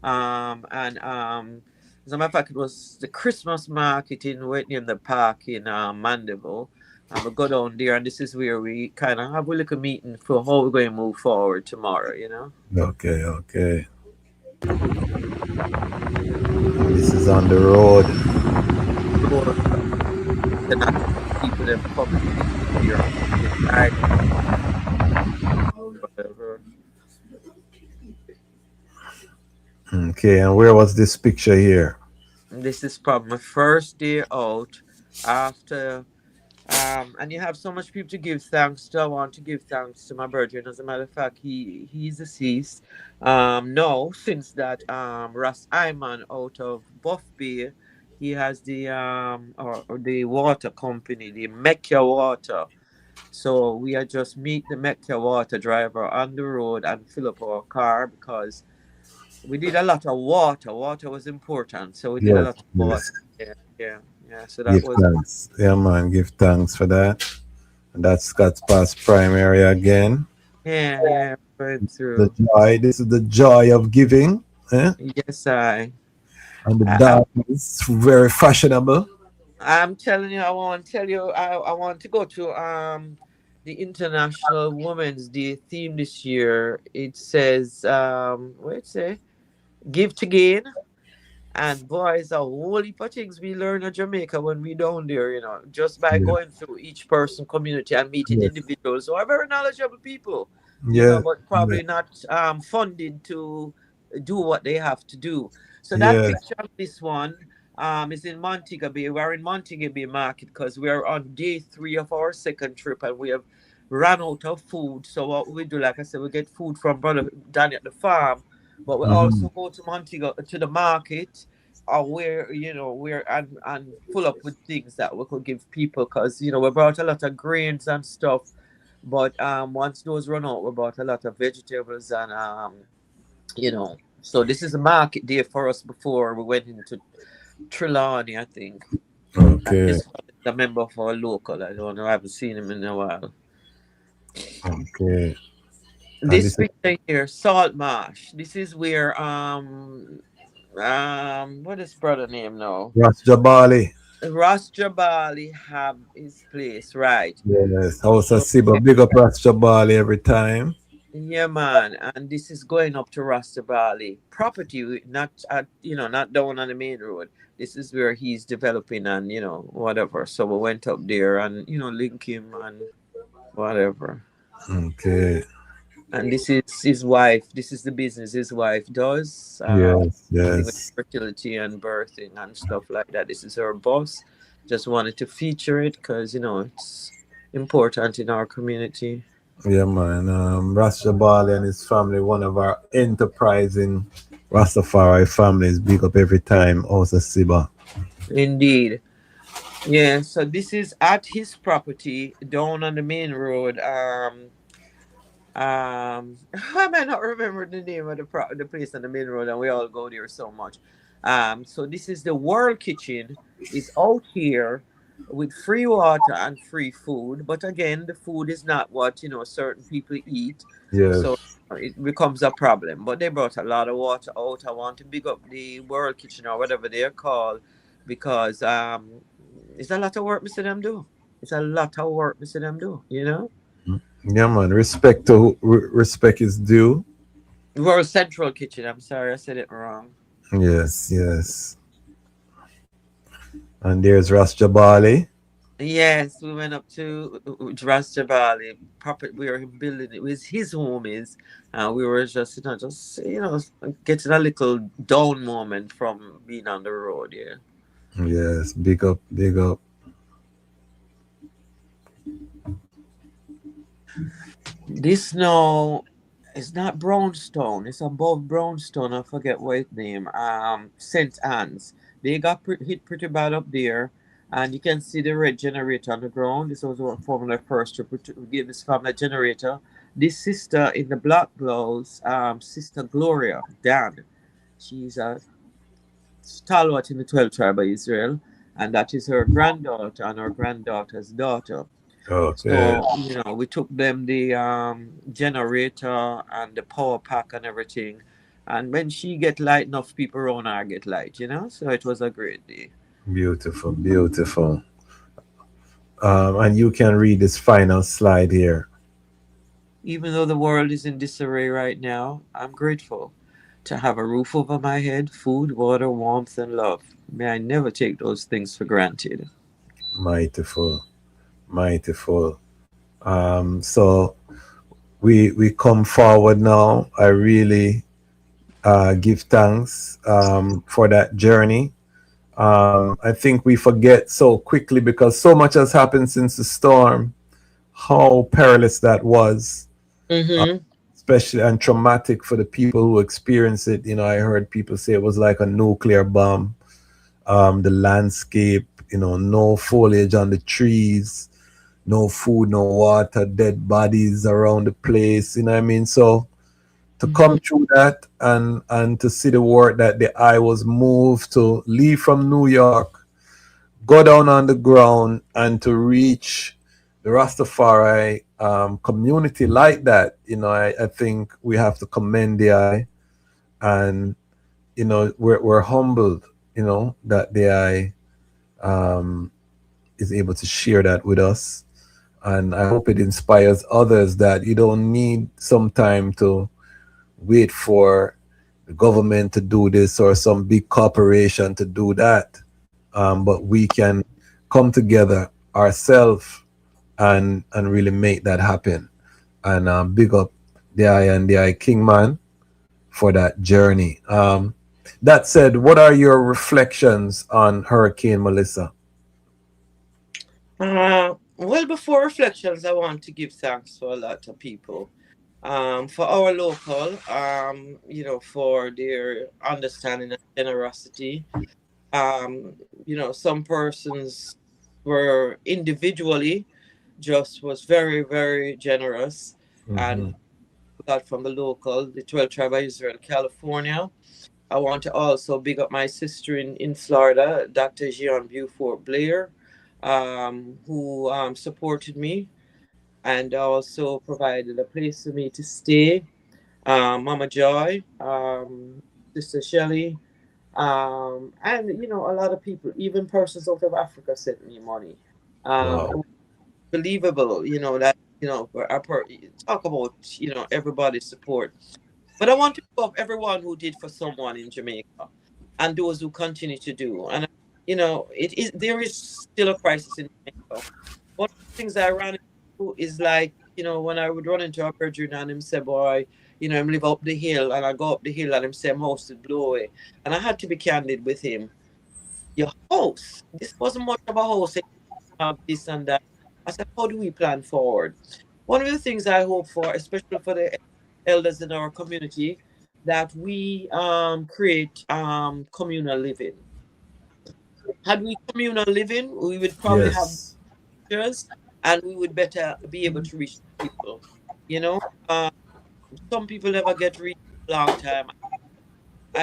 And as a matter of fact, it was the Christmas market in Whitney in the park in Mandeville. And we go down there, and this is where we kind of have a little meeting for how we're going to move forward tomorrow. Okay, okay. This is on the road. So, then I people them coming here, inside, whatever. Okay, and where was this picture here? This is probably my first day out after. And you have so much people to give thanks to. I want to give thanks to my brother. As a matter of fact, he's deceased. No, since that Ras Iman out of Buff Bay, he has the or the water company, the Mecca Water. So we are just meet the Mecca Water driver on the road and fill up our car because We did a lot of water. Water was important, so we did a Yes, lot of water. yes. Yeah, yeah, yeah. So that Give was thanks. Yeah, man. Give thanks for that. And that's Scott's past primary again. yeah, yeah. Going The through. joy. This is the joy of giving. Eh? Yes, I. And the I, dog is very fashionable. I'm telling you, I want to tell you, I want to go to the International Women's Day theme this year. It says what it say? Give to gain. And boys, a whole heap of things we learn in Jamaica when we down there, just by Yeah. going through each person community and meeting Yes. individuals who are very knowledgeable people, Yeah. but Yeah. probably not funded to do what they have to do. So that Yeah. picture of this one is in Montego Bay. We're in Montego Bay Market because we're on day 3 of our second trip and we have run out of food. So what we do, like I said, we get food from brother Danny at the farm, but we Mhm. also go to Montego to the market where we're and full up with things that we could give people because we brought a lot of grains and stuff, but once those run out we bought a lot of vegetables and so this is a market day for us before we went into Trelawney, I think. And Okay. this one is a member of our local. I don't know, I haven't seen him in a while. Okay. And This this is picture here, Salt Marsh. This is where what is brother name now? Ras Jabali. Ross Jabali have his place, right? Yes. House of So Siba. Big up Ras Jabali every time. yeah, man, and this is going up to Ross Jabali property, not not down on the main road. This is where he's developing and whatever. So we went up there and link him and whatever. Okay. And this is his wife. This is the business his wife does. Yes. Dealing with Yes. fertility and birthing and stuff like that. This is her boss. Just wanted to feature it because it's important in our community. Yeah, man. Ras Jabali and his family, one of our enterprising Rastafari families. Big up every time. House of Siba. Indeed. Yeah, so this is at his property down on the main road. I might not remember the name of the place on the main road, and we all go there so much. So this is the World Kitchen. It's out here with free water and free food, but again, the food is not what certain people eat, Yes. so it becomes a problem. But they brought a lot of water out. I want to big up the World Kitchen or whatever they're called because it's a lot of work, Mr. Them do. It's a lot of work, Mr. Them do. Yeah, man. Respect to respect is due. World Central Kitchen. I'm sorry, I said it wrong. Yes. Yes. And there's Ras Jabali. Yes, we went up to Ras Jabali. Proper, we were building it. Was his home is, we were just getting a little down moment from being on the road. Yeah. Yes. Big up. Big up. This now is not Brownstone. It's above Brownstone. I forget what its name. St. Anne's. They got hit pretty bad up there, and you can see the red generator on the ground. This was one from the first to give this family a generator. This sister in the black blouse, Sister Gloria Dan. She's a stalwart in the 12 tribe of Israel, and that is her granddaughter and her granddaughter's daughter. Okay. So, we took them the generator and the power pack and everything. And when she get light, enough people around her get light. So it was a great day. Beautiful. Beautiful. And you can read this final slide here. Even though the world is in disarray right now, I'm grateful to have a roof over my head, food, water, warmth, and love. May I never take those things for granted. Mightyful. Mightyful. So we come forward now. I really give thanks for that journey. I think we forget so quickly because so much has happened since the storm, how perilous that was, Mm-hmm. especially and traumatic for the people who experienced it. I heard people say it was like a nuclear bomb. The landscape, no foliage on the trees, no food, no water, dead bodies around the place. You know what I mean? So to come through that and to see the work that I was moved to leave from New York, go down on the ground, and to reach the Rastafari community like that. I think we have to commend the eye, and we're humbled, that the eye is able to share that with us. And I hope it inspires others that you don't need some time to wait for the government to do this or some big corporation to do that. But we can come together ourselves and really make that happen. And big up the I and the I King Man for that journey. That said, what are your reflections on Hurricane Melissa? Well, before reflections, I want to give thanks to a lot of people. For our local, for their understanding and generosity. Some persons were individually just was very, very generous. And got from the local, the 12 Tribe of Israel, California. I want to also big up my sister in Florida, Dr. Joan Beaufort Blair, who supported me and also provided a place for me to stay. Mama Joy, Sister Shelley, and a lot of people, even persons out of Africa, sent me money. Wow. Believable, that talk about everybody's support. But I want to thank everyone who did for someone in Jamaica, and those who continue to do. And there is still a crisis in Jamaica. One of the things I ran into is like, when I would run into a brethren and him say, boy, I live up the hill, and I go up the hill and him say, my house is blow away. And I had to be candid with him. Your house, this wasn't much of a house, this and that. I said, how do we plan forward? One of the things I hope for, especially for the elders in our community, that we create communal living. Had we communal living, we would probably have pictures, and we would better be able to reach people. Some people never get reached a long time. I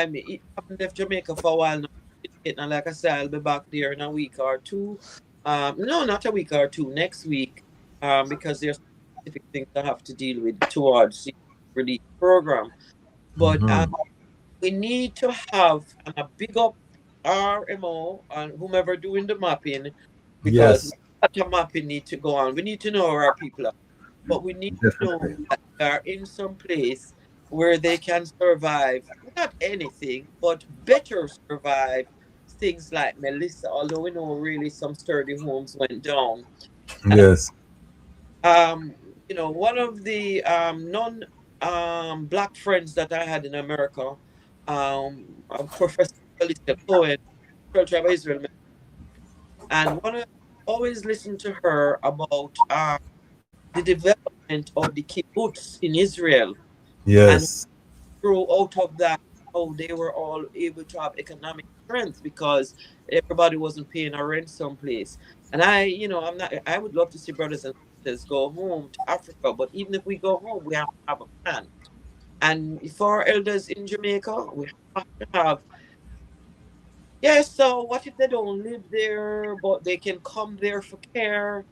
haven't left Jamaica for a while now. And like I said, I'll be back there in a week or two. No, not a week or two, next week, because there's specific things I have to deal with towards the release program. But we need to have a big up RMO and whomever doing the mapping, because the mapping need to go on. We need to know where our people are, but we need to know that they are in some place where they can survive, not anything, but better survive things like Melissa, although we know really some sturdy homes went down. Yes. One of the black friends that I had in America, Professor Melissa Cohen, Church of Israel, and always listen to her about the development of the kibbutz in Israel. Yes. And grow out of that, how they were all able to have economic strength because everybody wasn't paying a rent someplace. And I would love to see brothers and sisters go home to Africa, but even if we go home, we have to have a plan. And for our elders in Jamaica, we have to have, so what if they don't live there, but they can come there for care?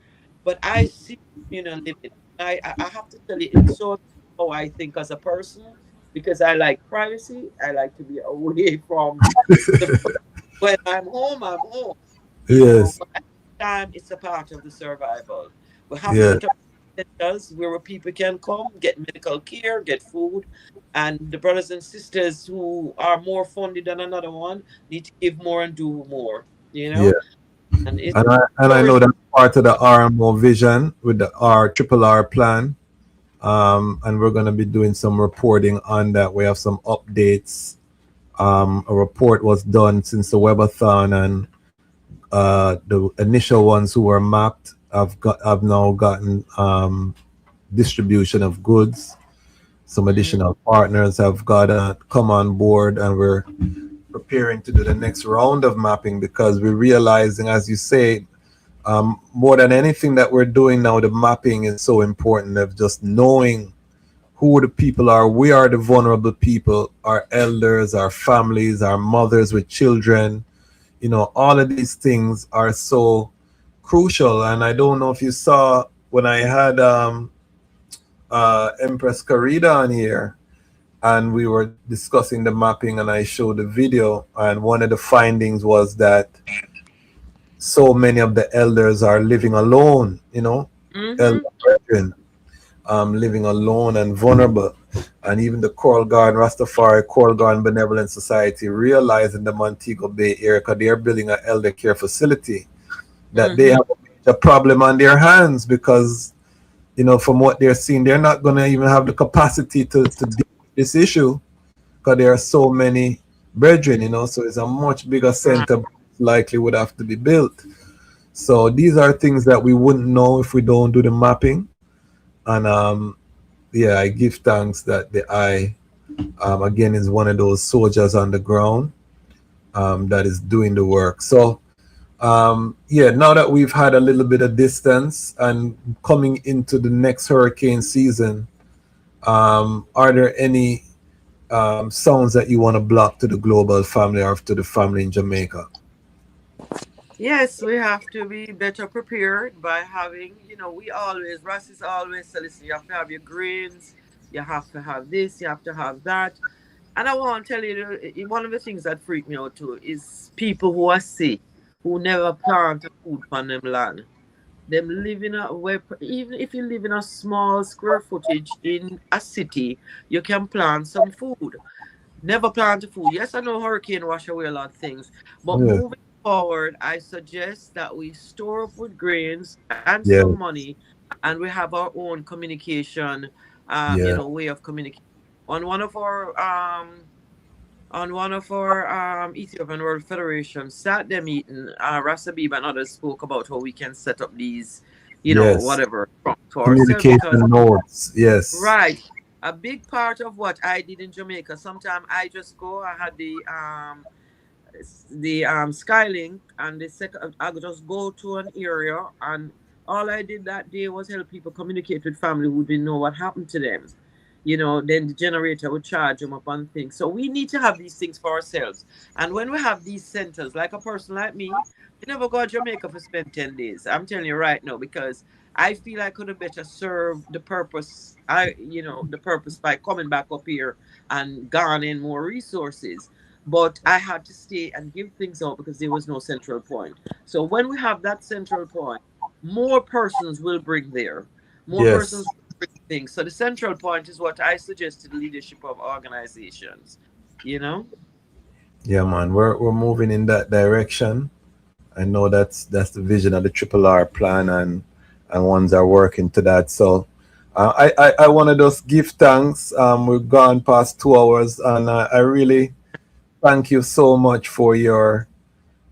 But I see living. I have to tell you, it's so how I think as a person, because I like privacy. I like to be away from when I'm home, I'm home. Yes. But at the time, it's a part of the survival. We have to put up centers where people can come, get medical care, get food. And the brothers and sisters who are more funded than another one need to give more and do more, Yeah. And I know that's part of the RMO vision with the RRR plan. And we're going to be doing some reporting on that. We have some updates. A report was done since the Webathon, and the initial ones who were mapped have now gotten distribution of goods. Some additional partners have come on board, and we're preparing to do the next round of mapping, because we're realizing, as you say, more than anything that we're doing now, the mapping is so important, of just knowing who the people are. We are the vulnerable people, our elders, our families, our mothers with children. You know, all of these things are so crucial. And I don't know if you saw when I had Empress Carida on here, and we were discussing the mapping, and I showed the video, and one of the findings was that so many of the elders are living alone, you know, elder brethren, living alone and vulnerable. And even the Coral Garden Rastafari Coral Garden Benevolent Society realized in the Montego Bay area, because they're building an elder care facility, that they have a problem on their hands, because, you know, from what they're seeing, they're not going to even have the capacity to deal with this issue, because there are so many brethren, you know, so it's a much bigger center likely would have to be built. So these are things that we wouldn't know if we don't do the mapping. And yeah, I give thanks that the eye again is one of those soldiers on the ground that is doing the work. So yeah, now that we've had a little bit of distance and coming into the next hurricane season, are there any sounds that you want to block to the global family or to the family in Jamaica? Yes, we have to be better prepared by having, you know, Russ is always so listen, you have to have your greens, you have to have this, you have to have that. And I want to tell you, one of the things that freak me out too is people who are sick, who never plant food on them land. Them live in even if you live in a small square footage in a city, you can plant some food. Never plant food. Yes, I know hurricane wash away a lot of things, but moving forward, I suggest that we store up with grains and some money, and we have our own communication, you know, way of communicating. On one of our Ethiopian World Federation sat them meeting, Rasabib and others spoke about how we can set up these, you know, whatever for communication nodes. Right. A big part of what I did in Jamaica, sometimes I just go, I had the Skylink, and the second I would just go to an area, and all I did that day was help people communicate with family who didn't know what happened to them. You know, then the generator would charge them up on things. So we need to have these things for ourselves. And when we have these centers, like a person like me, you never go to Jamaica for spend 10 days. I'm telling you right now, because I feel I could have better served the purpose, the purpose by coming back up here and garnering more resources. But I had to stay and give things out because there was no central point. So when we have that central point, more persons will bring there. More persons will bring things. So the central point is what I suggest to the leadership of organizations, you know? Yeah, man, we're moving in that direction. I know that's the vision of the Triple R plan, and ones are working to that. So I want to just give thanks. We've gone past 2 hours, and I really thank you so much for your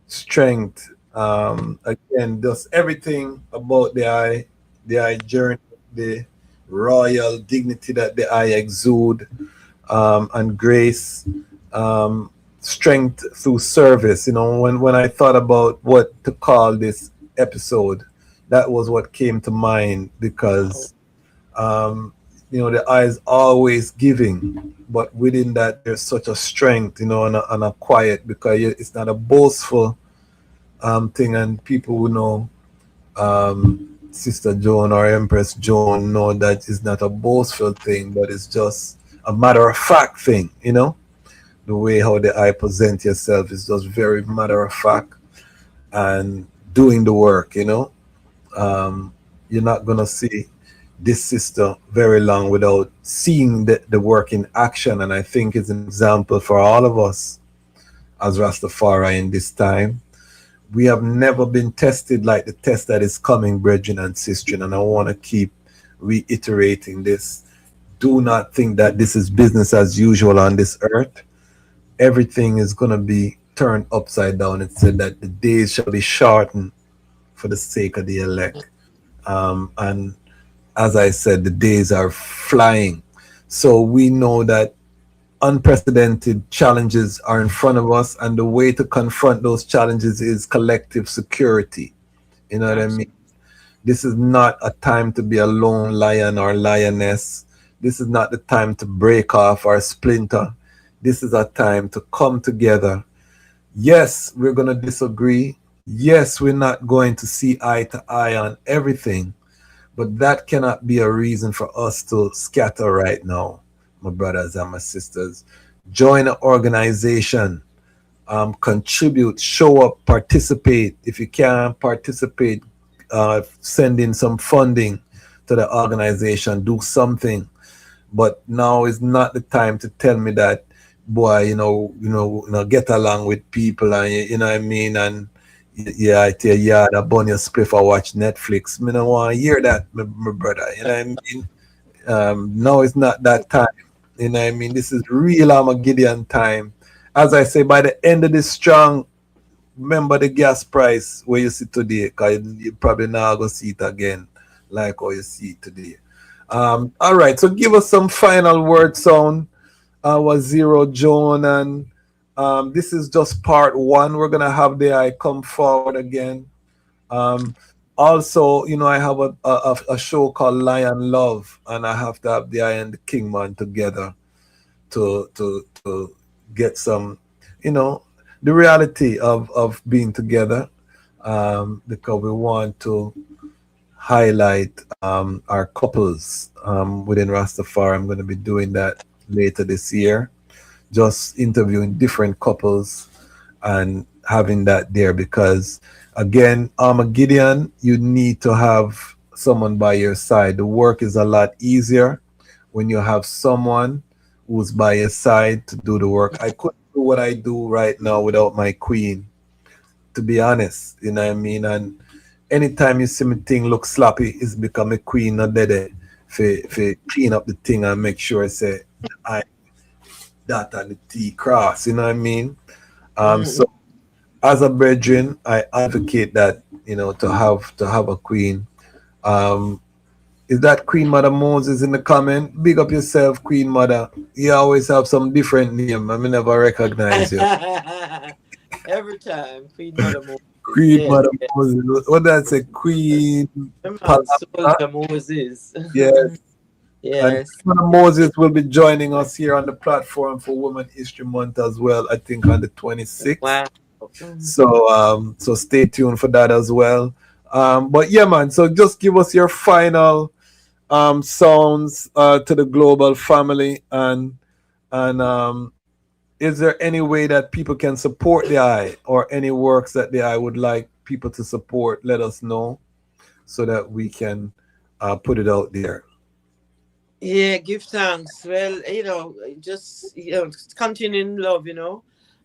strength. Again, just everything about the eye journey, the royal dignity that the eye exude, and grace, strength through service. You know, when I thought about what to call this episode, that was what came to mind, because you know, the eye is always giving, but within that there's such a strength, you know, and a quiet, because it's not a boastful thing. And people who know Sister Joan or Empress Joan know that it's not a boastful thing, but it's just a matter of fact thing, you know. The way how the eye present yourself is just very matter of fact and doing the work, you know. You're not gonna see this sister very long without seeing the work in action. And I think it's an example for all of us as Rastafari in this time. We have never been tested like the test that is coming, brethren and sisters. And I want to keep reiterating this. Do not think that this is business as usual on this earth. Everything is going to be turned upside down. It said that the days shall be shortened for the sake of the elect. And as I said, the days are flying. So we know that unprecedented challenges are in front of us, and the way to confront those challenges is collective security. You know what I mean? This is not a time to be a lone lion or lioness. This is not the time to break off or splinter. This is a time to come together. Yes, we're going to disagree. Yes, we're not going to see eye to eye on everything, but that cannot be a reason for us to scatter right now, my brothers and my sisters. Join an organization, contribute, show up, participate. If you can participate, send in some funding to the organization, do something. But now is not the time to tell me that, boy, get along with people, and you know what I mean, and yeah, I tell you, yeah, that burn your spliff or watch Netflix. Me don't want to hear that, my brother. You know what I mean? Now it's not that time. You know what I mean? This is real Armageddon time. As I say, by the end of this strong, remember the gas price where you see today, because you probably not going to see it again like how you see it today. All right, so give us some final word sound, our Zero Joan, and this is just part one. We're gonna have the I come forward again. Also, I have a show called Lion Love, and I have to have the I and the Kingman together to get some, the reality of being together, because we want to highlight our couples within Rastafari. I'm going to be doing that later this year, just interviewing different couples and having that there, because again, Armageddon, you need to have someone by your side. The work is a lot easier when you have someone who's by your side to do the work. I couldn't do what I do right now without my queen, to be honest, you know what I mean? And anytime you see me thing look sloppy, it's become a queen not there for clean up the thing and make sure I say I that and the T cross, you know what I mean? So as a brethren, I advocate that, to have a queen. Is that Queen Mother Moses in the comment? Big up yourself, Queen Mother. You always have some different name. I never recognize you. Every time, Queen Mother Moses. Queen Mother Moses. What did I say? Queen Soldier Moses. Yes. Yes. And Mother Moses will be joining us here on the platform for Women History Month as well, I think on the 26th. Wow. So stay tuned for that as well. But yeah, man, so just give us your final sounds to the global family, and is there any way that people can support the eye, or any works that the eye would like people to support? Let us know so that we can put it out there. Yeah, give thanks. Well, just continue in love,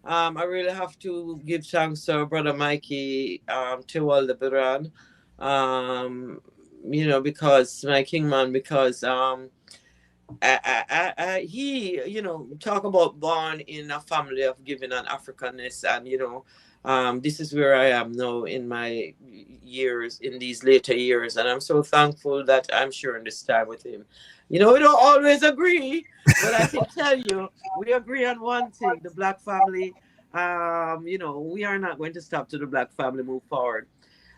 I really have to give thanks to our brother Mikey, to all the Biran, because my Kingman, because he, talk about born in a family of giving and Africanness, and this is where I am now in my years, in these later years, and I'm so thankful that I'm sharing this time with him. We don't always agree, but I can tell you, we agree on one thing: the Black family. We are not going to stop till the Black family move forward.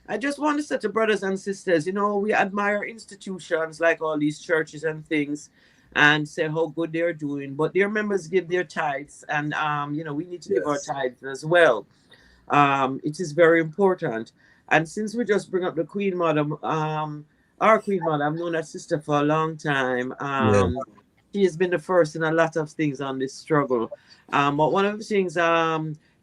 I just want to say to brothers and sisters, we admire institutions like all these churches and things, and say how good they're doing, but their members give their tithes, and we need to give our tithes as well. It is very important. And since we just bring up the Queen Mother, our Queen Mother, I've known that sister for a long time. She has been the first in a lot of things on this struggle. But one of the things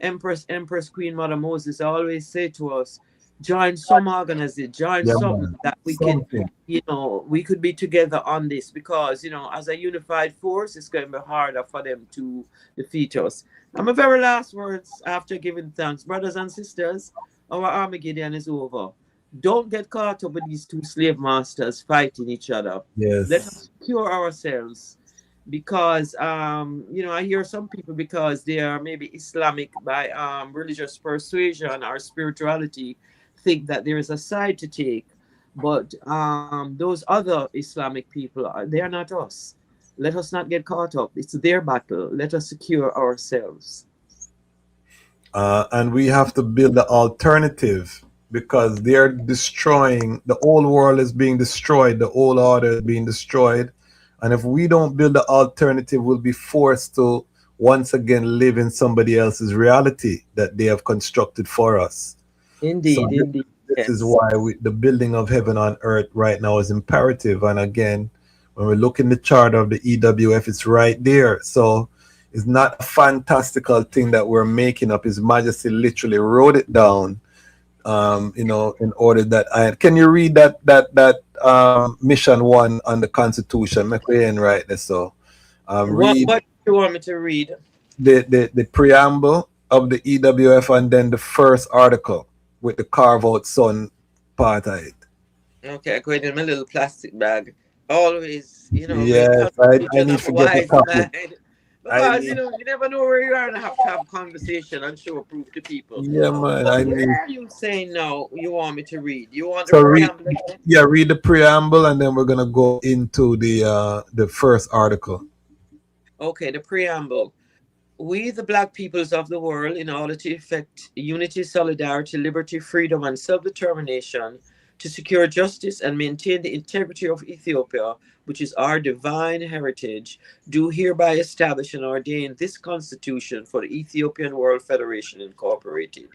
Empress Queen Mother Moses always say to us, join some organization, join something that we can, we could be together on this, because, as a unified force, it's going to be harder for them to defeat us. And my very last words after giving thanks, brothers and sisters, our Armageddon is over. Don't get caught up with these two slave masters fighting each other. Yes. Let us cure ourselves, because I hear some people, because they are maybe Islamic by religious persuasion or spirituality, think that there is a side to take, but those other Islamic people they are not us. Let us not get caught up. It's their battle. Let us secure ourselves. And we have to build the alternative, because they're destroying, the old world is being destroyed, the old order is being destroyed, And if we don't build the alternative, we'll be forced to once again live in somebody else's reality that they have constructed for us. So Indeed, indeed. this is Yes. why the building of heaven on earth right now is imperative. And again, when we look in the chart of the E.W.F, it's right there. So it's not a fantastical thing that we're making up. His Majesty literally wrote it down. In order that can you read that mission one on the Constitution? Make we end right there. So read What do you want me to read? the preamble of the E.W.F and then the first article with the carve out sun part of it. Okay, I go in my little plastic bag. Always, great Yes, I contribution need of to a get a wise copy. mind. I Because, need, you never know where you are and have to have a conversation and show proof to people. yeah, man. But I where need. are you saying now you want me to read? You want the So read, preamble again? yeah, read the preamble, and then we're gonna go into the first article. Okay, the preamble. We, the Black peoples of the world, in order to effect unity, solidarity, liberty, freedom, and self determination, to secure justice and maintain the integrity of Ethiopia, which is our divine heritage, do hereby establish and ordain this Constitution for the Ethiopian World Federation Incorporated.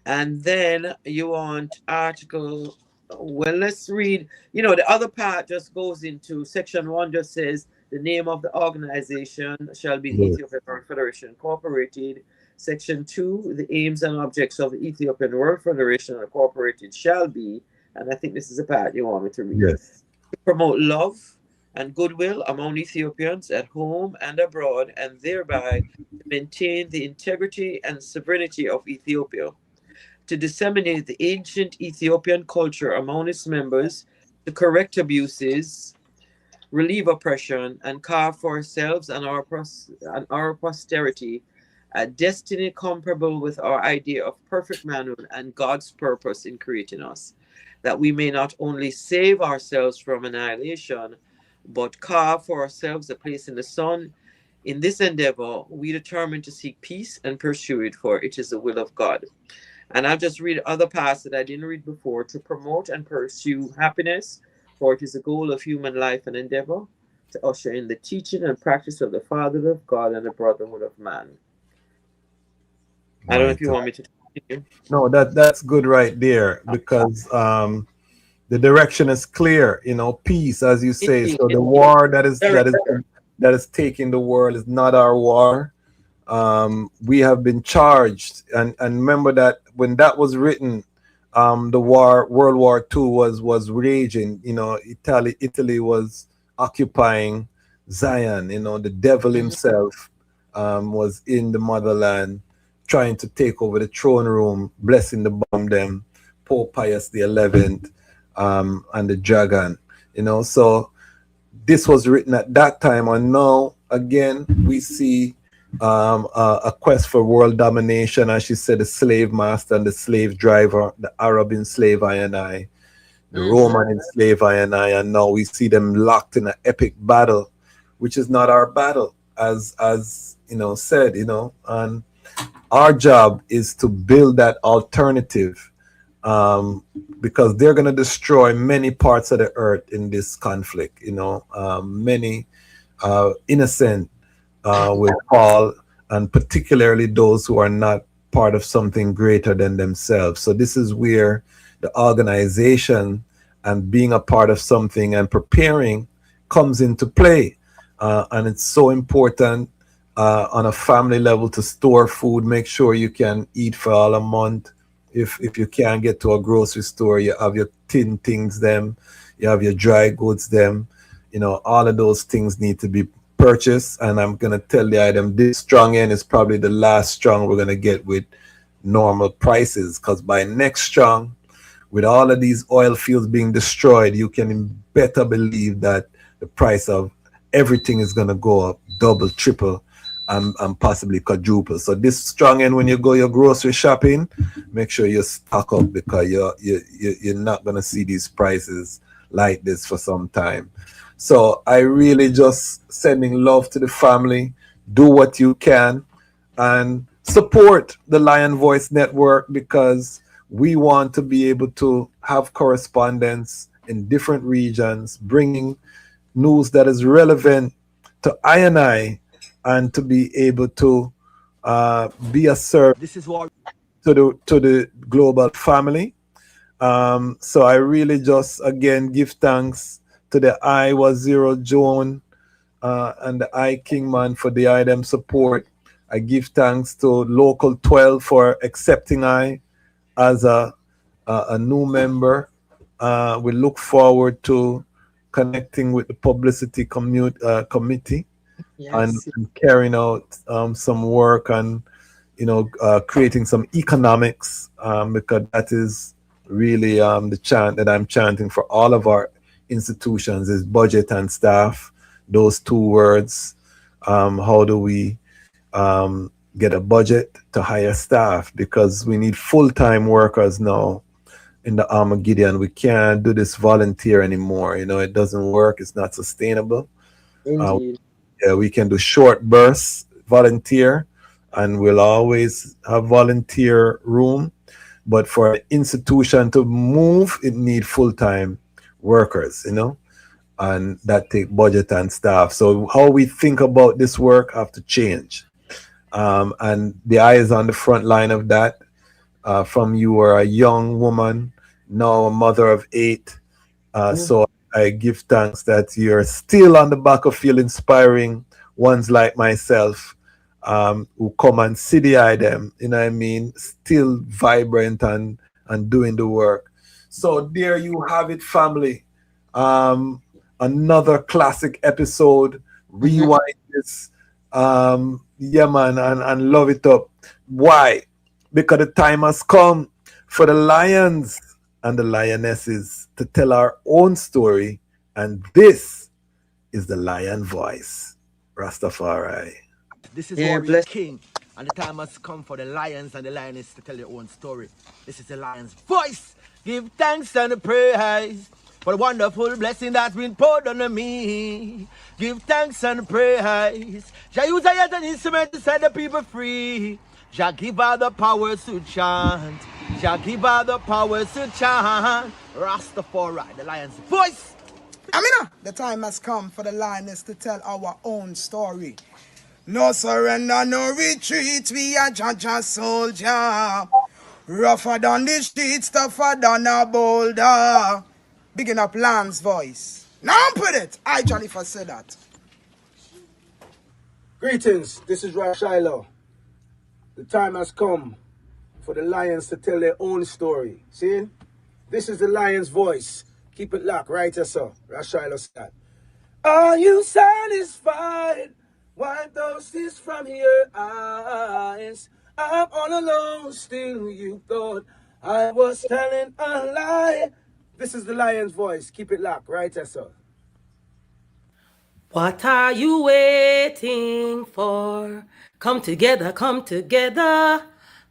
And then you want article. Well, let's read. The other part just goes into section 1, just says the name of the organization shall be the Yes. Ethiopian World Federation Incorporated. Section 2, the aims and objects of the Ethiopian World Federation Incorporated shall be, and I think this is the part you want me to read, Yes. to promote love and goodwill among Ethiopians at home and abroad, and thereby maintain the integrity and sovereignty of Ethiopia, to disseminate the ancient Ethiopian culture among its members, to correct abuses, relieve oppression, and carve for ourselves and our posterity a destiny comparable with our idea of perfect manhood and God's purpose in creating us, that we may not only save ourselves from annihilation, but carve for ourselves a place in the sun. In this endeavor, we determine to seek peace and pursue it, for it is the will of God. And I'll just read other parts that I didn't read before. To promote and pursue happiness, for it is the goal of human life and endeavor, to usher in the teaching and practice of the fatherhood of God and the brotherhood of man. I don't know if you want me to continue. No, that's good right there, because the direction is clear. Peace, as you say. So the war that is taking the world is not our war. We have been charged, and remember that when that was written, World War II was raging. Italy was occupying Zion. The devil himself was in the motherland, trying to take over the throne room, blessing the bomb them, Pope Pius the 11th, and the dragon. So this was written at that time, and now again we see a quest for world domination. As she said, the slave master and the slave driver, the Arab enslaved I and I, the Roman enslaved I and I, and now we see them locked in an epic battle, which is not our battle, as said, and our job is to build that alternative, because they're going to destroy many parts of the earth in this conflict. Many innocent will fall, and particularly those who are not part of something greater than themselves. So this is where the organization and being a part of something and preparing comes into play. And it's so important on a family level to store food. Make sure you can eat for all a month. If you can't get to a grocery store, you have your tin things them, you have your dry goods them. All of those things need to be purchased. And I'm gonna tell the item, this strong end is probably the last strong we're gonna get with normal prices, because by next strong, with all of these oil fields being destroyed, you can better believe that the price of everything is gonna go up double, triple, and possibly quadruple. So this strong end, when you go your grocery shopping, make sure you stock up, because you're not gonna see these prices like this for some time. So I really just sending love to the family. Do what you can and support the Lion Voice Network, because we want to be able to have correspondence in different regions, bringing news that is relevant to I and to be able to be a service This is what to the global family. So I really just again give thanks to the I was zero Joan and the I Kingman for the item support. I give thanks to Local 12 for accepting I as a new member. We look forward to connecting with the publicity committee and, Yes. and carrying out some work and creating some economics because that is really the chant that I'm chanting for all of our institutions is budget and staff. Those two words. How do we get a budget to hire staff? Because we need full-time workers now in the Armageddon. We can't do this volunteer anymore. It doesn't work. It's not sustainable. Indeed. Yeah, we can do short bursts, volunteer, and we'll always have volunteer room. But for an institution to move, it need full-time workers, and that take budget and staff. So how we think about this work have to change. And the eye is on the front line of that. From you were a young woman, now a mother of 8. So I give thanks that you're still on the battlefield inspiring ones like myself who come and see the item, still vibrant and doing the work. So there you have it, family. Another classic episode. Rewind this. Yeah, man, and love it up. Why? Because the time has come for the lions and the lionesses to tell our own story, and this is the lion voice. Rastafari. This is Yeah, Warrior bless. King, and the time has come for the lions and the lioness to tell their own story. This is the lion's voice. Give thanks and praise for the wonderful blessing that's been poured on me. Give thanks and praise. Jah use I as an instrument to set the people free. Jah give her the powers to chant. Jah give her the powers to chant. Rastafari, the lion's voice. Amina, the time has come for the lioness to tell our own story. No surrender, no retreat, we are Jaja soldier. Rougher than the streets, tougher than a boulder. Bigging up Lamb's voice. Now put it. I Jalifa said that. Greetings, this is Shiloh. The time has come for the lions to tell their own story. See? This is the lion's voice. Keep it locked, right, sir? Shiloh said. Are you satisfied? Wipe those tears from your eyes. I'm all alone, still you thought I was telling a lie. This is the lion's voice. Keep it locked, right, sir? What are you waiting for? Come together,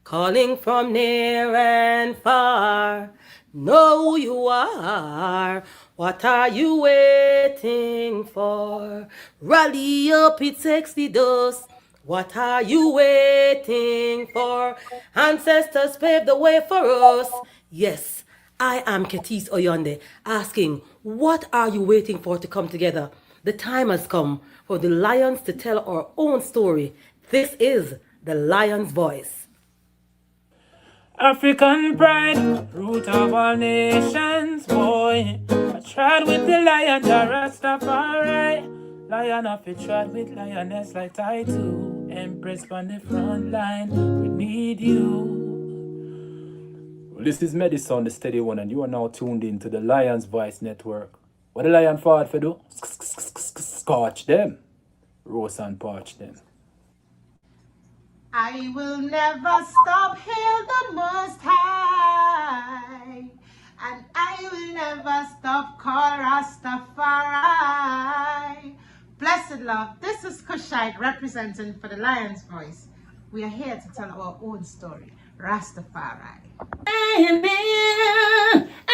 calling from near and far. Know who you are. What are you waiting for? Rally up, it takes the dust. What are you waiting for? Ancestors paved the way for us. Yes, I am Ketis Oyonde, asking, what are you waiting for to come together? The time has come for the lions to tell our own story. This is the lion's voice. African pride, root of all nations, boy. I tried with the lion, the Rastafari. Lion of it tried with lioness like I do. Empress on the front line, we need you. Well, this is Medicine, the steady one, and you are now tuned in to the Lion's Voice Network. What the lion fought for do? Scorch them. Roast and parch them. I will never stop, hail the Most High, and I will never stop, call Rastafari. Blessed love, this is Kushite representing for the Lion's Voice. We are here to tell our own story, Rastafari.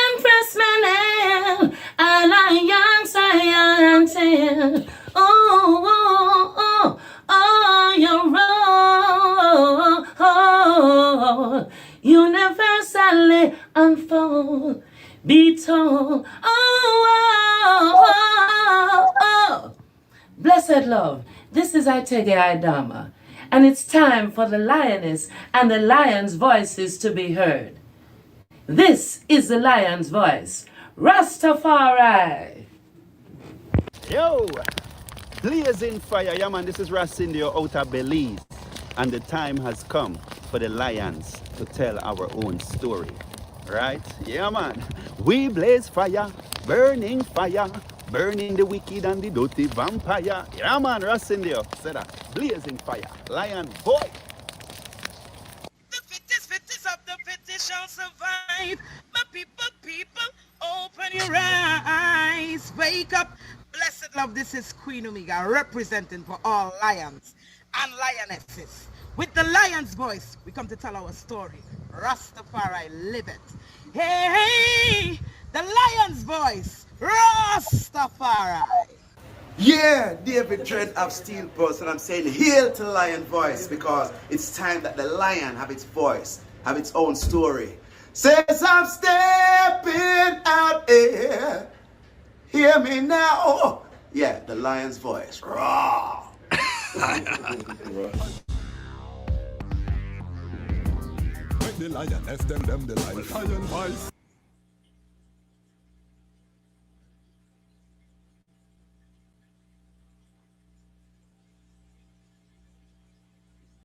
Empress Manel, and a young scientist. Your role universally unfold. Be told, Blessed love, this is Itege Idama, and it's time for the lioness and the lion's voices to be heard. This is the lion's voice, Rastafari. Yo, blazing fire, yeah man, this is Racindio out of Belize, and the time has come for the lions to tell our own story, right? Yeah man, we blaze fire, burning the wicked and the dirty vampire. Yeah man, Racindio, say that, blazing fire, lion boy. The fittest of the fittest shall survive. My people, open your eyes. Wake up. Blessed love, this is Queen Omega representing for all lions and lionesses. With the lion's voice, we come to tell our story. Rastafari, live it. Hey, the lion's voice, Rastafari. Yeah, David Dread of Steel Pulse, and I'm saying hail to the lion voice because it's time that the lion have its voice, have its own story. Says I'm stepping out here. Hear me now. Yeah, the lion's voice. Raw. Make the lioness them the lion voice.